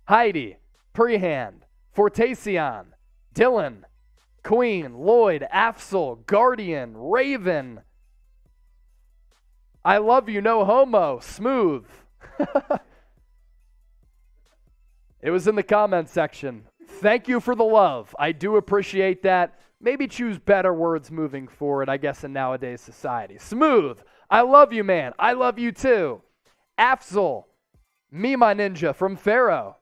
Heidi, Prehand, Fortacion, Dylan, Queen, Lloyd, Afsel, Guardian, Raven, I love you, no homo, Smooth. It was in the comment section. Thank you for the love. I do appreciate that. Maybe choose better words moving forward, I guess, in nowadays society. Smooth. I love you, man. I love you too. Afzal. Me, my ninja from Pharaoh.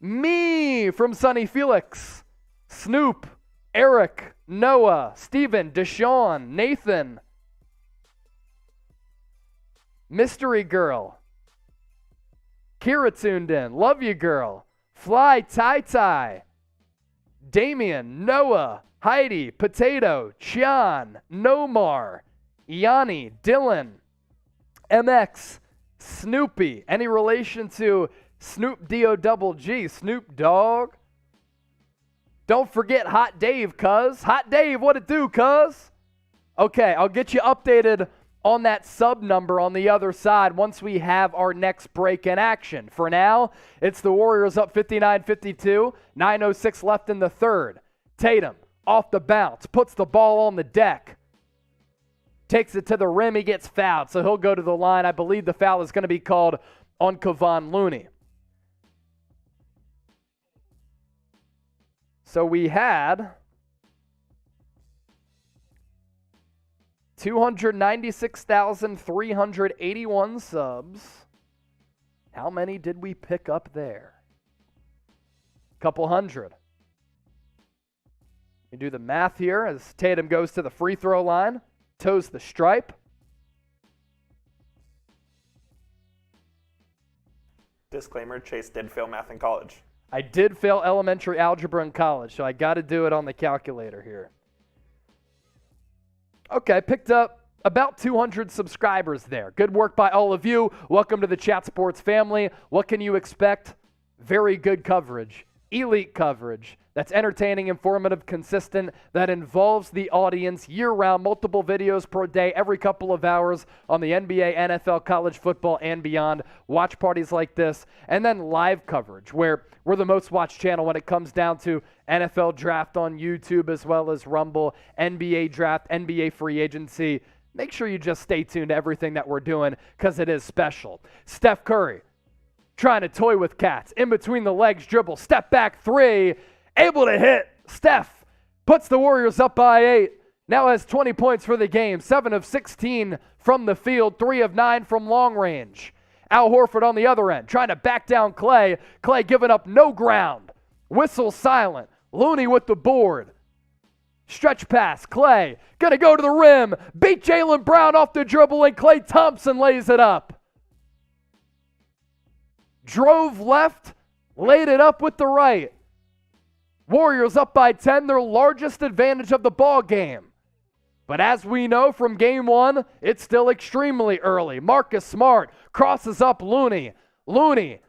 Me from Sunny Felix. Snoop. Eric. Noah. Steven. Deshaun. Nathan. Mystery Girl. Kira tuned in. Love you, girl. Fly, Tie. Damian, Noah, Heidi, Potato, Chian, Nomar, Yanni, Dylan, MX, Snoopy. Any relation to Snoop D-O-double-G, Snoop Dogg? Don't forget Hot Dave, cuz. Hot Dave, what it do, cuz? Okay, I'll get you updated on that sub number on the other side once we have our next break in action. For now, it's the Warriors up 59-52, 9:06 left in the third. Tatum, off the bounce, puts the ball on the deck. Takes it to the rim, he gets fouled, so he'll go to the line. I believe the foul is going to be called on Kevon Looney. So we had 296,381 subs. How many did we pick up there? Couple hundred. You do the math here as Tatum goes to the free throw line, toes the stripe. Disclaimer, Chase did fail math in college. I did fail elementary algebra in college, so I got to do it on the calculator here. Okay, picked up about 200 subscribers there. Good work by all of you. Welcome to the Chat Sports family. What can you expect? Very good coverage, elite coverage that's entertaining, informative, consistent, that involves the audience year-round, multiple videos per day, every couple of hours on the NBA, NFL, college football, and beyond. Watch parties like this, and then live coverage, where we're the most watched channel when it comes down to NFL draft on YouTube as well as Rumble, NBA draft, NBA free agency. Make sure you just stay tuned to everything that we're doing because it is special. Steph Curry trying to toy with cats. In between the legs dribble, step back three, able to hit. Steph puts the Warriors up by 8. Now has 20 points for the game. 7 of 16 from the field, 3 of 9 from long range. Al Horford on the other end, trying to back down Clay. Clay giving up no ground. Whistle silent. Looney with the board. Stretch pass. Clay going to go to the rim. Beat Jaylen Brown off the dribble, and Klay Thompson lays it up. Drove left, laid it up with the right. Warriors up by 10, their largest advantage of the ball game. But as we know from game one, it's still extremely early. Marcus Smart crosses up Looney. Looney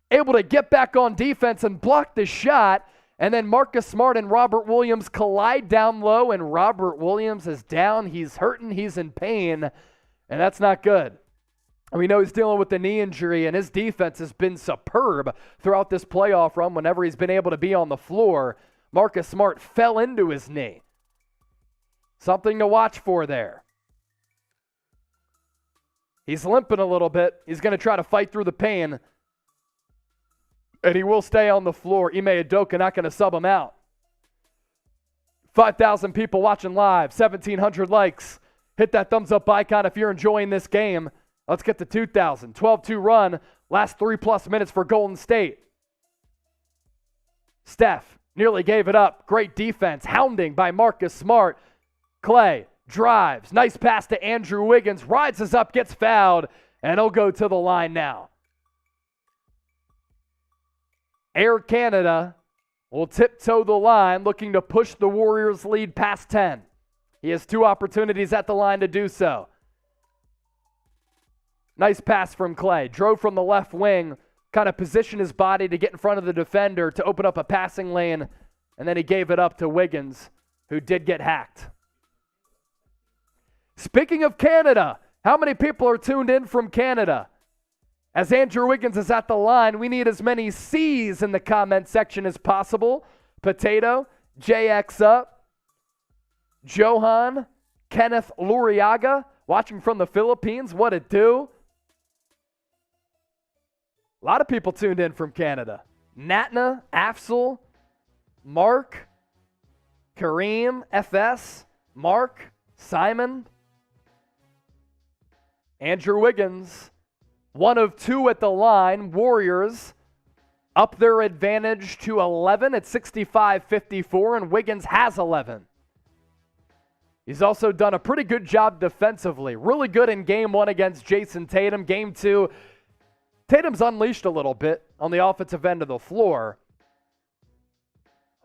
able to get back on defense and block the shot. And then Marcus Smart and Robert Williams collide down low, and Robert Williams is down. He's hurting. He's in pain, and that's not good. We know he's dealing with the knee injury, and his defense has been superb throughout this playoff run whenever he's been able to be on the floor. Marcus Smart fell into his knee. Something to watch for there. He's limping a little bit. He's going to try to fight through the pain, and he will stay on the floor. Ime Udoka not going to sub him out. 5,000 people watching live, 1,700 likes. Hit that thumbs up icon if you're enjoying this game. Let's get to 2,000. 12-2 run. Last 3+ minutes for Golden State. Steph nearly gave it up. Great defense. Hounding by Marcus Smart. Clay drives. Nice pass to Andrew Wiggins. Rises up, gets fouled, and he'll go to the line now. Air Canada will tiptoe the line, looking to push the Warriors' lead past 10. He has 2 opportunities at the line to do so. Nice pass from Clay. Drove from the left wing, kind of positioned his body to get in front of the defender to open up a passing lane, and then he gave it up to Wiggins, who did get hacked. Speaking of Canada, how many people are tuned in from Canada? As Andrew Wiggins is at the line, we need as many C's in the comment section as possible. Potato, JX up, Johan, Kenneth Luriaga, watching from the Philippines. What it do? A lot of people tuned in from Canada. Natna, Afsal, Mark, Kareem, FS, Mark, Simon, Andrew Wiggins, 1 of 2 at the line. Warriors up their advantage to 11 at 65-54, and Wiggins has 11. He's also done a pretty good job defensively. Really good in game 1 against Jason Tatum. Game 2, Tatum's unleashed a little bit on the offensive end of the floor.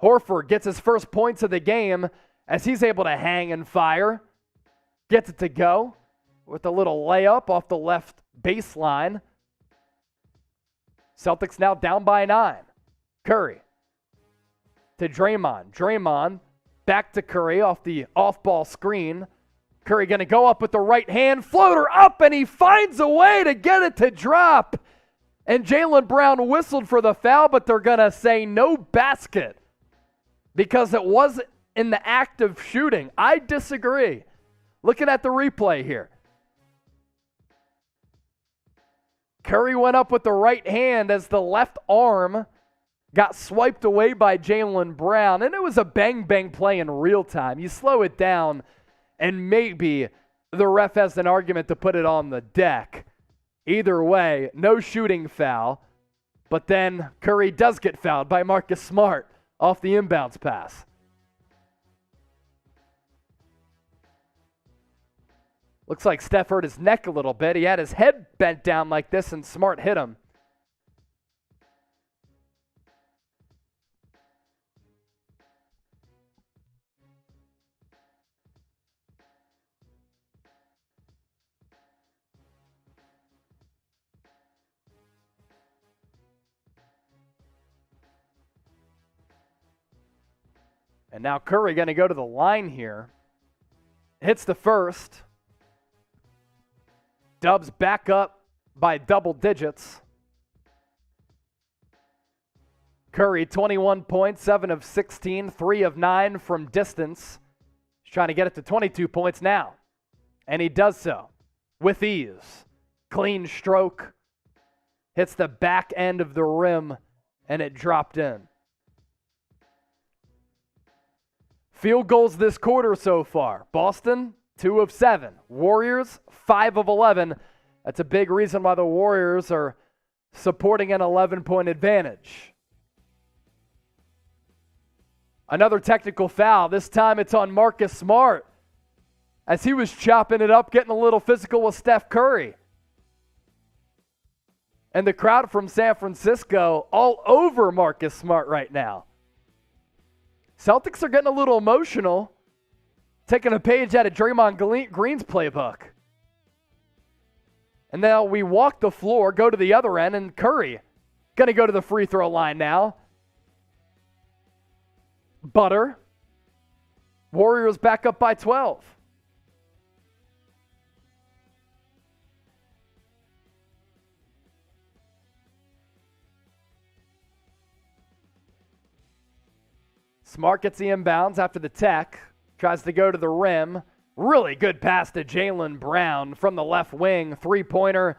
Horford gets his first points of the game as he's able to hang and fire. Gets it to go with a little layup off the left baseline. Celtics now down by 9. Curry to Draymond. Draymond back to Curry off the off-ball screen. Curry going to go up with the right hand, floater up, and he finds a way to get it to drop. And Jaylen Brown whistled for the foul, but they're going to say no basket because it wasn't in the act of shooting. I disagree. Looking at the replay here. Curry went up with the right hand as the left arm got swiped away by Jaylen Brown, and it was a bang-bang play in real time. You slow it down, and maybe the ref has an argument to put it on the deck. Either way, no shooting foul, but then Curry does get fouled by Marcus Smart off the inbounds pass. Looks like Steph hurt his neck a little bit. He had his head bent down like this, and Smart hit him. And now Curry going to go to the line here. Hits the first. Dubs back up by double digits. Curry, 21 points, 7 of 16, 3 of 9 from distance. He's trying to get it to 22 points now. And he does so with ease. Clean stroke. Hits the back end of the rim, and it dropped in. Field goals this quarter so far. Boston, 2 of 7. Warriors, 5 of 11. That's a big reason why the Warriors are supporting an 11-point advantage. Another technical foul. This time it's on Marcus Smart as he was chopping it up, getting a little physical with Steph Curry. And the crowd from San Francisco all over Marcus Smart right now. Celtics are getting a little emotional, taking a page out of Draymond Green's playbook. And now we walk the floor, go to the other end, and Curry going to go to the free throw line now. Butter. Warriors back up by 12. Smart gets the inbounds after the tech. Tries to go to the rim. Really good pass to Jaylen Brown from the left wing. Three-pointer,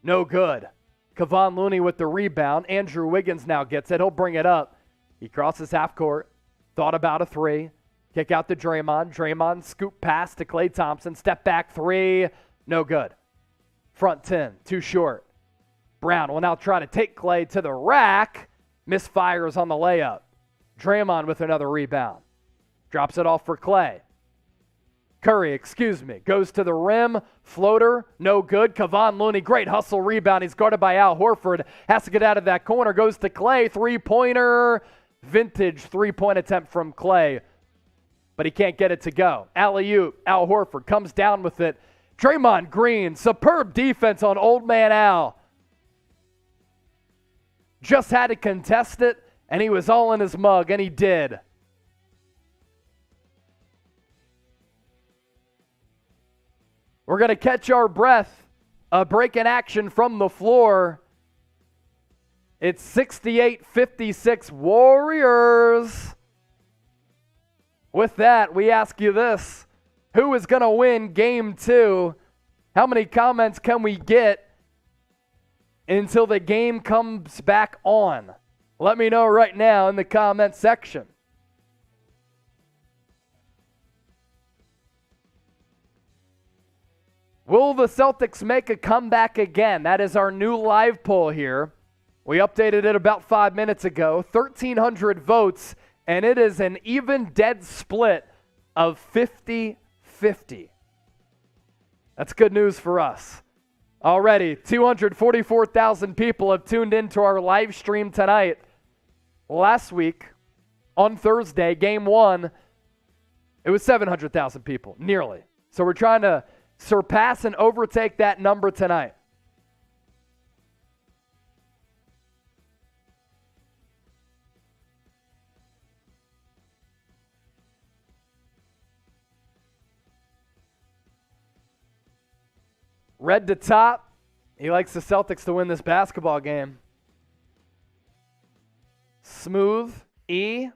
no good. Kevon Looney with the rebound. Andrew Wiggins now gets it. He'll bring it up. He crosses half court. Thought about a three. Kick out to Draymond. Draymond scoop pass to Klay Thompson. Step back three. No good. Front 10. Too short. Brown will now try to take Klay to the rack. Misfires on the layup. Draymond with another rebound. Drops it off for Klay. Curry, goes to the rim. Floater, no good. Kevon Looney, great hustle rebound. He's guarded by Al Horford. Has to get out of that corner. Goes to Klay. Three-pointer. Vintage three-point attempt from Klay. But he can't get it to go. Alley-oop. Al Horford comes down with it. Draymond Green, superb defense on old man Al. Just had to contest it, and he was all in his mug, and he did. We're going to catch our breath. A break in action from the floor. It's 68-56 Warriors. With that, we ask you this. Who is going to win Game 2? How many comments can we get until the game comes back on? Let me know right now in the comment section. Will the Celtics make a comeback again? That is our new live poll here. We updated it about 5 minutes ago. 1,300 votes, and it is an even dead split of 50-50. That's good news for us. Already, 244,000 people have tuned into our live stream tonight. Last week, on Thursday, game 1, it was 700,000 people, nearly. So we're trying to surpass and overtake that number tonight. Red to top. He likes the Celtics to win this basketball game. Smooth, E.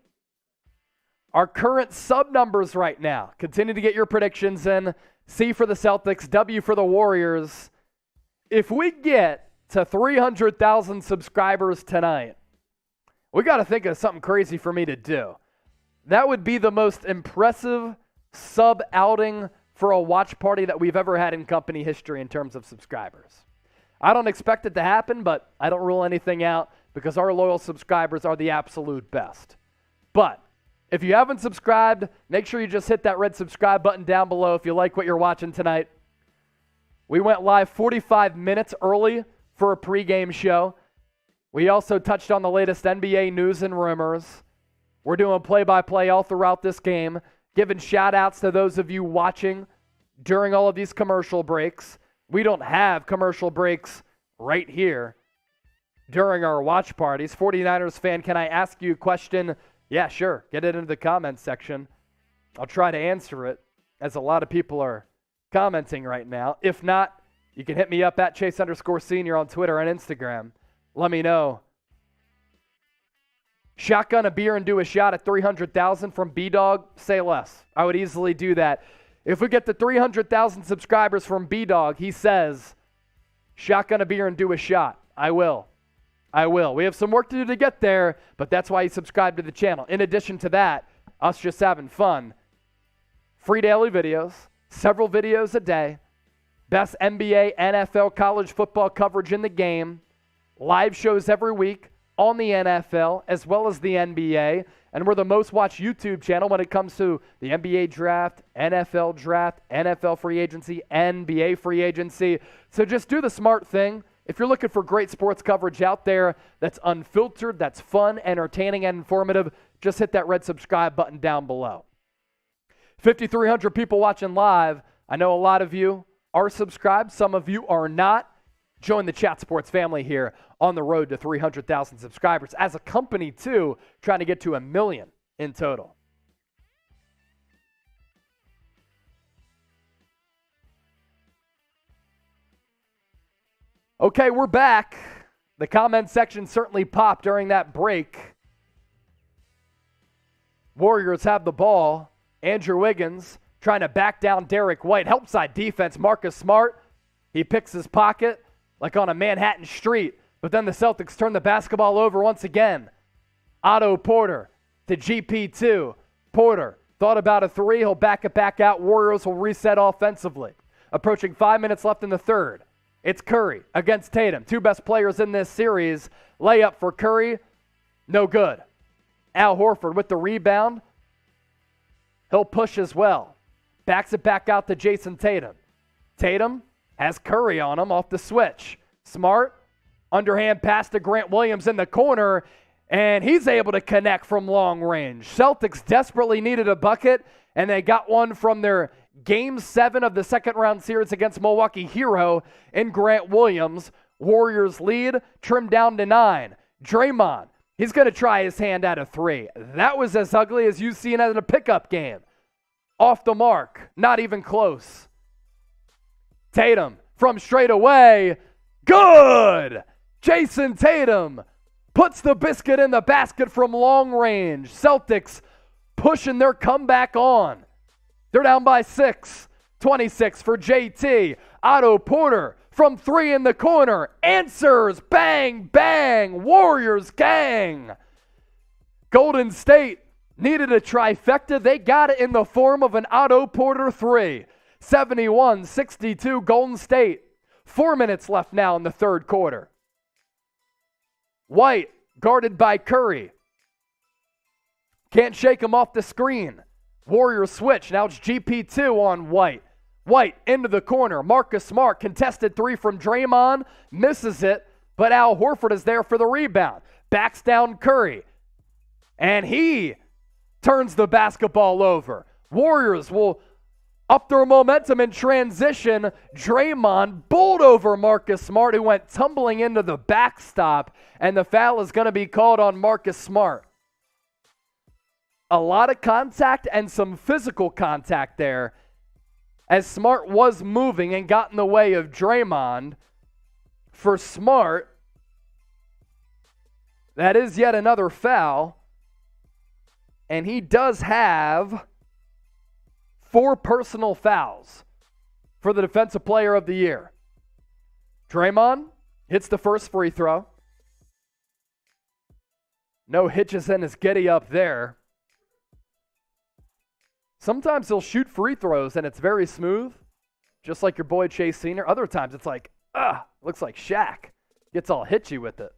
Our current sub numbers right now. Continue to get your predictions in. C for the Celtics, W for the Warriors. If we get to 300,000 subscribers tonight, we got to think of something crazy for me to do. That would be the most impressive sub outing for a watch party that we've ever had in company history in terms of subscribers. I don't expect it to happen, but I don't rule anything out because our loyal subscribers are the absolute best. But if you haven't subscribed, make sure you just hit that red subscribe button down below if you like what you're watching tonight. We went live 45 minutes early for a pregame show. We also touched on the latest NBA news and rumors. We're doing play-by-play all throughout this game, giving shout-outs to those of you watching during all of these commercial breaks. We don't have commercial breaks right here during our watch parties. 49ers fan, can I ask you a question? Yeah, sure. Get it into the comments section. I'll try to answer it, as a lot of people are commenting right now. If not, you can hit me up at Chase_Senior on Twitter and Instagram. Let me know. Shotgun a beer and do a shot at 300,000 from B-Dog? Say less. I would easily do that. If we get to 300,000 subscribers from B-Dog, he says, shotgun a beer and do a shot. I will. We have some work to do to get there, but that's why you subscribe to the channel. In addition to that, us just having fun. Free daily videos, several videos a day, best NBA, NFL, college football coverage in the game, live shows every week on the NFL as well as the NBA, and we're the most watched YouTube channel when it comes to the NBA draft, NFL free agency, NBA free agency. So just do the smart thing. If you're looking for great sports coverage out there that's unfiltered, that's fun, entertaining, and informative, just hit that red subscribe button down below. 5,300 people watching live. I know a lot of you are subscribed. Some of you are not. Join the Chat Sports family here on the road to 300,000 subscribers. As a company, too, trying to get to 1 million in total. Okay, we're back. The comment section certainly popped during that break. Warriors have the ball. Andrew Wiggins trying to back down Derrick White. Help side defense. Marcus Smart. He picks his pocket like on a Manhattan street. But then the Celtics turn the basketball over once again. Otto Porter to GP2. Porter thought about a three. He'll back it back out. Warriors will reset offensively. Approaching 5 minutes left in the third. It's Curry against Tatum. Two best players in this series. Layup for Curry. No good. Al Horford with the rebound. He'll push as well. Backs it back out to Jason Tatum. Tatum has Curry on him off the switch. Smart. Underhand pass to Grant Williams in the corner. And he's able to connect from long range. Celtics desperately needed a bucket. And they got one from their Game 7 of the second round series against Milwaukee hero in Grant Williams. Warriors lead, trimmed down to 9. Draymond, he's going to try his hand at a three. That was as ugly as you've seen in a pickup game. Off the mark, not even close. Tatum from straight away. Good! Jason Tatum puts the biscuit in the basket from long range. Celtics pushing their comeback on. They're down by 6. 26 for JT. Otto Porter from 3 in the corner. Answers. Bang, bang. Warriors gang. Golden State needed a trifecta. They got it in the form of an Otto Porter 3. 71-62 Golden State. 4 minutes left now in the third quarter. White guarded by Curry. Can't shake him off the screen. Warriors switch. Now it's GP2 on White. White into the corner. Marcus Smart contested 3 from Draymond. Misses it, but Al Horford is there for the rebound. Backs down Curry. And he turns the basketball over. Warriors will up their momentum in transition. Draymond bowled over Marcus Smart, who went tumbling into the backstop, and the foul is going to be called on Marcus Smart. A lot of contact and some physical contact there, as Smart was moving and got in the way of Draymond. For Smart, that is yet another foul, and he does have 4 personal fouls for the Defensive Player of the Year. Draymond hits the first free throw. No hitches in his giddy up there. Sometimes he'll shoot free throws and it's very smooth, just like your boy Chase Sr. Other times it's like, looks like Shaq. Gets all hitchy with it.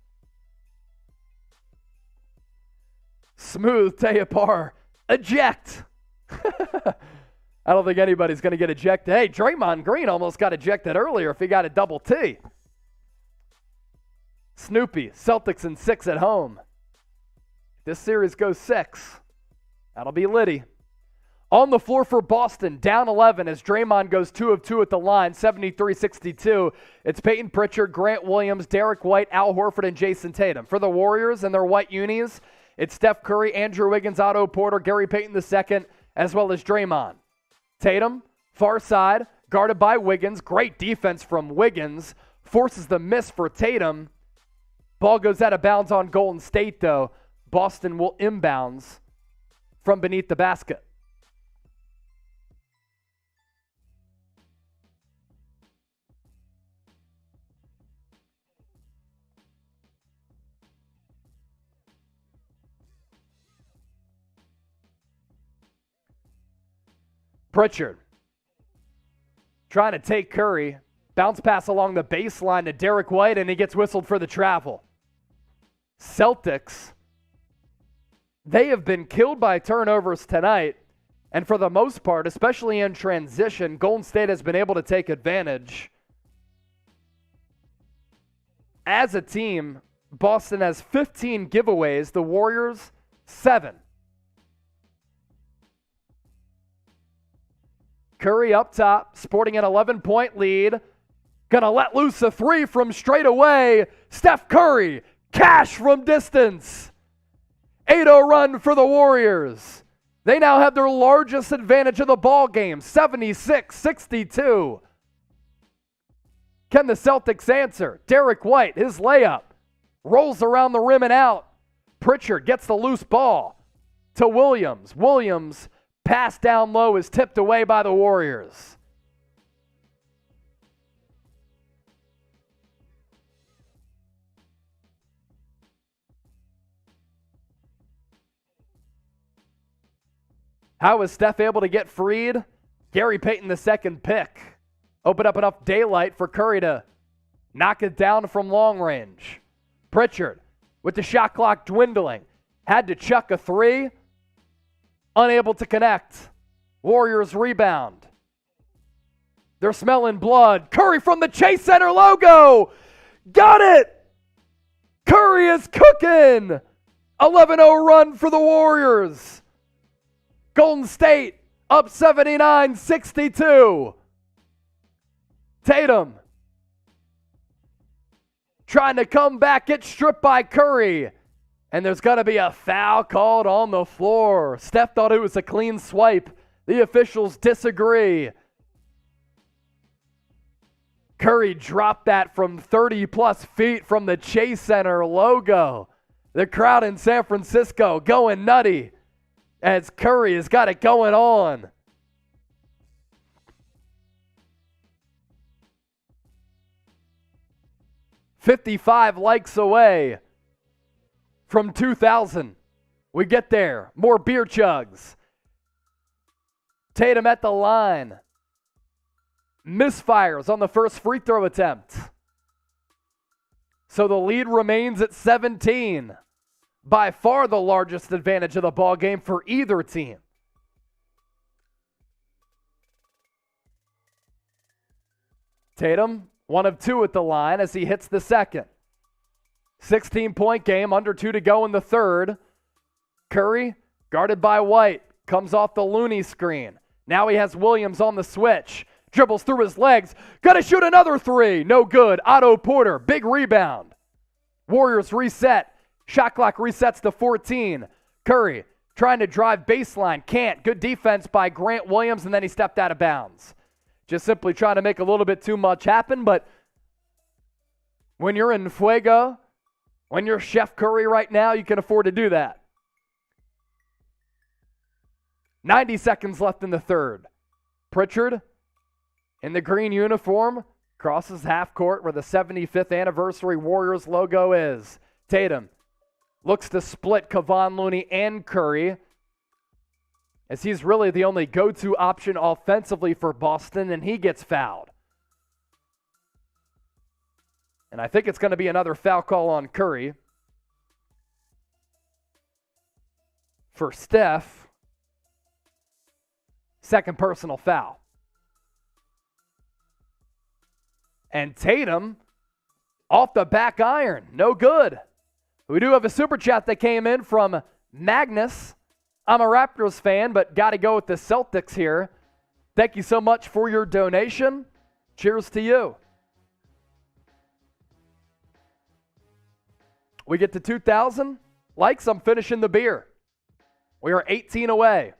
Smooth Tayapar. Eject. I don't think anybody's going to get ejected. Hey, Draymond Green almost got ejected earlier if he got a double T. Snoopy, Celtics in 6 at home. This series goes 6. That'll be Liddy. On the floor for Boston, down 11 as Draymond goes 2 of 2 at the line, 73-62. It's Peyton Pritchard, Grant Williams, Derrick White, Al Horford, and Jason Tatum. For the Warriors and their white unis, it's Steph Curry, Andrew Wiggins, Otto Porter, Gary Payton II, as well as Draymond. Tatum, far side, guarded by Wiggins. Great defense from Wiggins. Forces the miss for Tatum. Ball goes out of bounds on Golden State, though. Boston will inbounds from beneath the basket. Pritchard trying to take Curry. Bounce pass along the baseline to Derrick White, and he gets whistled for the travel. Celtics, they have been killed by turnovers tonight, and for the most part, especially in transition, Golden State has been able to take advantage. As a team, Boston has 15 giveaways, the Warriors 7. Curry up top, sporting an 11-point lead. Gonna let loose a 3 from straight away. Steph Curry, cash from distance. 8-0 run for the Warriors. They now have their largest advantage of the ball game, 76-62. Can the Celtics answer? Derrick White, his layup, rolls around the rim and out. Pritchard gets the loose ball to Williams. Williams, pass down low, is tipped away by the Warriors. How was Steph able to get freed? Gary Payton II pick. Open up enough daylight for Curry to knock it down from long range. Pritchard, with the shot clock dwindling, had to chuck a 3. Unable to connect. Warriors rebound. They're smelling blood. Curry from the Chase Center logo. Got it! Curry is cooking! 11-0 run for the Warriors. Golden State up 79-62. Tatum trying to come back, gets stripped by Curry. And there's going to be a foul called on the floor. Steph thought it was a clean swipe. The officials disagree. Curry dropped that from 30-plus feet from the Chase Center logo. The crowd in San Francisco going nutty as Curry has got it going on. "55 likes away from 2,000. We get there. More beer chugs. Tatum at the line. Misfires on the first free throw attempt. So the lead remains at 17. By far the largest advantage of the ball game for either team. Tatum, 1 of 2 at the line as he hits the second. 16-point game, under 2 to go in the third. Curry Guarded by White. Comes off the Looney screen. Now he has Williams on the switch. Dribbles through his legs. Gonna shoot another three. No good. Otto Porter. Big rebound. Warriors reset. Shot clock resets to 14. Curry trying to drive baseline. Can't. Good defense by Grant Williams, and then he stepped out of bounds. Just simply trying to make a little bit too much happen, but when you're in Fuego, when you're Chef Curry right now, you can afford to do that. 90 seconds left in the third. Pritchard, in the green uniform, crosses half court where the 75th anniversary Warriors logo is. Tatum looks to split Kevon Looney and Curry, as he's really the only go-to option offensively for Boston, and he gets fouled. And I think it's going to be another foul call on Curry. For Steph, second personal foul. And Tatum, off the back iron, no good. We do have a super chat that came in from Magnus. I'm a Raptors fan, but got to go with the Celtics here. Thank you so much for your donation. Cheers to you. We get to 2,000 likes. I'm finishing the beer. We are 18 away.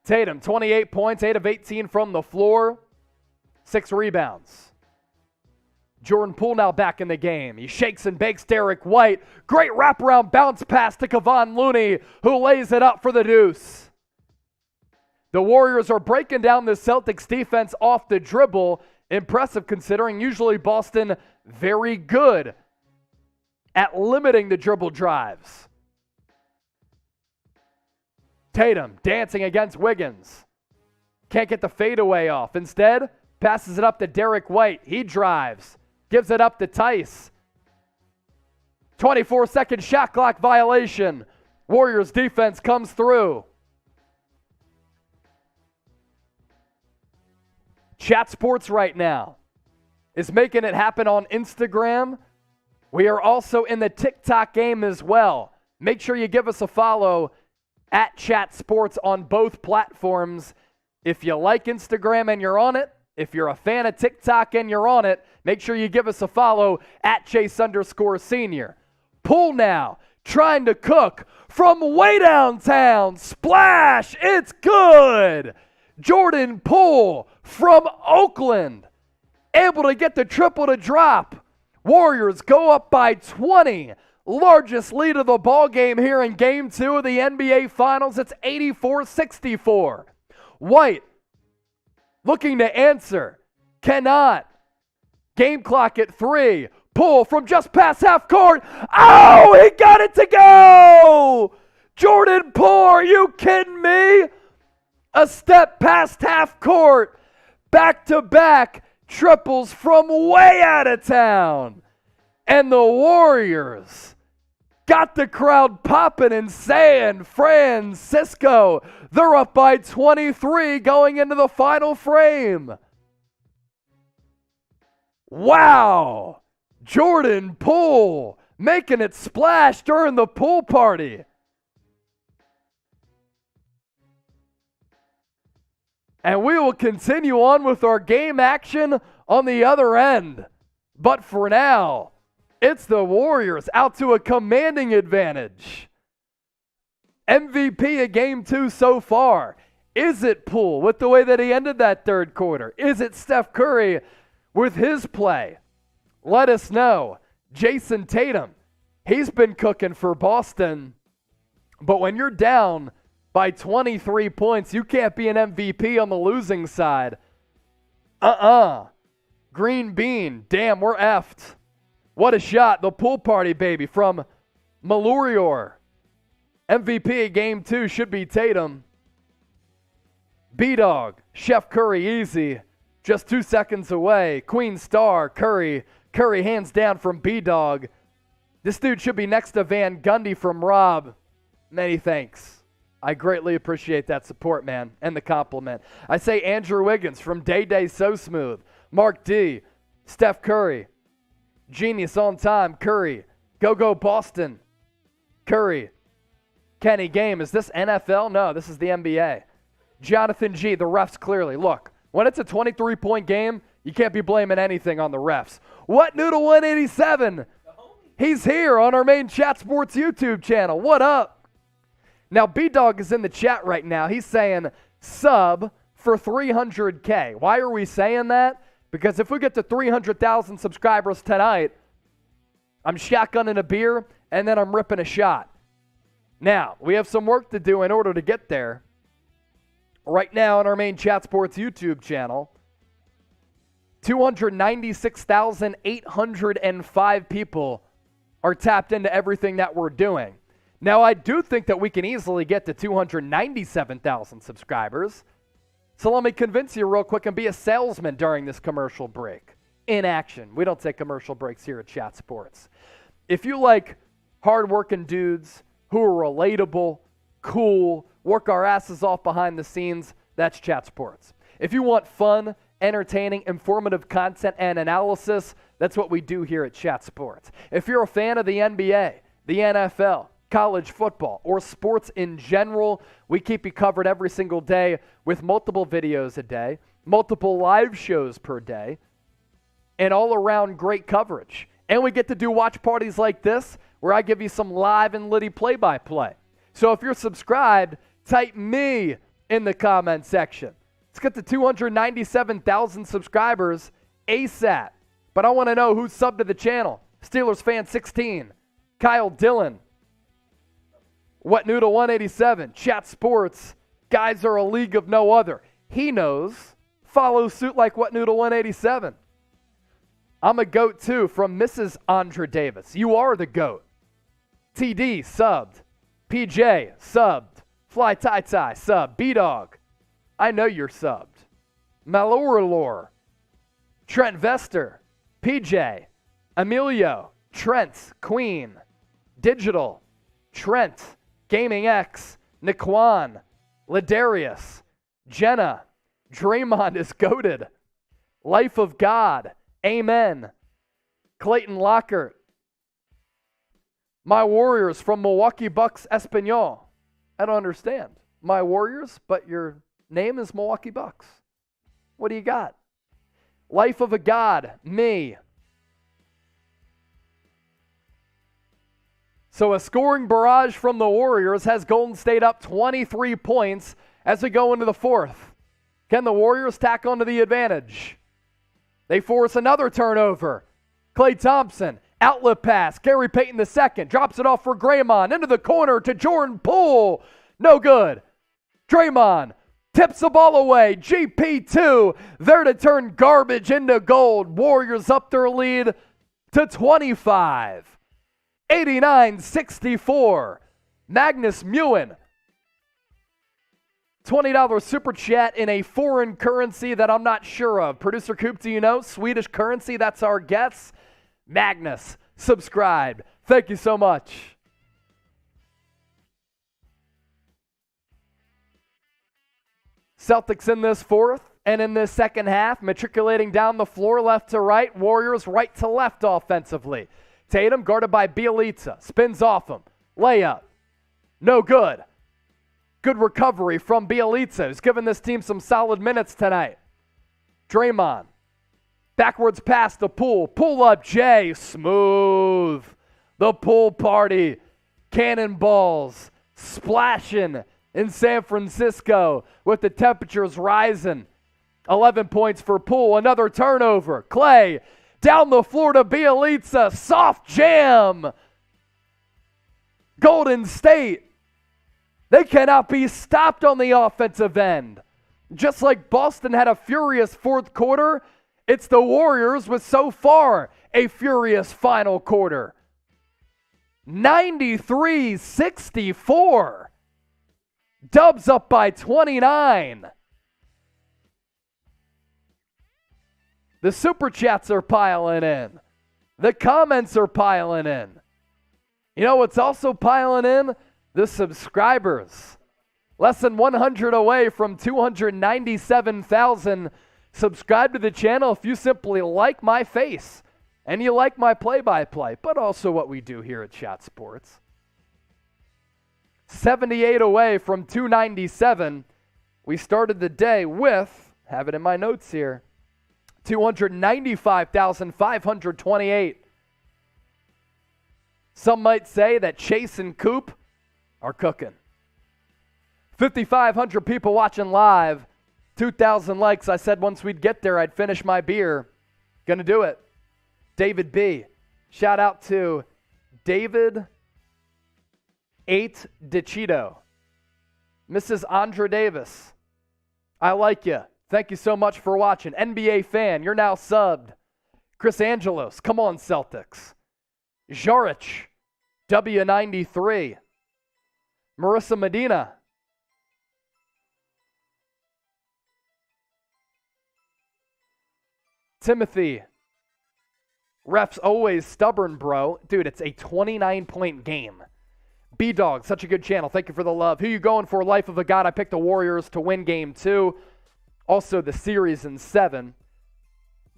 Tatum, 28 points, 8 of 18 from the floor, 6 rebounds. Jordan Poole now back in the game. He shakes and bakes Derrick White. Great wraparound bounce pass to Kevon Looney, who lays it up for the deuce. The Warriors are breaking down the Celtics defense off the dribble. Impressive considering usually Boston very good at limiting the dribble drives. Tatum dancing against Wiggins. Can't get the fadeaway off. Instead, passes it up to Derrick White. He drives. Gives it up to Tice. 24-second shot clock violation. Warriors defense comes through. Chat Sports right now is making it happen on Instagram. We are also in the TikTok game as well. Make sure you give us a follow at Chat Sports on both platforms. If you like Instagram and you're on it, if you're a fan of TikTok and you're on it, make sure you give us a follow at Chase_Senior. Poole now, trying to cook from way downtown. Splash! It's good! Jordan Poole from Oakland, able to get the triple to drop. Warriors go up by 20. Largest lead of the ball game here in Game 2 of the NBA Finals. It's 84-64. White looking to answer. Cannot. Game clock at 3. Poole from just past half court. Oh, he got it to go! Jordan Poole, are you kidding me? A step past half court. Back-to-back triples from way out of town. And the Warriors got the crowd popping in San Francisco. They're up by 23 going into the final frame. Wow. Jordan Poole making it splash during the pool party. And we will continue on with our game action on the other end. But for now, it's the Warriors out to a commanding advantage. MVP of Game 2 so far. Is it Poole with the way that he ended that third quarter? Is it Steph Curry with his play? Let us know. Jason Tatum, he's been cooking for Boston. But when you're down by 23 points, you can't be an MVP on the losing side. Green bean, damn, we're effed. What a shot, the pool party, baby, from Malurior. MVP of Game 2 should be Tatum. B-Dog, Chef Curry, easy. Just 2 seconds away. Queen Star, Curry. Curry hands down from B-Dog. This dude should be next to Van Gundy from Rob. Many thanks. I greatly appreciate that support, man, and the compliment. I say Andrew Wiggins from Day Day So Smooth. Mark D, Steph Curry. Genius on time, Curry. Go Boston. Curry. Kenny Game. Is this NFL? No, this is the NBA. Jonathan G. The refs clearly. Look, when it's a 23-point game, you can't be blaming anything on the refs. What Noodle 187? He's here on our main Chat Sports YouTube channel. What up? Now, B-Dog is in the chat right now. He's saying sub for 300K. Why are we saying that? Because if we get to 300,000 subscribers tonight, I'm shotgunning a beer and then I'm ripping a shot. Now, we have some work to do in order to get there. Right now on our main Chat Sports YouTube channel, 296,805 people are tapped into everything that we're doing. Now, I do think that we can easily get to 297,000 subscribers. So let me convince you real quick and be a salesman during this commercial break. In action. We don't take commercial breaks here at Chat Sports. If you like hardworking dudes who are relatable, cool, work our asses off behind the scenes, that's Chat Sports. If you want fun, entertaining, informative content and analysis, that's what we do here at Chat Sports. If you're a fan of the NBA, the NFL, college football, or sports in general, we keep you covered every single day with multiple videos a day, multiple live shows per day, and all around great coverage. And we get to do watch parties like this where I give you some live and litty play-by-play. So if you're subscribed, type me in the comment section. Let's get to 297,000 subscribers ASAP. But I want to know who's subbed to the channel. Steelers fan 16, Kyle Dillon, What Noodle 187, Chat Sports, guys are a league of no other. He knows. Follow suit like What Noodle 187. I'm a GOAT too from Mrs. Andre Davis. You are the GOAT. TD subbed. PJ subbed. Fly Tie Tie subbed. B-Dog. I know you're subbed. Maloralore. Trent Vester. PJ. Emilio. Trent. Queen. Digital. Trent. Gaming X. Nikwan. Ladarius. Jenna. Draymond is goated. Life of God. Amen. Clayton Lockhart. My Warriors from Milwaukee Bucks Espanol. I don't understand. My Warriors, but your name is Milwaukee Bucks. What do you got? Life of a God. Me. So a scoring barrage from the Warriors has Golden State up 23 points as we go into the fourth. Can the Warriors tack onto the advantage? They force another turnover. Klay Thompson, outlet pass. Gary Payton II drops it off for Draymond. Into the corner to Jordan Poole. No good. Draymond tips the ball away. GP2 there to turn garbage into gold. Warriors up their lead to 25. 89-64. Magnus Mewen. $20 super chat in a foreign currency that I'm not sure of. Producer Coop, do you know? Swedish currency, that's our guess. Magnus, subscribed. Thank you so much. Celtics in this fourth and in this second half, matriculating down the floor left to right. Warriors right to left offensively. Tatum guarded by Bielitsa. Spins off him. Layup. No good. Good recovery from Bielitsa, who's given this team some solid minutes tonight. Draymond. Backwards pass to Poole. Pull up Jay. Smooth. The pool party. Cannonballs. Splashing in San Francisco with the temperatures rising. 11 points for Poole. Another turnover. Klay down the floor to Bielitsa. Soft jam. Golden State. They cannot be stopped on the offensive end. Just like Boston had a furious fourth quarter, it's the Warriors with so far a furious final quarter. 93-64. Dubs up by 29. The super chats are piling in. The comments are piling in. You know what's also piling in? The subscribers. Less than 100 away from 297,000. Subscribe to the channel if you simply like my face and you like my play-by-play, but also what we do here at Chat Sports. 78 away from 297. We started the day with, have it in my notes here, 295,528. Some might say that Chase and Coop are cooking. 5,500 people watching live, 2,000 likes. I said once we'd get there, I'd finish my beer. Gonna do it. David B. Shout out to David 8 DeCito. Mrs. Andre Davis. I like you. Thank you so much for watching. NBA fan, you're now subbed. Chris Angelos, come on Celtics. Jaric, W93. Marissa Medina. Timothy. Ref's always stubborn, bro. Dude, it's a 29-point game. B-Dog, such a good channel. Thank you for the love. Who you going for, Life of a God? I picked the Warriors to win game 2. Also the series in 7.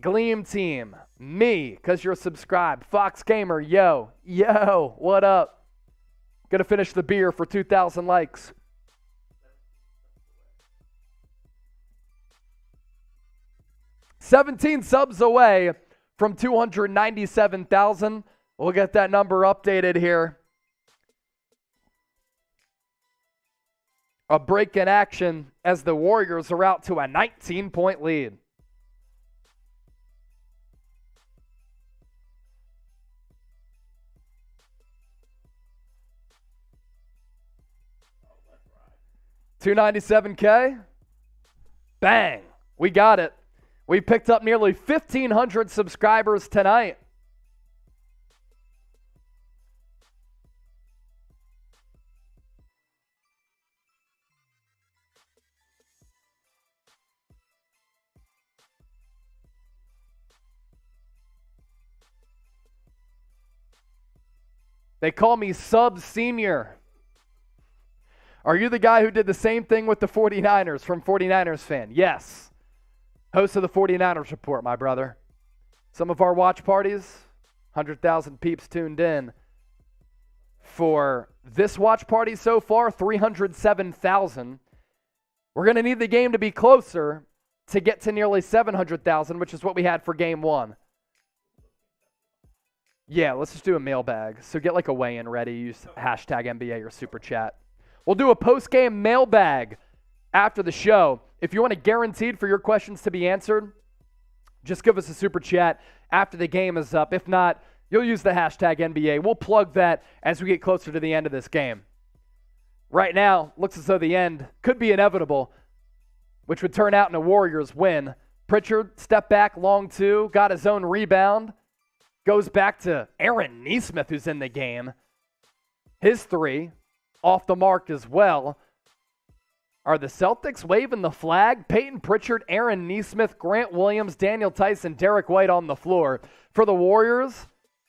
Gleam Team, me, because you're subscribed. Fox Gamer, yo, what up? Gonna finish the beer for 2,000 likes. $17 subs away from 297,000. We'll get that number updated here. A break in action as the Warriors are out to a 19-point lead. $297K. Bang. We got it. We picked up nearly 1,500 subscribers tonight. They call me Sub Senior. Are you the guy who did the same thing with the 49ers from 49ers fan? Yes. Host of the 49ers Report, my brother. Some of our watch parties, 100,000 peeps tuned in. For this watch party so far, 307,000. We're going to need the game to be closer to get to nearly 700,000, which is what we had for game 1. Yeah, let's just do a mailbag. So get like a weigh-in ready. Use hashtag NBA or super chat. We'll do a post-game mailbag after the show. If you want it guaranteed for your questions to be answered, just give us a super chat after the game is up. If not, you'll use the hashtag NBA. We'll plug that as we get closer to the end of this game. Right now, looks as though the end could be inevitable, which would turn out in a Warriors win. Pritchard, step back, long 2, got his own rebound. Goes back to Aaron Nesmith, who's in the game. His 3, off the mark as well. Are the Celtics waving the flag? Peyton Pritchard, Aaron Nesmith, Grant Williams, Daniel Tyson, Derrick White on the floor. For the Warriors,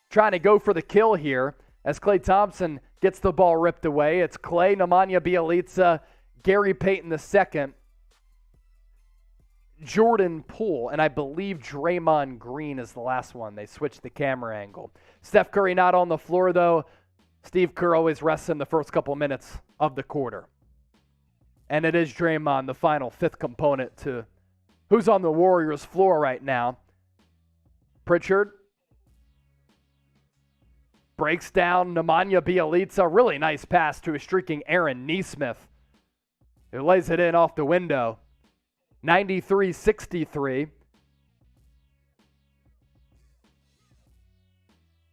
trying to go for the kill here as Klay Thompson gets the ball ripped away. It's Klay, Nemanja Bjelica, Gary Payton II, Jordan Poole, and I believe Draymond Green is the last one. They switched the camera angle. Steph Curry not on the floor, though. Steve Kerr always rests in the first couple minutes of the quarter. And it is Draymond, the final 5th component to who's on the Warriors floor right now. Pritchard breaks down Nemanja Bjelica. Really nice pass to a streaking Aaron Nesmith, who lays it in off the window. 93-63.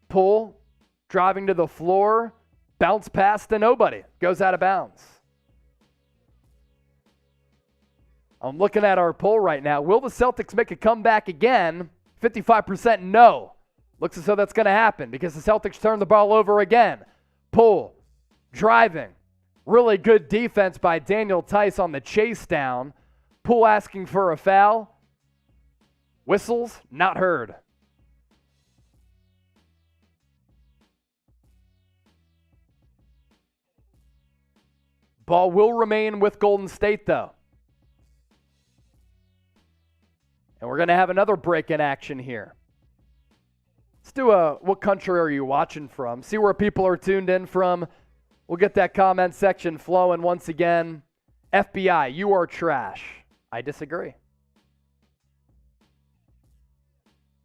Poole driving to the floor. Bounce pass to nobody. Goes out of bounds. I'm looking at our poll right now. Will the Celtics make a comeback again? 55% no. Looks as though that's going to happen because the Celtics turn the ball over again. Poole driving. Really good defense by Daniel Tice on the chase down. Poole asking for a foul. Whistles not heard. Ball will remain with Golden State, though. And we're going to have another break in action here. Let's do a what country are you watching from? See where people are tuned in from. We'll get that comment section flowing once again. FBI, you are trash. I disagree.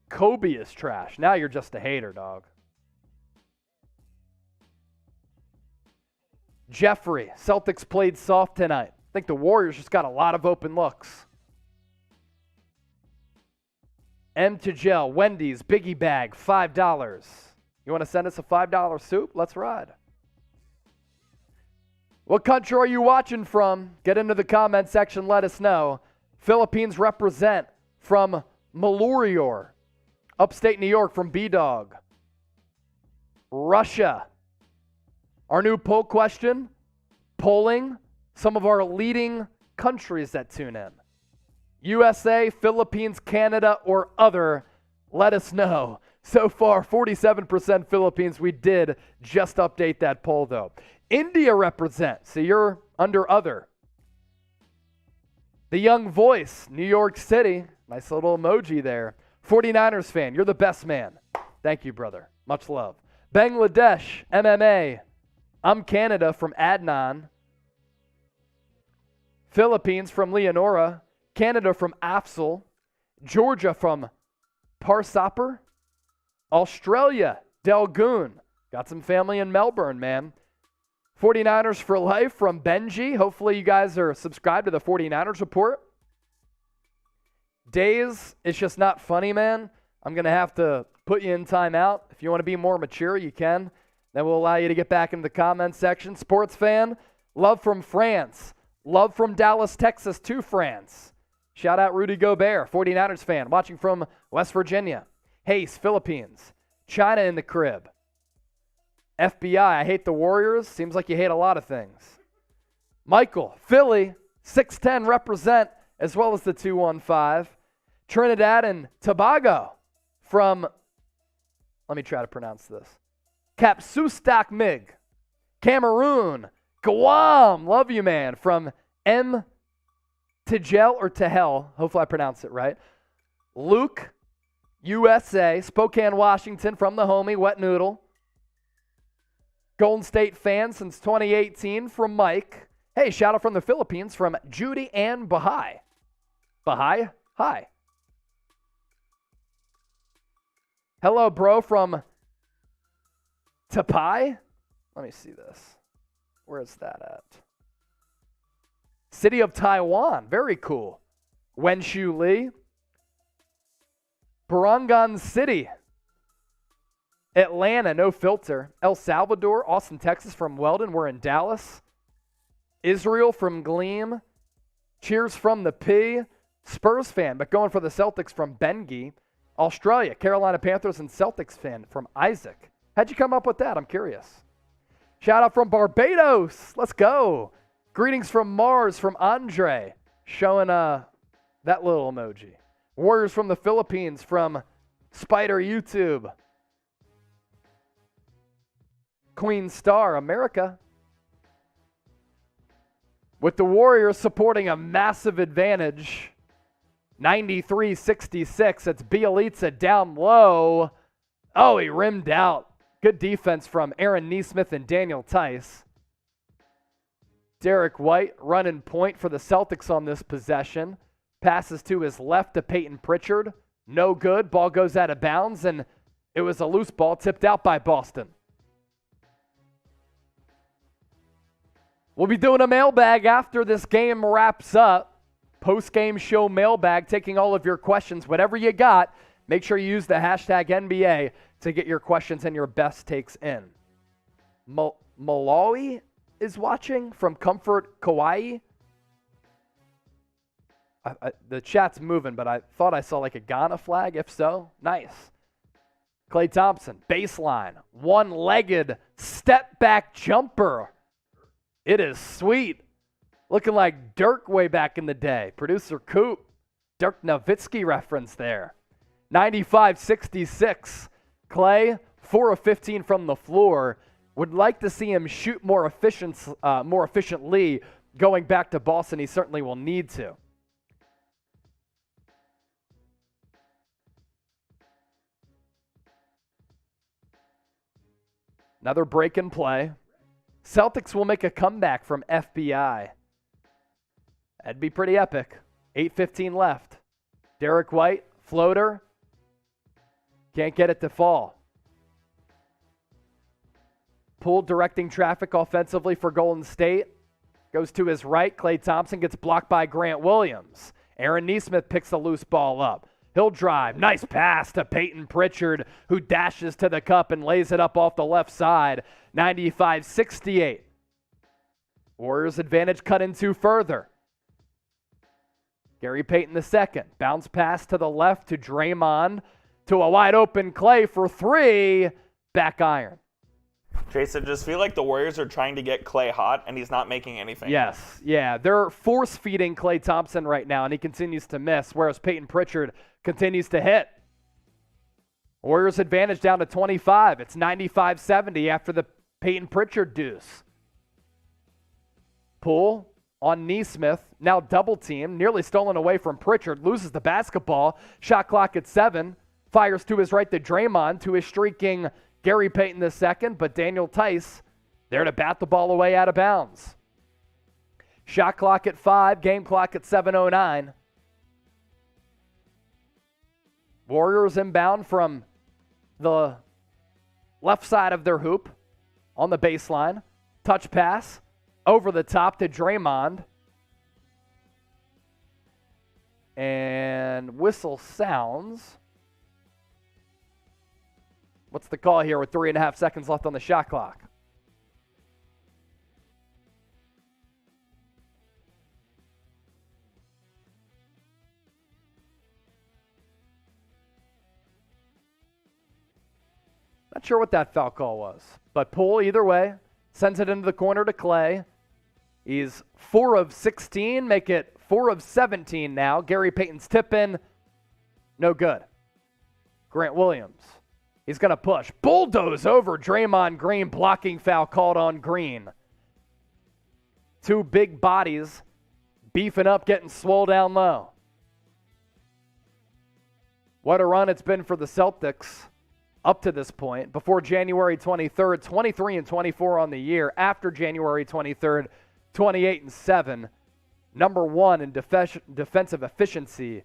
Kobe is trash. Now you're just a hater, dog. Jeffrey, Celtics played soft tonight. I think the Warriors just got a lot of open looks. M to Gel, Wendy's, Biggie Bag, $5. You want to send us a $5 soup? Let's ride. What country are you watching from? Get into the comment section, let us know. Philippines represent from Malurior. Upstate New York from B-Dog. Russia. Our new poll question, polling some of our leading countries that tune in. USA, Philippines, Canada, or other, let us know. So far, 47% Philippines. We did just update that poll, though. India represents, so you're under other. The Young Voice, New York City. Nice little emoji there. 49ers fan, you're the best man. Thank you, brother. Much love. Bangladesh, MMA. I'm Canada from Adnan. Philippines from Leonora. Canada from Afzal. Georgia from Parsapper. Australia, Delgoon. Got some family in Melbourne, man. 49ers for life from Benji. Hopefully you guys are subscribed to the 49ers report. Days, it's just not funny, man. I'm going to have to put you in timeout. If you want to be more mature, you can. Then we'll allow you to get back into the comment section. Sports fan, love from France. Love from Dallas, Texas to France. Shout out Rudy Gobert, 49ers fan, watching from West Virginia. Hayes, Philippines. China in the crib. FBI, I hate the Warriors. Seems like you hate a lot of things. Michael, Philly, 610 represent, as well as the 215. Trinidad and Tobago from, let me try to pronounce this. Kapsustak Mig. Cameroon. Guam. Love you, man. From M. Tijel or Tehel. Hopefully I pronounced it right. Luke, USA. Spokane, Washington. From the homie, Wet Noodle. Golden State fan since 2018 from Mike. Hey, shout out from the Philippines from Judy and Baha'i. Baha'i? Hi. Hello, bro, from Tapai. Let me see this. Where is that at? City of Taiwan. Very cool. Wenshu Lee. Barangan City. Atlanta, no filter. El Salvador, Austin, Texas from Weldon. We're in Dallas. Israel from Gleam. Cheers from the P. Spurs fan, but going for the Celtics from Bengi. Australia, Carolina Panthers and Celtics fan from Isaac. How'd you come up with that? I'm curious. Shout out from Barbados. Let's go. Greetings from Mars from Andre. Showing that little emoji. Warriors from the Philippines from Spider YouTube. Queen Star, America. With the Warriors supporting a massive advantage. 93-66. It's Bielitsa down low. Oh, he rimmed out. Good defense from Aaron Nesmith and Daniel Tice. Derrick White running point for the Celtics on this possession. Passes to his left to Peyton Pritchard. No good. Ball goes out of bounds, and it was a loose ball tipped out by Boston. We'll be doing a mailbag after this game wraps up. Post-game show mailbag, taking all of your questions. Whatever you got, make sure you use the hashtag NBA to get your questions and your best takes in. Malawi is watching from Comfort, Kauai. The chat's moving, but I thought I saw like a Ghana flag. If so, nice. Klay Thompson, baseline, one-legged step-back jumper. It is sweet. Looking like Dirk way back in the day. Producer Coop, Dirk Nowitzki reference there. 95-66. Klay, 4 of 15 from the floor. Would like to see him shoot more efficiently going back to Boston. He certainly will need to. Another break and play. Celtics will make a comeback from FBI. That'd be pretty epic. 8:15 left. Derrick White, floater. Can't get it to fall. Poole directing traffic offensively for Golden State. Goes to his right. Klay Thompson gets blocked by Grant Williams. Aaron Nesmith picks the loose ball up. He'll drive. Nice pass to Peyton Pritchard, who dashes to the cup and lays it up off the left side. 95-68. Warriors advantage cut into further. Gary Payton II. Bounce pass to the left to Draymond. To a wide open Klay for three. Back iron. Chase, I just feel like the Warriors are trying to get Klay hot, and he's not making anything. Yes, yeah. They're force-feeding Klay Thompson right now, and he continues to miss, whereas Peyton Pritchard continues to hit. Warriors advantage down to 25. It's 95-70 after the Peyton Pritchard deuce. Poole on Nesmith, now double team, nearly stolen away from Pritchard, loses the basketball. Shot clock at 7. Fires to his right to Draymond, to his streaking Gary Payton II, but Daniel Tice there to bat the ball away out of bounds. Shot clock at 5, game clock at 7:09. Warriors inbound from the left side of their hoop on the baseline. Touch pass over the top to Draymond. And whistle sounds. What's the call here with 3.5 seconds left on the shot clock? Not sure what that foul call was. But Poole, either way, sends it into the corner to Klay. He's 4 of 16, make it 4 of 17 now. Gary Payton's tip in, no good. Grant Williams. He's going to push. Bulldoze over Draymond Green. Blocking foul called on Green. Two big bodies beefing up, getting swole down low. What a run it's been for the Celtics up to this point. Before January 23rd, 23-24 on the year. After January 23rd, 28-7. Number 1 in defensive efficiency.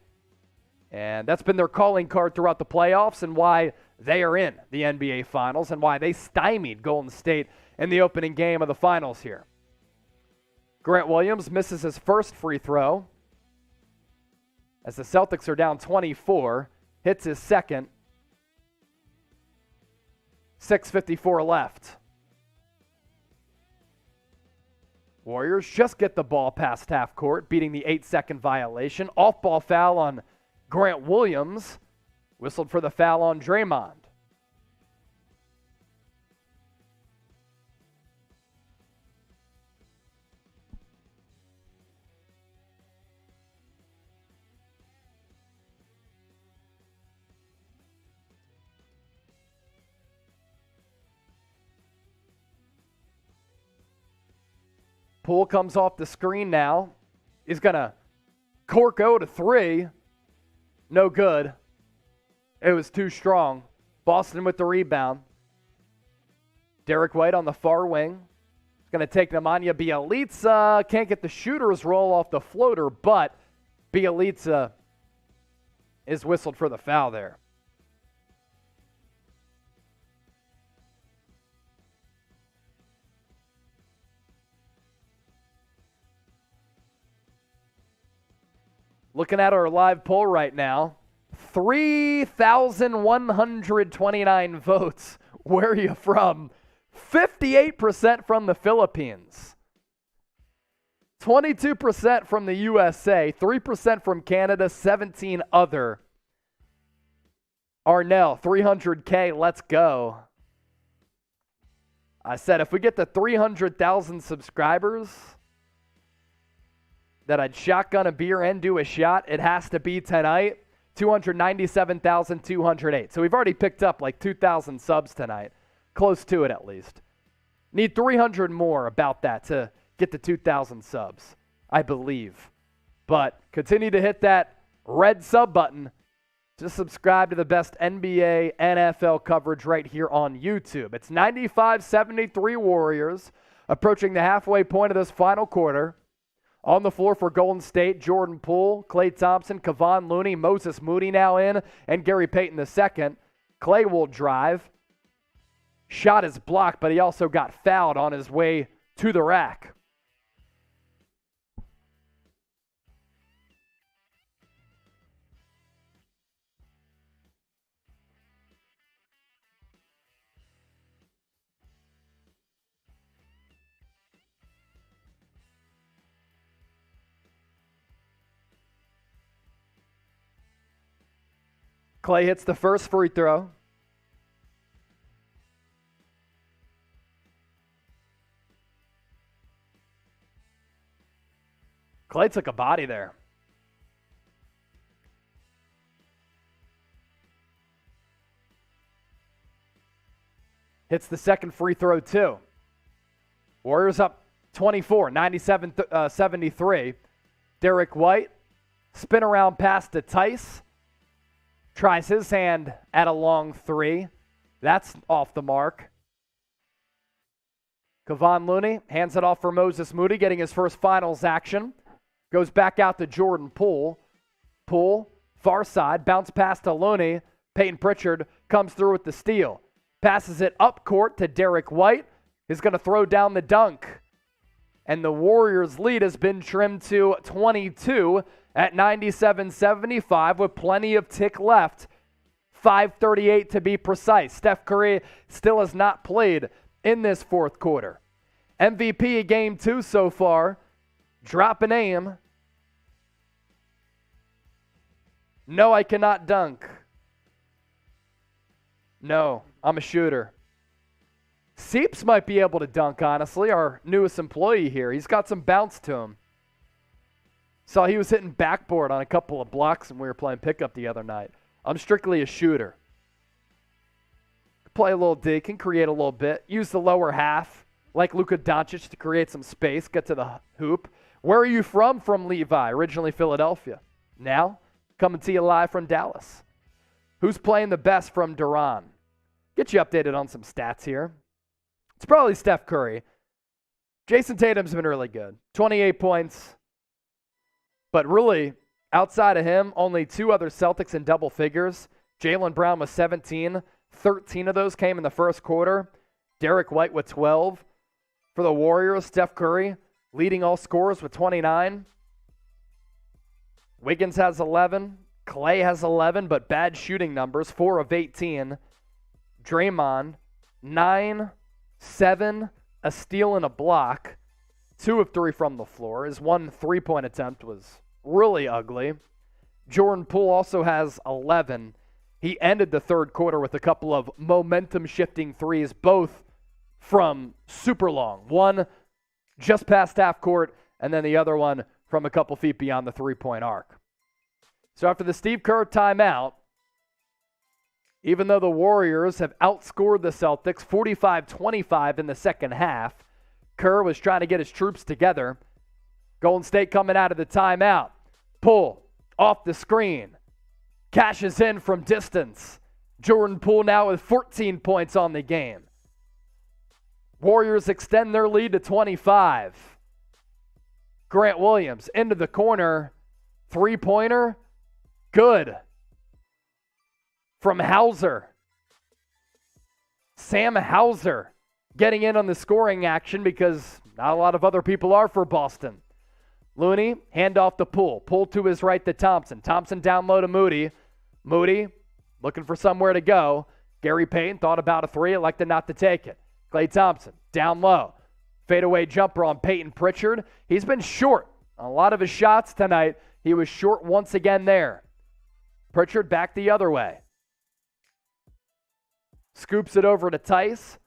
And that's been their calling card throughout the playoffs and why they are in the NBA Finals and why they stymied Golden State in the opening game of the Finals here. Grant Williams misses his first free throw as the Celtics are down 24. Hits his second. 6:54 left. Warriors just get the ball past half court, beating the 8-second violation. Off-ball foul on Grant Williams. Whistled for the foul on Draymond. Poole comes off the screen now. He's going to cork O to 3. No good. It was too strong. Boston with the rebound. Derrick White on the far wing. He's going to take Nemanja Bjelica. Can't get the shooter's roll off the floater, but Bjelica is whistled for the foul there. Looking at our live poll right now, 3,129 votes. Where are you from? 58% from the Philippines. 22% from the USA. 3% from Canada. 17 other. Arnell, 300K, let's go. I said if we get to 300,000 subscribers, that I'd shotgun a beer and do a shot. It has to be tonight. 297,208. So we've already picked up like 2,000 subs tonight. Close to it at least. Need 300 more about that to get to 2,000 subs, I believe. But continue to hit that red sub button to subscribe to the best NBA, NFL coverage right here on YouTube. It's 95-73 Warriors Approaching the halfway point of this final quarter. On the floor for Golden State, Jordan Poole, Klay Thompson, Kevon Looney, Moses Moody now in, and Gary Payton II. Klay will drive. Shot is blocked, but he also got fouled on his way to the rack. Klay hits the first free throw. Klay took a body there. Hits the second free throw too. Warriors up 24, 97-73. Derrick White, spin around pass to Tice. Tries his hand at a long three. That's off the mark. Kevon Looney hands it off for Moses Moody, getting his first finals action. Goes back out to Jordan Poole. Poole, far side, bounce pass to Looney. Peyton Pritchard comes through with the steal. Passes it up court to Derrick White. He's going to throw down the dunk. And the Warriors' lead has been trimmed to 22 at 97-75 with plenty of tick left. 5:38 to be precise. Steph Curry still has not played in this fourth quarter. MVP of Game 2 so far. Drop an aim. No, I cannot dunk. No, I'm a shooter. Seeps might be able to dunk, honestly, our newest employee here. He's got some bounce to him. Saw he was hitting backboard on a couple of blocks when we were playing pickup the other night. I'm strictly a shooter. Play a little D, can create a little bit. Use the lower half, like Luka Doncic, to create some space, get to the hoop. Where are you from? From Levi, originally Philadelphia. Now, coming to you live from Dallas. Who's playing the best from Duran? Get you updated on some stats here. It's probably Steph Curry. Jason Tatum's been really good. 28 points. But really, outside of him, only two other Celtics in double figures. Jaylen Brown with 17. 13 of those came in the first quarter. Derrick White with 12. For the Warriors, Steph Curry leading all scorers with 29. Wiggins has 11. Klay has 11, but bad shooting numbers. 4 of 18. Draymond, 9, 7, a steal and a block. 2 of 3 from the floor. His one three-point attempt was really ugly. Jordan Poole also has 11. He ended the third quarter with a couple of momentum-shifting threes, both from super long. One just past half court, and then the other one from a couple feet beyond the three-point arc. So after the Steve Kerr timeout, even though the Warriors have outscored the Celtics 45-25 in the second half, Kerr was trying to get his troops together. Golden State coming out of the timeout. Poole off the screen. Cashes in from distance. Jordan Poole now with 14 points on the game. Warriors extend their lead to 25. Grant Williams into the corner. Three-pointer. Good. From Hauser. Sam Hauser getting in on the scoring action because not a lot of other people are for Boston. Looney, hand off to Poole. Poole to his right to Thompson. Thompson down low to Moody. Moody looking for somewhere to go. Gary Payton thought about a three, elected not to take it. Klay Thompson down low. Fadeaway jumper on Peyton Pritchard. He's been short on a lot of his shots tonight. He was short once again there. Pritchard back the other way. Scoops it over to Tice.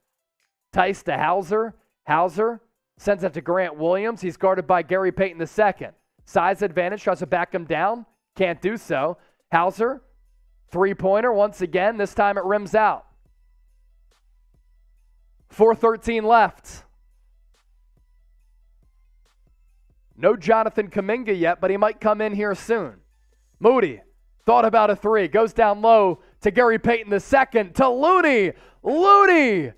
Tice to Hauser. Hauser sends it to Grant Williams. He's guarded by Gary Payton II. Size advantage, tries to back him down. Can't do so. Hauser, three-pointer once again. This time it rims out. 4:13 left. No Jonathan Kuminga yet, but he might come in here soon. Moody thought about a three. Goes down low to Gary Payton II. To Looney. Looney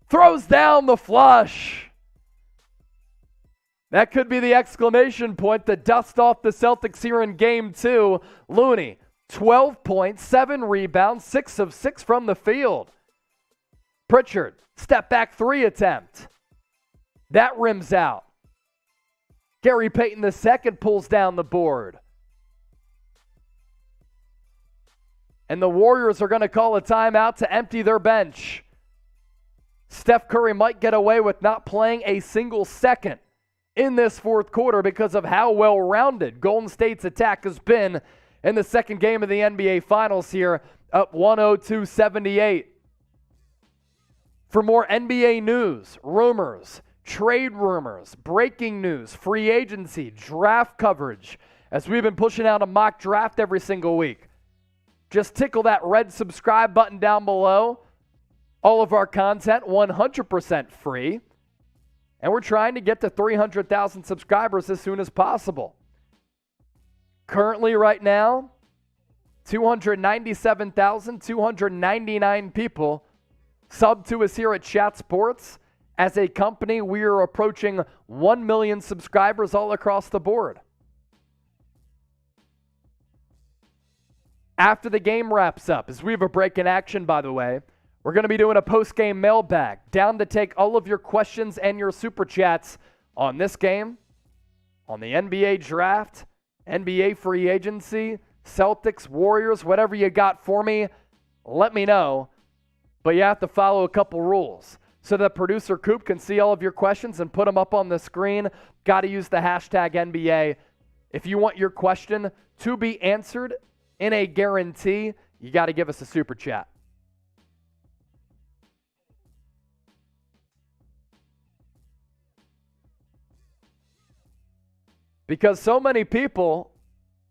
throws down the flush. That could be the exclamation point to dust off the Celtics here in Game 2. Looney, 12 points, 7 rebounds, 6 of 6 from the field. Pritchard, step back 3 attempt. That rims out. Gary Payton II pulls down the board. And the Warriors are going to call a timeout to empty their bench. Steph Curry might get away with not playing a single second in this fourth quarter because of how well-rounded Golden State's attack has been in the second game of the NBA Finals here, up 102-78. For more NBA news, rumors, trade rumors, breaking news, free agency, draft coverage, as we've been pushing out a mock draft every single week, just tickle that red subscribe button down below. All of our content 100% free. And we're trying to get to 300,000 subscribers as soon as possible. Currently, right now, 297,299 people sub to us here at Chat Sports. As a company, we are approaching 1 million subscribers all across the board. After the game wraps up, as we have a break in action, by the way, we're going to be doing a post-game mailbag, down to take all of your questions and your super chats on this game, on the NBA draft, NBA free agency, Celtics, Warriors, whatever you got for me, let me know. But you have to follow a couple rules. So that producer Coop can see all of your questions and put them up on the screen. Got to use the hashtag NBA. If you want your question to be answered in a guarantee, you got to give us a super chat. Because so many people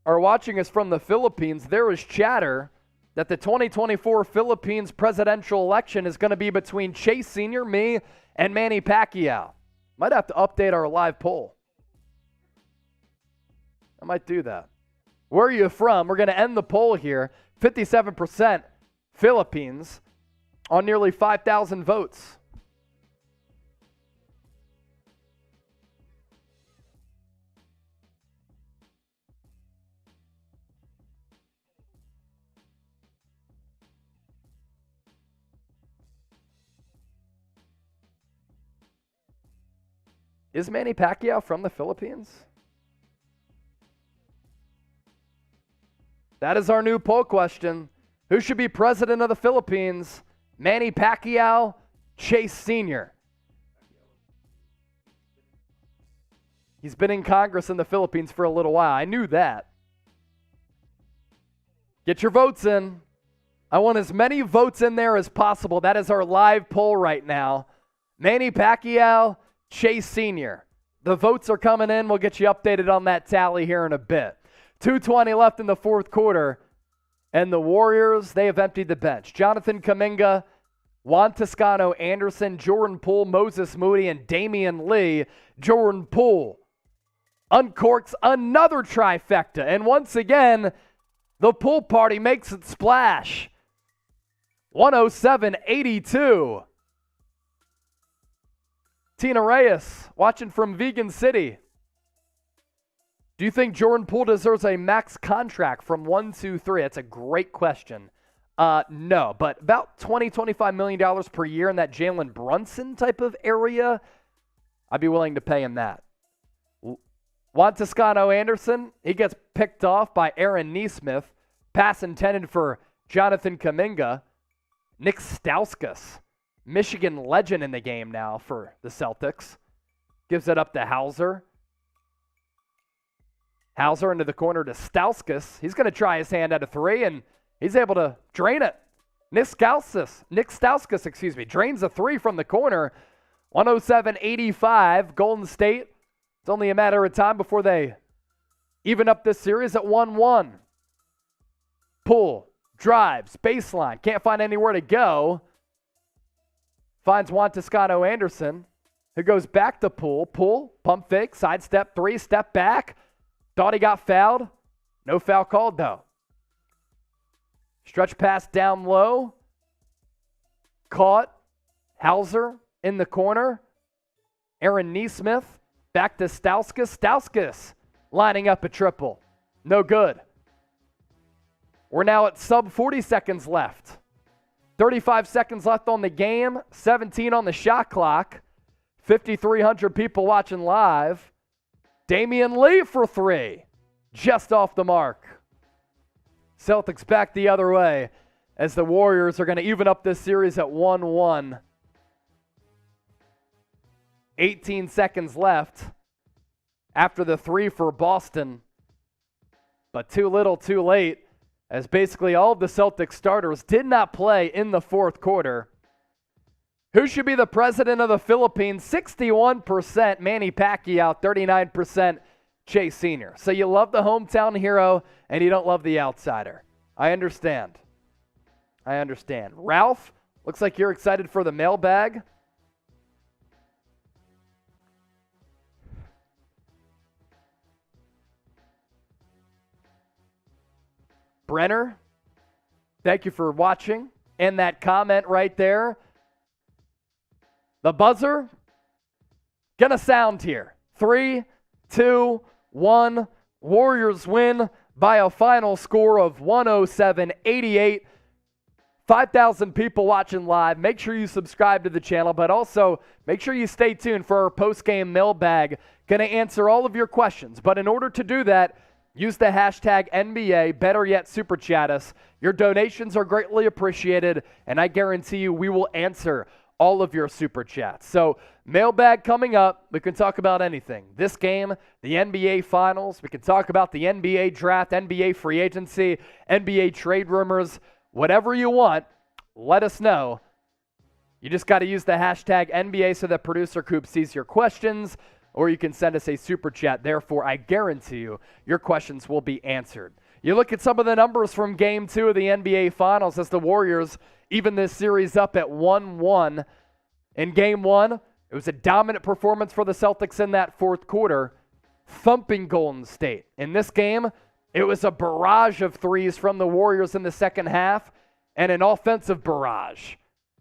are watching us from the Philippines, there is chatter that the 2024 Philippines presidential election is going to be between Chase Sr., me, and Manny Pacquiao. Might have to update our live poll. I might do that. Where are you from? We're going to end the poll here. 57% Philippines on nearly 5,000 votes. Is Manny Pacquiao from the Philippines? That is our new poll question. Who should be president of the Philippines? Manny Pacquiao, Chase Sr. He's been in Congress in the Philippines for a little while. I knew that. Get your votes in. I want as many votes in there as possible. That is our live poll right now. Manny Pacquiao, Chase Sr. The votes are coming in. We'll get you updated on that tally here in a bit. 2:20 left in the fourth quarter, and the Warriors, they have emptied the bench. Jonathan Kuminga, Juan Toscano Anderson, Jordan Poole, Moses Moody, and Damian Lee. Jordan Poole uncorks another trifecta, and once again, the pool party makes its splash. 107-82. Tina Reyes, watching from Vegan City. Do you think Jordan Poole deserves a max contract from 1, 2, 3? That's a great question. No, but about $20-25 million per year in that Jalen Brunson type of area, I'd be willing to pay him that. Juan Toscano Anderson, he gets picked off by Aaron Nesmith. Pass intended for Jonathan Kuminga. Nick Stauskas, Michigan legend in the game now for the Celtics, gives it up to Hauser. Hauser into the corner to Stauskas. He's going to try his hand at a three, and he's able to drain it. Nick Stauskas, drains a three from the corner. 107-85, Golden State. It's only a matter of time before they even up this series at 1-1. Poole drives, baseline, can't find anywhere to go. Finds Juan Toscano Anderson, who goes back to Poole. Poole, pump fake, sidestep three, step back. Thought he got fouled. No foul called, though. Stretch pass down low. Caught. Hauser in the corner. Aaron Nesmith Back to Stauskas. Stauskas lining up a triple. No good. We're now at sub 40 seconds left. 35 seconds left on the game. 17 on the shot clock. 5,300 people watching live. Damian Lee for three. Just off the mark. Celtics back the other way as the Warriors are going to even up this series at 1-1. 18 seconds left after the three for Boston. But too little, too late, as basically all of the Celtics starters did not play in the fourth quarter. Who should be the president of the Philippines? 61% Manny Pacquiao, 39% Chase Sr. So you love the hometown hero and you don't love the outsider. I understand. Ralph, looks like you're excited for the mailbag. Brenner, thank you for watching. And that comment right there. The buzzer gonna sound here. 3, 2, 1. Warriors win by a final score of 107-88. 5,000 people watching live. Make sure you subscribe to the channel, but also make sure you stay tuned for our post-game mailbag. Gonna answer all of your questions, but in order to do that, use the hashtag NBA, better yet, Super Chat us. Your donations are greatly appreciated, and I guarantee you we will answer all of your Super Chats. So, mailbag coming up. We can talk about anything. This game, the NBA Finals. We can talk about the NBA Draft, NBA Free Agency, NBA trade rumors. Whatever you want, let us know. You just got to use the hashtag NBA so that producer Coop sees your questions, or you can send us a Super Chat. Therefore, I guarantee you, your questions will be answered. You look at some of the numbers from Game 2 of the NBA Finals as the Warriors even this series up at 1-1. In Game 1, it was a dominant performance for the Celtics in that fourth quarter, thumping Golden State. In this game, it was a barrage of threes from the Warriors in the second half and an offensive barrage.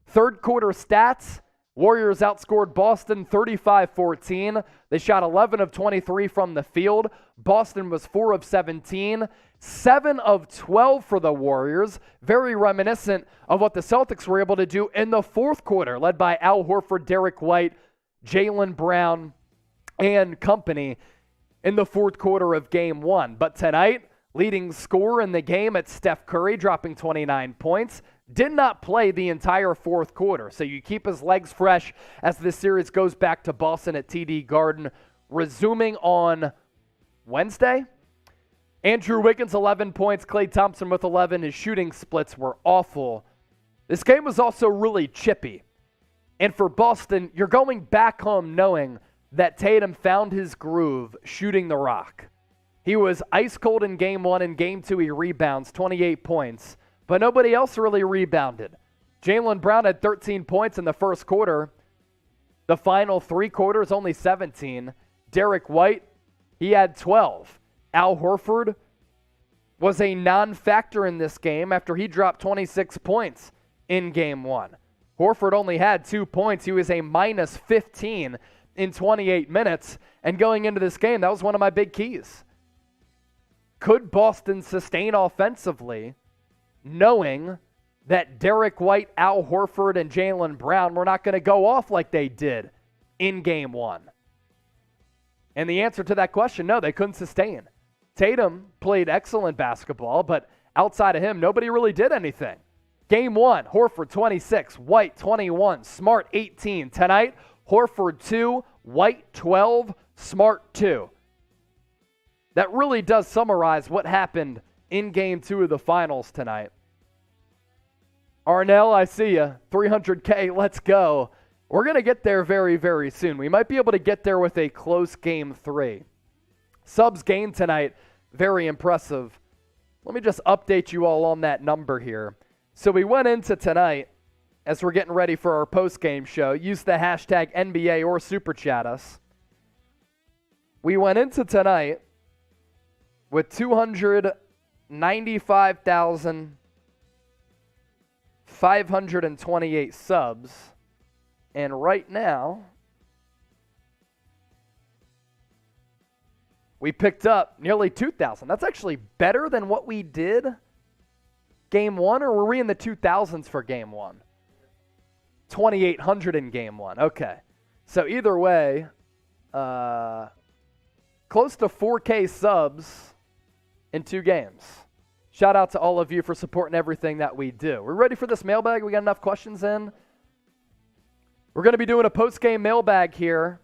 Third quarter stats, Warriors outscored Boston 35-14. They shot 11 of 23 from the field. Boston was 4 of 17. 7 of 12 for the Warriors. Very reminiscent of what the Celtics were able to do in the fourth quarter, led by Al Horford, Derrick White, Jaylen Brown, and company in the fourth quarter of Game 1. But tonight, leading scorer in the game at Steph Curry, dropping 29 points. Did not play the entire fourth quarter, so you keep his legs fresh as this series goes back to Boston at TD Garden, resuming on Wednesday. Andrew Wiggins, 11 points. Klay Thompson with 11. His shooting splits were awful. This game was also really chippy. And for Boston, you're going back home knowing that Tatum found his groove shooting the rock. He was ice cold in Game 1. In Game 2, he rebounds, 28 points. But nobody else really rebounded. Jaylen Brown had 13 points in the first quarter. The final 3 quarters, only 17. Derrick White, he had 12. Al Horford was a non-factor in this game after he dropped 26 points in Game 1. Horford only had 2 points. He was a minus 15 in 28 minutes. And going into this game, that was one of my big keys. Could Boston sustain offensively, knowing that Derrick White, Al Horford, and Jaylen Brown were not going to go off like they did in Game 1? And the answer to that question, no, they couldn't sustain. Tatum played excellent basketball, but outside of him, nobody really did anything. Game 1, Horford 26, White 21, Smart 18. Tonight, Horford 2, White 12, Smart 2. That really does summarize what happened in Game 2 of the Finals tonight. Arnell, I see you. 300K, let's go. We're going to get there very, very soon. We might be able to get there with a close Game 3. Subs gained tonight, very impressive. Let me just update you all on that number here. So we went into tonight, as we're getting ready for our post-game show, use the hashtag NBA or Super Chat us. We went into tonight with 295,528 subs. And right now, we picked up nearly 2,000. That's actually better than what we did game one, or were we in the 2,000s for game one? 2,800 in game one. Okay. So either way, close to 4K subs in 2 games. Shout out to all of you for supporting everything that we do. We're ready for this mailbag? We got enough questions in? We're going to be doing a post-game mailbag here.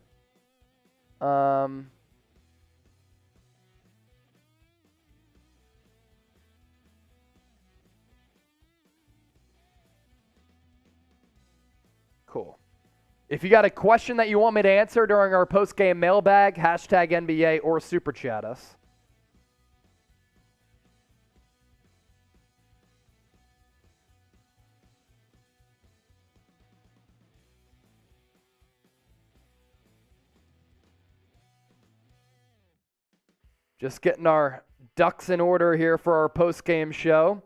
Cool. If you got a question that you want me to answer during our post-game mailbag, hashtag NBA or super chat us. Just getting our ducks in order here for our post-game show.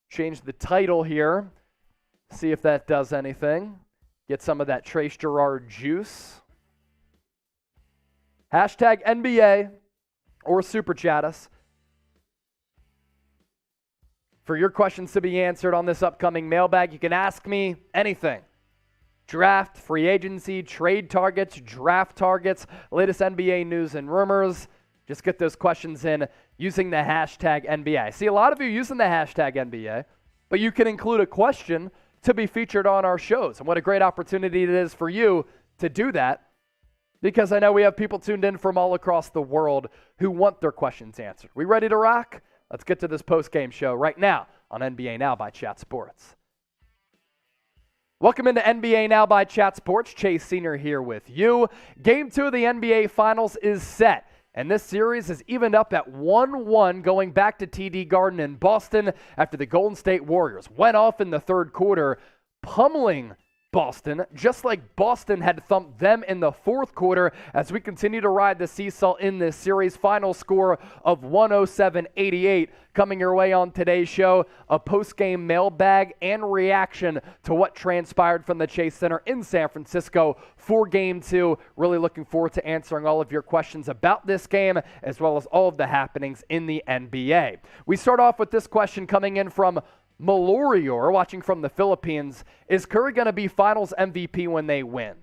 Change the title here. See if that does anything. Get some of that Trace Gerard juice. Hashtag NBA or super chat us for your questions to be answered on this upcoming mailbag. You can ask me anything. Draft, free agency, trade targets, draft targets, latest NBA news and rumors. Just get those questions in using the hashtag NBA. I see a lot of you using the hashtag NBA, but you can include a question to be featured on our shows. And what a great opportunity it is for you to do that, because I know we have people tuned in from all across the world who want their questions answered. We ready to rock? Let's get to this post-game show right now on NBA Now by Chat Sports. Welcome into NBA Now by Chat Sports. Chase Senior here with you. Game 2 of the NBA Finals is set. And this series is evened up at 1-1 going back to TD Garden in Boston after the Golden State Warriors went off in the third quarter, pummeling Boston, just like Boston had thumped them in the fourth quarter as we continue to ride the seesaw in this series. Final score of 107-88 coming your way on today's show. A post-game mailbag and reaction to what transpired from the Chase Center in San Francisco for Game 2. Really looking forward to answering all of your questions about this game as well as all of the happenings in the NBA. We start off with this question coming in from Malorior, watching from the Philippines. Is Curry going to be Finals MVP when they win?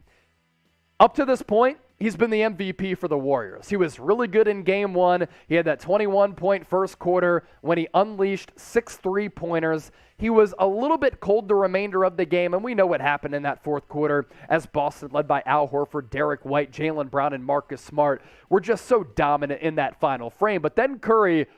Up to this point, he's been the MVP for the Warriors. He was really good in Game 1. He had that 21-point first quarter when he unleashed 6 3-pointers. He was a little bit cold the remainder of the game, and we know what happened in that fourth quarter as Boston, led by Al Horford, Derrick White, Jaylen Brown, and Marcus Smart, were just so dominant in that final frame. But then Curry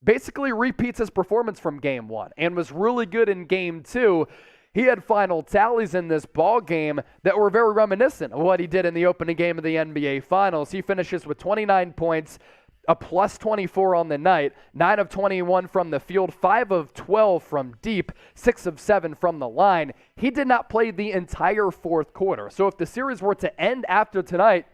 basically repeats his performance from Game 1 and was really good in Game 2. He had final tallies in this ball game that were very reminiscent of what he did in the opening game of the NBA Finals. He finishes with 29 points, a plus 24 on the night, 9 of 21 from the field, 5 of 12 from deep, 6 of 7 from the line. He did not play the entire fourth quarter. So if the series were to end after tonight,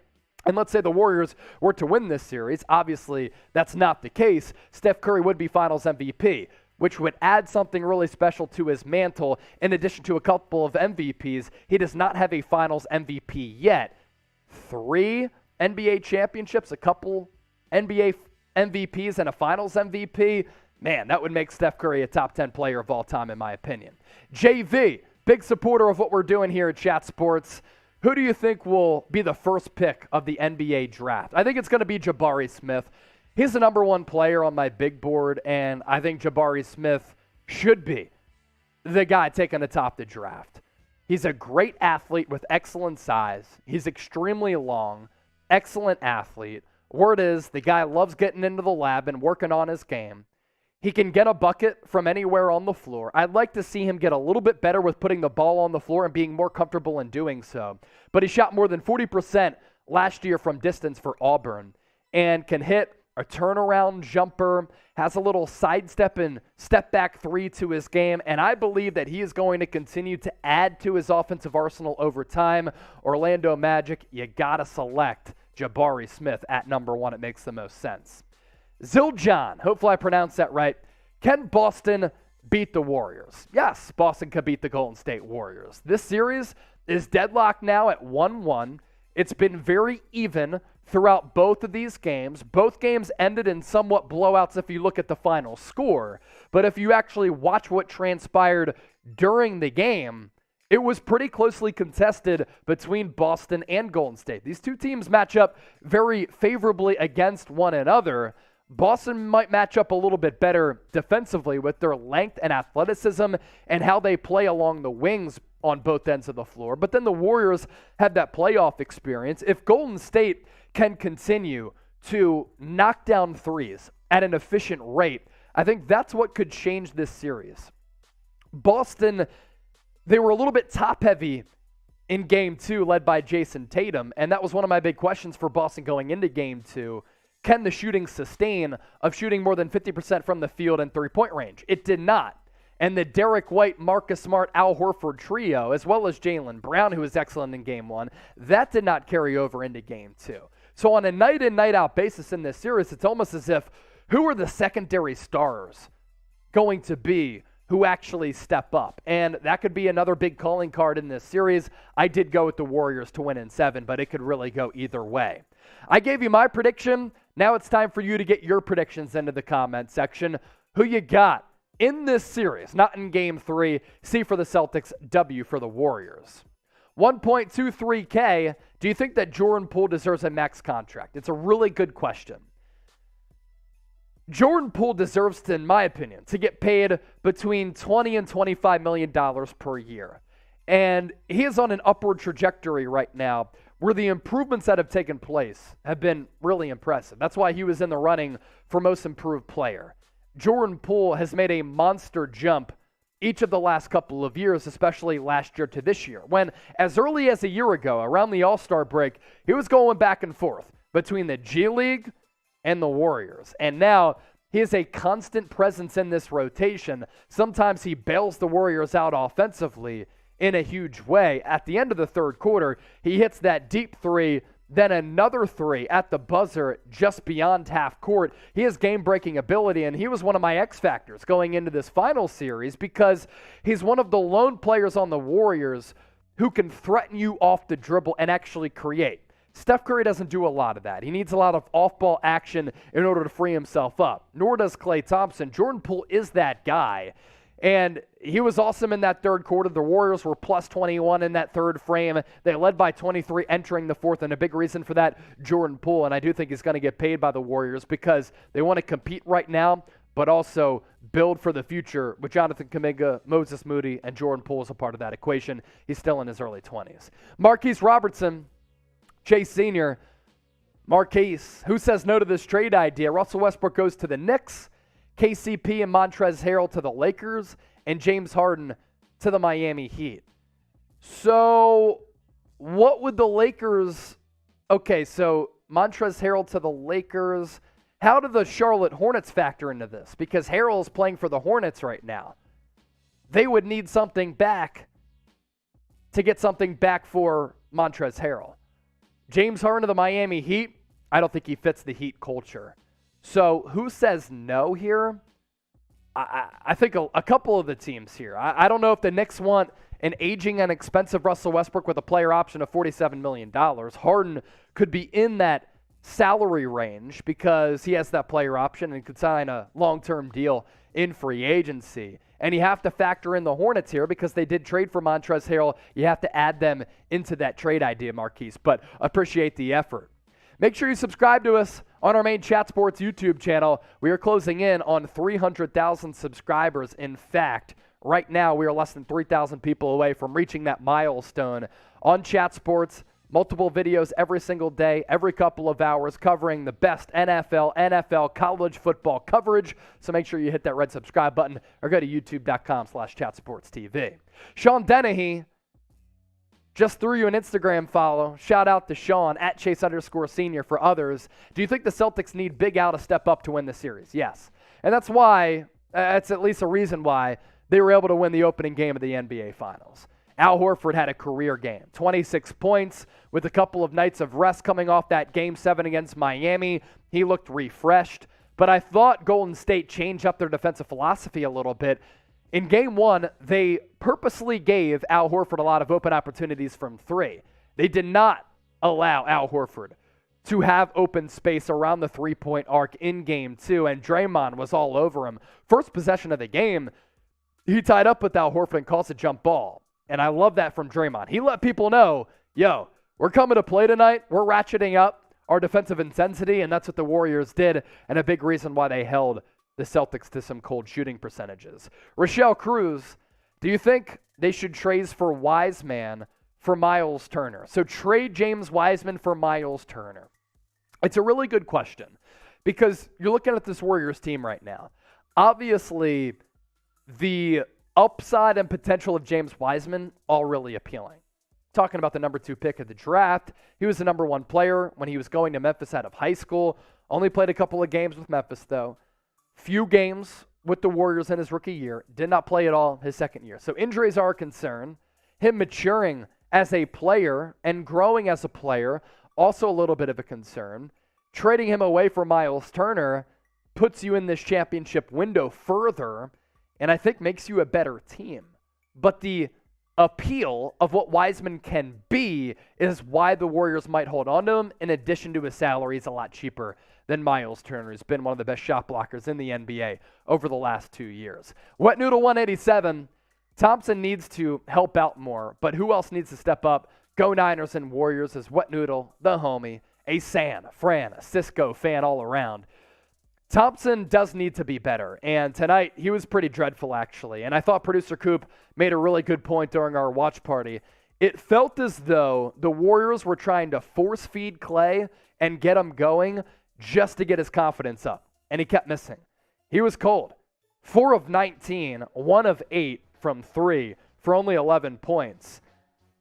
and let's say the Warriors were to win this series, obviously that's not the case, Steph Curry would be Finals MVP, which would add something really special to his mantle. In addition to a couple of MVPs, he does not have a Finals MVP yet. 3 NBA championships, a couple NBA MVPs, and a Finals MVP. Man, that would make Steph Curry a top 10 player of all time, in my opinion. JV, big supporter of what we're doing here at Chat Sports. Who do you think will be the first pick of the NBA draft? I think it's going to be Jabari Smith. He's the number 1 player on my big board, and I think Jabari Smith should be the guy taken atop the draft. He's a great athlete with excellent size. He's extremely long, excellent athlete. Word is the guy loves getting into the lab and working on his game. He can get a bucket from anywhere on the floor. I'd like to see him get a little bit better with putting the ball on the floor and being more comfortable in doing so. But he shot more than 40% last year from distance for Auburn and can hit a turnaround jumper, has a little sidestep and step back 3 to his game, and I believe that he is going to continue to add to his offensive arsenal over time. Orlando Magic, you got to select Jabari Smith at number 1. It makes the most sense. Ziljan, hopefully I pronounced that right. Can Boston beat the Warriors? Yes, Boston could beat the Golden State Warriors. This series is deadlocked now at 1-1. It's been very even throughout both of these games. Both games ended in somewhat blowouts if you look at the final score. But if you actually watch what transpired during the game, it was pretty closely contested between Boston and Golden State. These two teams match up very favorably against one another. Boston might match up a little bit better defensively with their length and athleticism and how they play along the wings on both ends of the floor. But then the Warriors have that playoff experience. If Golden State can continue to knock down threes at an efficient rate, I think that's what could change this series. Boston, they were a little bit top-heavy in Game 2, led by Jason Tatum, and that was one of my big questions for Boston going into Game 2. Can the shooting sustain of shooting more than 50% from the field and three-point range? It did not. And the Derrick White, Marcus Smart, Al Horford trio, as well as Jaylen Brown, who was excellent in Game 1, that did not carry over into Game 2. So on a night-in, night-out basis in this series, it's almost as if who are the secondary stars going to be who actually step up? And that could be another big calling card in this series. I did go with the Warriors to win in 7, but it could really go either way. I gave you my prediction. Now it's time for you to get your predictions into the comment section. Who you got in this series? Not in Game 3. C for the Celtics, W for the Warriors. 1.23K, do you think that Jordan Poole deserves a max contract? It's a really good question. Jordan Poole deserves to, in my opinion, to get paid between $20 and $25 million per year. And he is on an upward trajectory right now where the improvements that have taken place have been really impressive. That's why he was in the running for most improved player. Jordan Poole has made a monster jump each of the last couple of years, especially last year to this year, when as early as a year ago, around the All-Star break, he was going back and forth between the G League and the Warriors. And now he is a constant presence in this rotation. Sometimes he bails the Warriors out offensively in a huge way. At the end of the third quarter, he hits that deep three, then another three at the buzzer just beyond half court. He has game-breaking ability, and he was one of my X factors going into this final series because he's one of the lone players on the Warriors who can threaten you off the dribble and actually create. Steph Curry doesn't do a lot of that. He needs a lot of off-ball action in order to free himself up. Nor does Klay Thompson. Jordan Poole is that guy. And he was awesome in that third quarter. The Warriors were plus 21 in that third frame. They led by 23 entering the fourth, and a big reason for that, Jordan Poole. And I do think he's going to get paid by the Warriors because they want to compete right now, but also build for the future with Jonathan Kuminga, Moses Moody, and Jordan Poole as a part of that equation. He's still in his early 20s. Marquise Robertson, Chase Sr., Marquise, who says no to this trade idea? Russell Westbrook goes to the Knicks, KCP and Montrezl Harrell to the Lakers, and James Harden to the Miami Heat. So what would the Lakers... Okay, so Montrezl Harrell to the Lakers. How do the Charlotte Hornets factor into this? Because Harrell is playing for the Hornets right now. They would need something back to get something back for Montrezl Harrell. James Harden to the Miami Heat, I don't think he fits the Heat culture. So who says no here? I think a couple of the teams here. I don't know if the Knicks want an aging and expensive Russell Westbrook with a player option of $47 million. Harden could be in that salary range because he has that player option and could sign a long-term deal in free agency. And you have to factor in the Hornets here because they did trade for Montrezl Harrell. You have to add them into that trade idea, Marquise, but appreciate the effort. Make sure you subscribe to us on our main Chat Sports YouTube channel. We are closing in on 300,000 subscribers. In fact, right now we are less than 3,000 people away from reaching that milestone on Chat Sports. Multiple videos every single day, every couple of hours, covering the best NFL, college football coverage. So make sure you hit that red subscribe button or go to youtube.com/chatsportstv. Sean Dennehy just threw you an Instagram follow. Shout out to Sean at Chase_Senior for others. Do you think the Celtics need Big Al to step up to win the series? Yes. And that's why, that's at least a reason why they were able to win the opening game of the NBA Finals. Al Horford had a career game, 26 points with a couple of nights of rest coming off that Game 7 against Miami. He looked refreshed, but I thought Golden State changed up their defensive philosophy a little bit. In Game 1, they purposely gave Al Horford a lot of open opportunities from three. They did not allow Al Horford to have open space around the three-point arc in Game 2, and Draymond was all over him. First possession of the game, he tied up with Al Horford and calls a jump ball. And I love that from Draymond. He let people know, yo, we're coming to play tonight. We're ratcheting up our defensive intensity, and that's what the Warriors did, and a big reason why they held the Celtics to some cold shooting percentages. Rochelle Cruz, do you think they should trade for Wiseman for Miles Turner? So trade James Wiseman for Miles Turner. It's a really good question because you're looking at this Warriors team right now. Obviously, the upside and potential of James Wiseman all really appealing. Talking about the number 2 pick of the draft, he was the number 1 player when he was going to Memphis out of high school. Only played a couple of games with Memphis, though. Few games with the Warriors in his rookie year. Did not play at all his second year. So injuries are a concern. Him maturing as a player and growing as a player, also a little bit of a concern. Trading him away for Miles Turner puts you in this championship window further, and I think makes you a better team. But the appeal of what Wiseman can be is why the Warriors might hold on to him, in addition to his salary is a lot cheaper than Miles Turner, who's been one of the best shot blockers in the NBA over the last 2 years. Wet Noodle 187, Thompson needs to help out more, but who else needs to step up? Go Niners and Warriors as Wet Noodle, the homie, a San, a Fran, a Cisco fan all around. Thompson does need to be better, and tonight he was pretty dreadful, actually. And I thought producer Coop made a really good point during our watch party. It felt as though the Warriors were trying to force feed Clay and get him going just to get his confidence up, and he kept missing. He was cold. 4 of 19, 1 of 8 from 3 for only 11 points.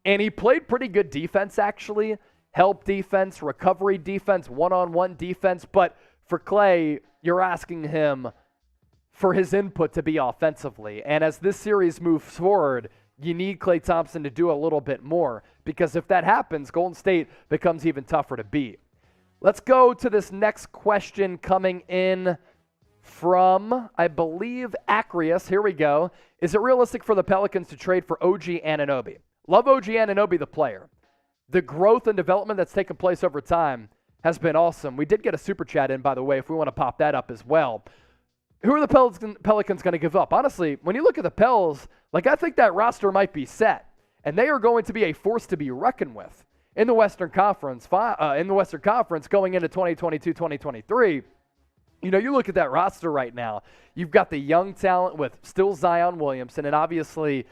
And he played pretty good defense, actually. Help defense, recovery defense, one-on-one defense. But for Clay, you're asking him for his input to be offensively. And as this series moves forward, you need Klay Thompson to do a little bit more. Because if that happens, Golden State becomes even tougher to beat. Let's go to this next question coming in from, I believe, Acreus. Here we go. Is it realistic for the Pelicans to trade for OG Anunoby? Love OG Anunoby, the player. The growth and development that's taken place over time has been awesome. We did get a super chat in, by the way, if we want to pop that up as well. Who are the Pelicans going to give up? Honestly, when you look at the Pels, I think that roster might be set, and they are going to be a force to be reckoned with in the Western Conference. Going into 2022-2023. You look at that roster right now. You've got the young talent with still Zion Williamson, and obviously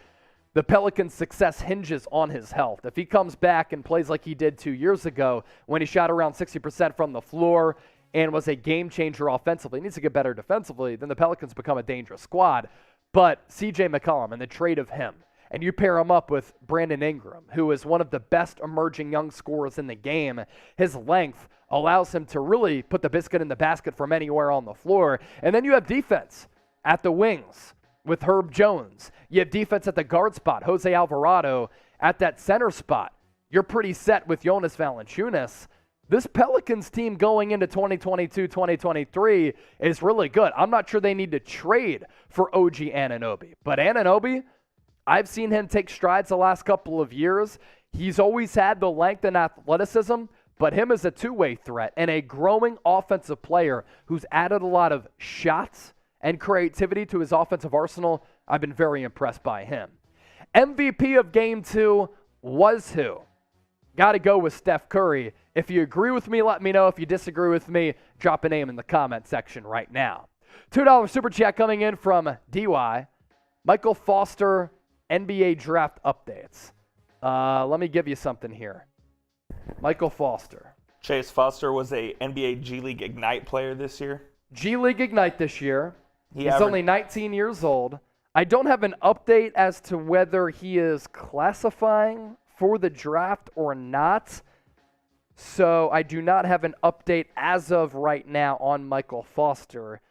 the Pelicans' success hinges on his health. If he comes back and plays like he did 2 years ago when he shot around 60% from the floor and was a game changer offensively, he needs to get better defensively, then the Pelicans become a dangerous squad. But C.J. McCollum and the trade of him, and you pair him up with Brandon Ingram, who is one of the best emerging young scorers in the game. His length allows him to really put the biscuit in the basket from anywhere on the floor. And then you have defense at the wings with Herb Jones. You have defense at the guard spot, Jose Alvarado at that center spot. You're pretty set with Jonas Valanciunas. This Pelicans team going into 2022-2023 is really good. I'm not sure they need to trade for OG Anunoby. But Anunoby, I've seen him take strides the last couple of years. He's always had the length and athleticism, but him as a two-way threat and a growing offensive player who's added a lot of shots and creativity to his offensive arsenal, I've been very impressed by him. MVP of Game 2 was who? Got to go with Steph Curry. If you agree with me, let me know. If you disagree with me, drop a name in the comment section right now. $2 super chat coming in from DY. Michael Foster, NBA draft updates. Let me give you something here. Michael Foster. Chase Foster was a NBA G League Ignite player this year. G League Ignite this year. He's only 19 years old. I don't have an update as to whether he is classifying for the draft or not. So I do not have an update as of right now on Michael Foster.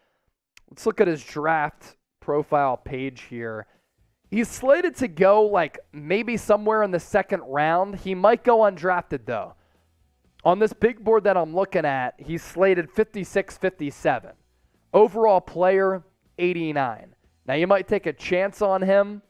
Let's look at his draft profile page here. He's slated to go maybe somewhere in the second round. He might go undrafted though. On this big board that I'm looking at, he's slated 56-57. Overall player, 89. Now you might take a chance on him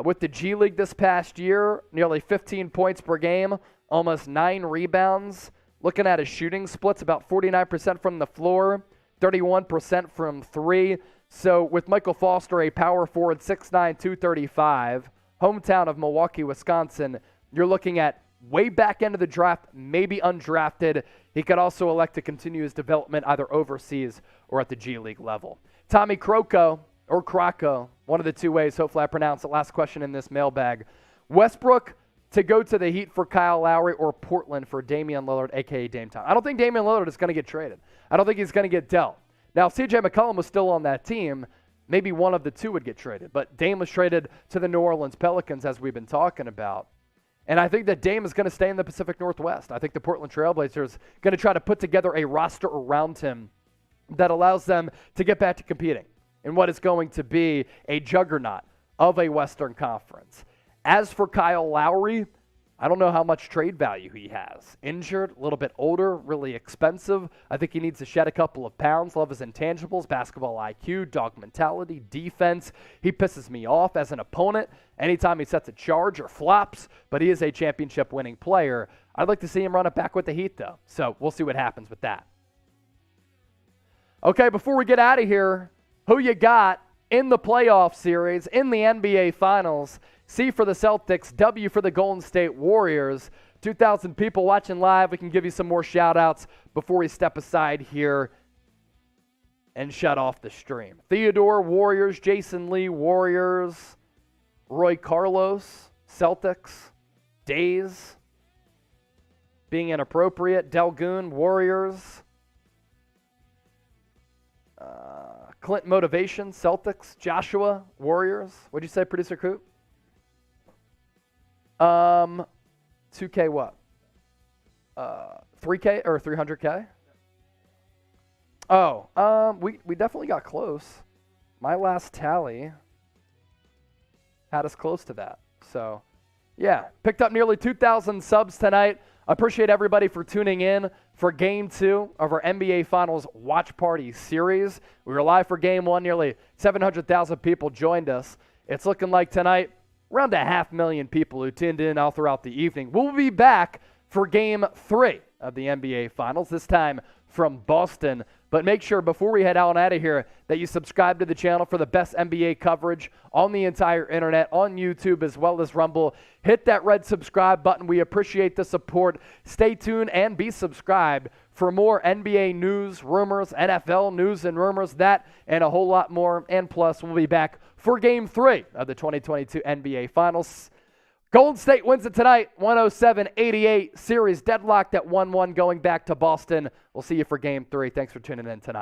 with the G League this past year, nearly 15 points per game, almost 9 rebounds. Looking at his shooting splits, about 49% from the floor, 31% from three. So with Michael Foster, a power forward, 6'9", 235, hometown of Milwaukee, Wisconsin, you're looking at way back end of the draft, maybe undrafted. He could also elect to continue his development either overseas or at the G League level. Tommy Crocco, or Crocco, one of the two ways, hopefully I pronounce it. Last question in this mailbag. Westbrook to go to the Heat for Kyle Lowry or Portland for Damian Lillard, a.k.a. Dame Time. I don't think Damian Lillard is going to get traded. I don't think he's going to get dealt. Now, if C.J. McCollum was still on that team, maybe one of the two would get traded. But Dame was traded to the New Orleans Pelicans, as we've been talking about. And I think that Dame is going to stay in the Pacific Northwest. I think the Portland Trailblazers are going to try to put together a roster around him that allows them to get back to competing in what is going to be a juggernaut of a Western Conference. As for Kyle Lowry, I don't know how much trade value he has. Injured, a little bit older, really expensive. I think he needs to shed a couple of pounds. Love his intangibles, basketball IQ, dog mentality, defense. He pisses me off as an opponent anytime he sets a charge or flops, but he is a championship-winning player. I'd like to see him run it back with the Heat, though. So we'll see what happens with that. Okay, before we get out of here, who you got in the playoff series, in the NBA Finals? C for the Celtics, W for the Golden State Warriors. 2,000 people watching live. We can give you some more shout-outs before we step aside here and shut off the stream. Theodore, Warriors. Jason Lee, Warriors. Roy Carlos, Celtics. Days, being inappropriate. Delgoon, Warriors. Clint Motivation, Celtics. Joshua, Warriors. What'd you say, Producer Coop? 2K what? 3K or 300K? Oh, we definitely got close. My last tally had us close to that. So, yeah, picked up nearly 2,000 subs tonight. I appreciate everybody for tuning in for Game 2 of our NBA Finals Watch Party series. We were live for Game 1. Nearly 700,000 people joined us. It's looking like tonight around 500,000 people who tuned in all throughout the evening. We'll be back for Game 3 of the NBA Finals, this time from Boston. But make sure before we head out and out of here that you subscribe to the channel for the best NBA coverage on the entire internet, on YouTube as well as Rumble. Hit that red subscribe button. We appreciate the support. Stay tuned and be subscribed for more NBA news, rumors, NFL news and rumors, that and a whole lot more. And plus, we'll be back for Game 3 of the 2022 NBA Finals. Golden State wins it tonight, 107-88. Series deadlocked at 1-1 going back to Boston. We'll see you for Game 3. Thanks for tuning in tonight.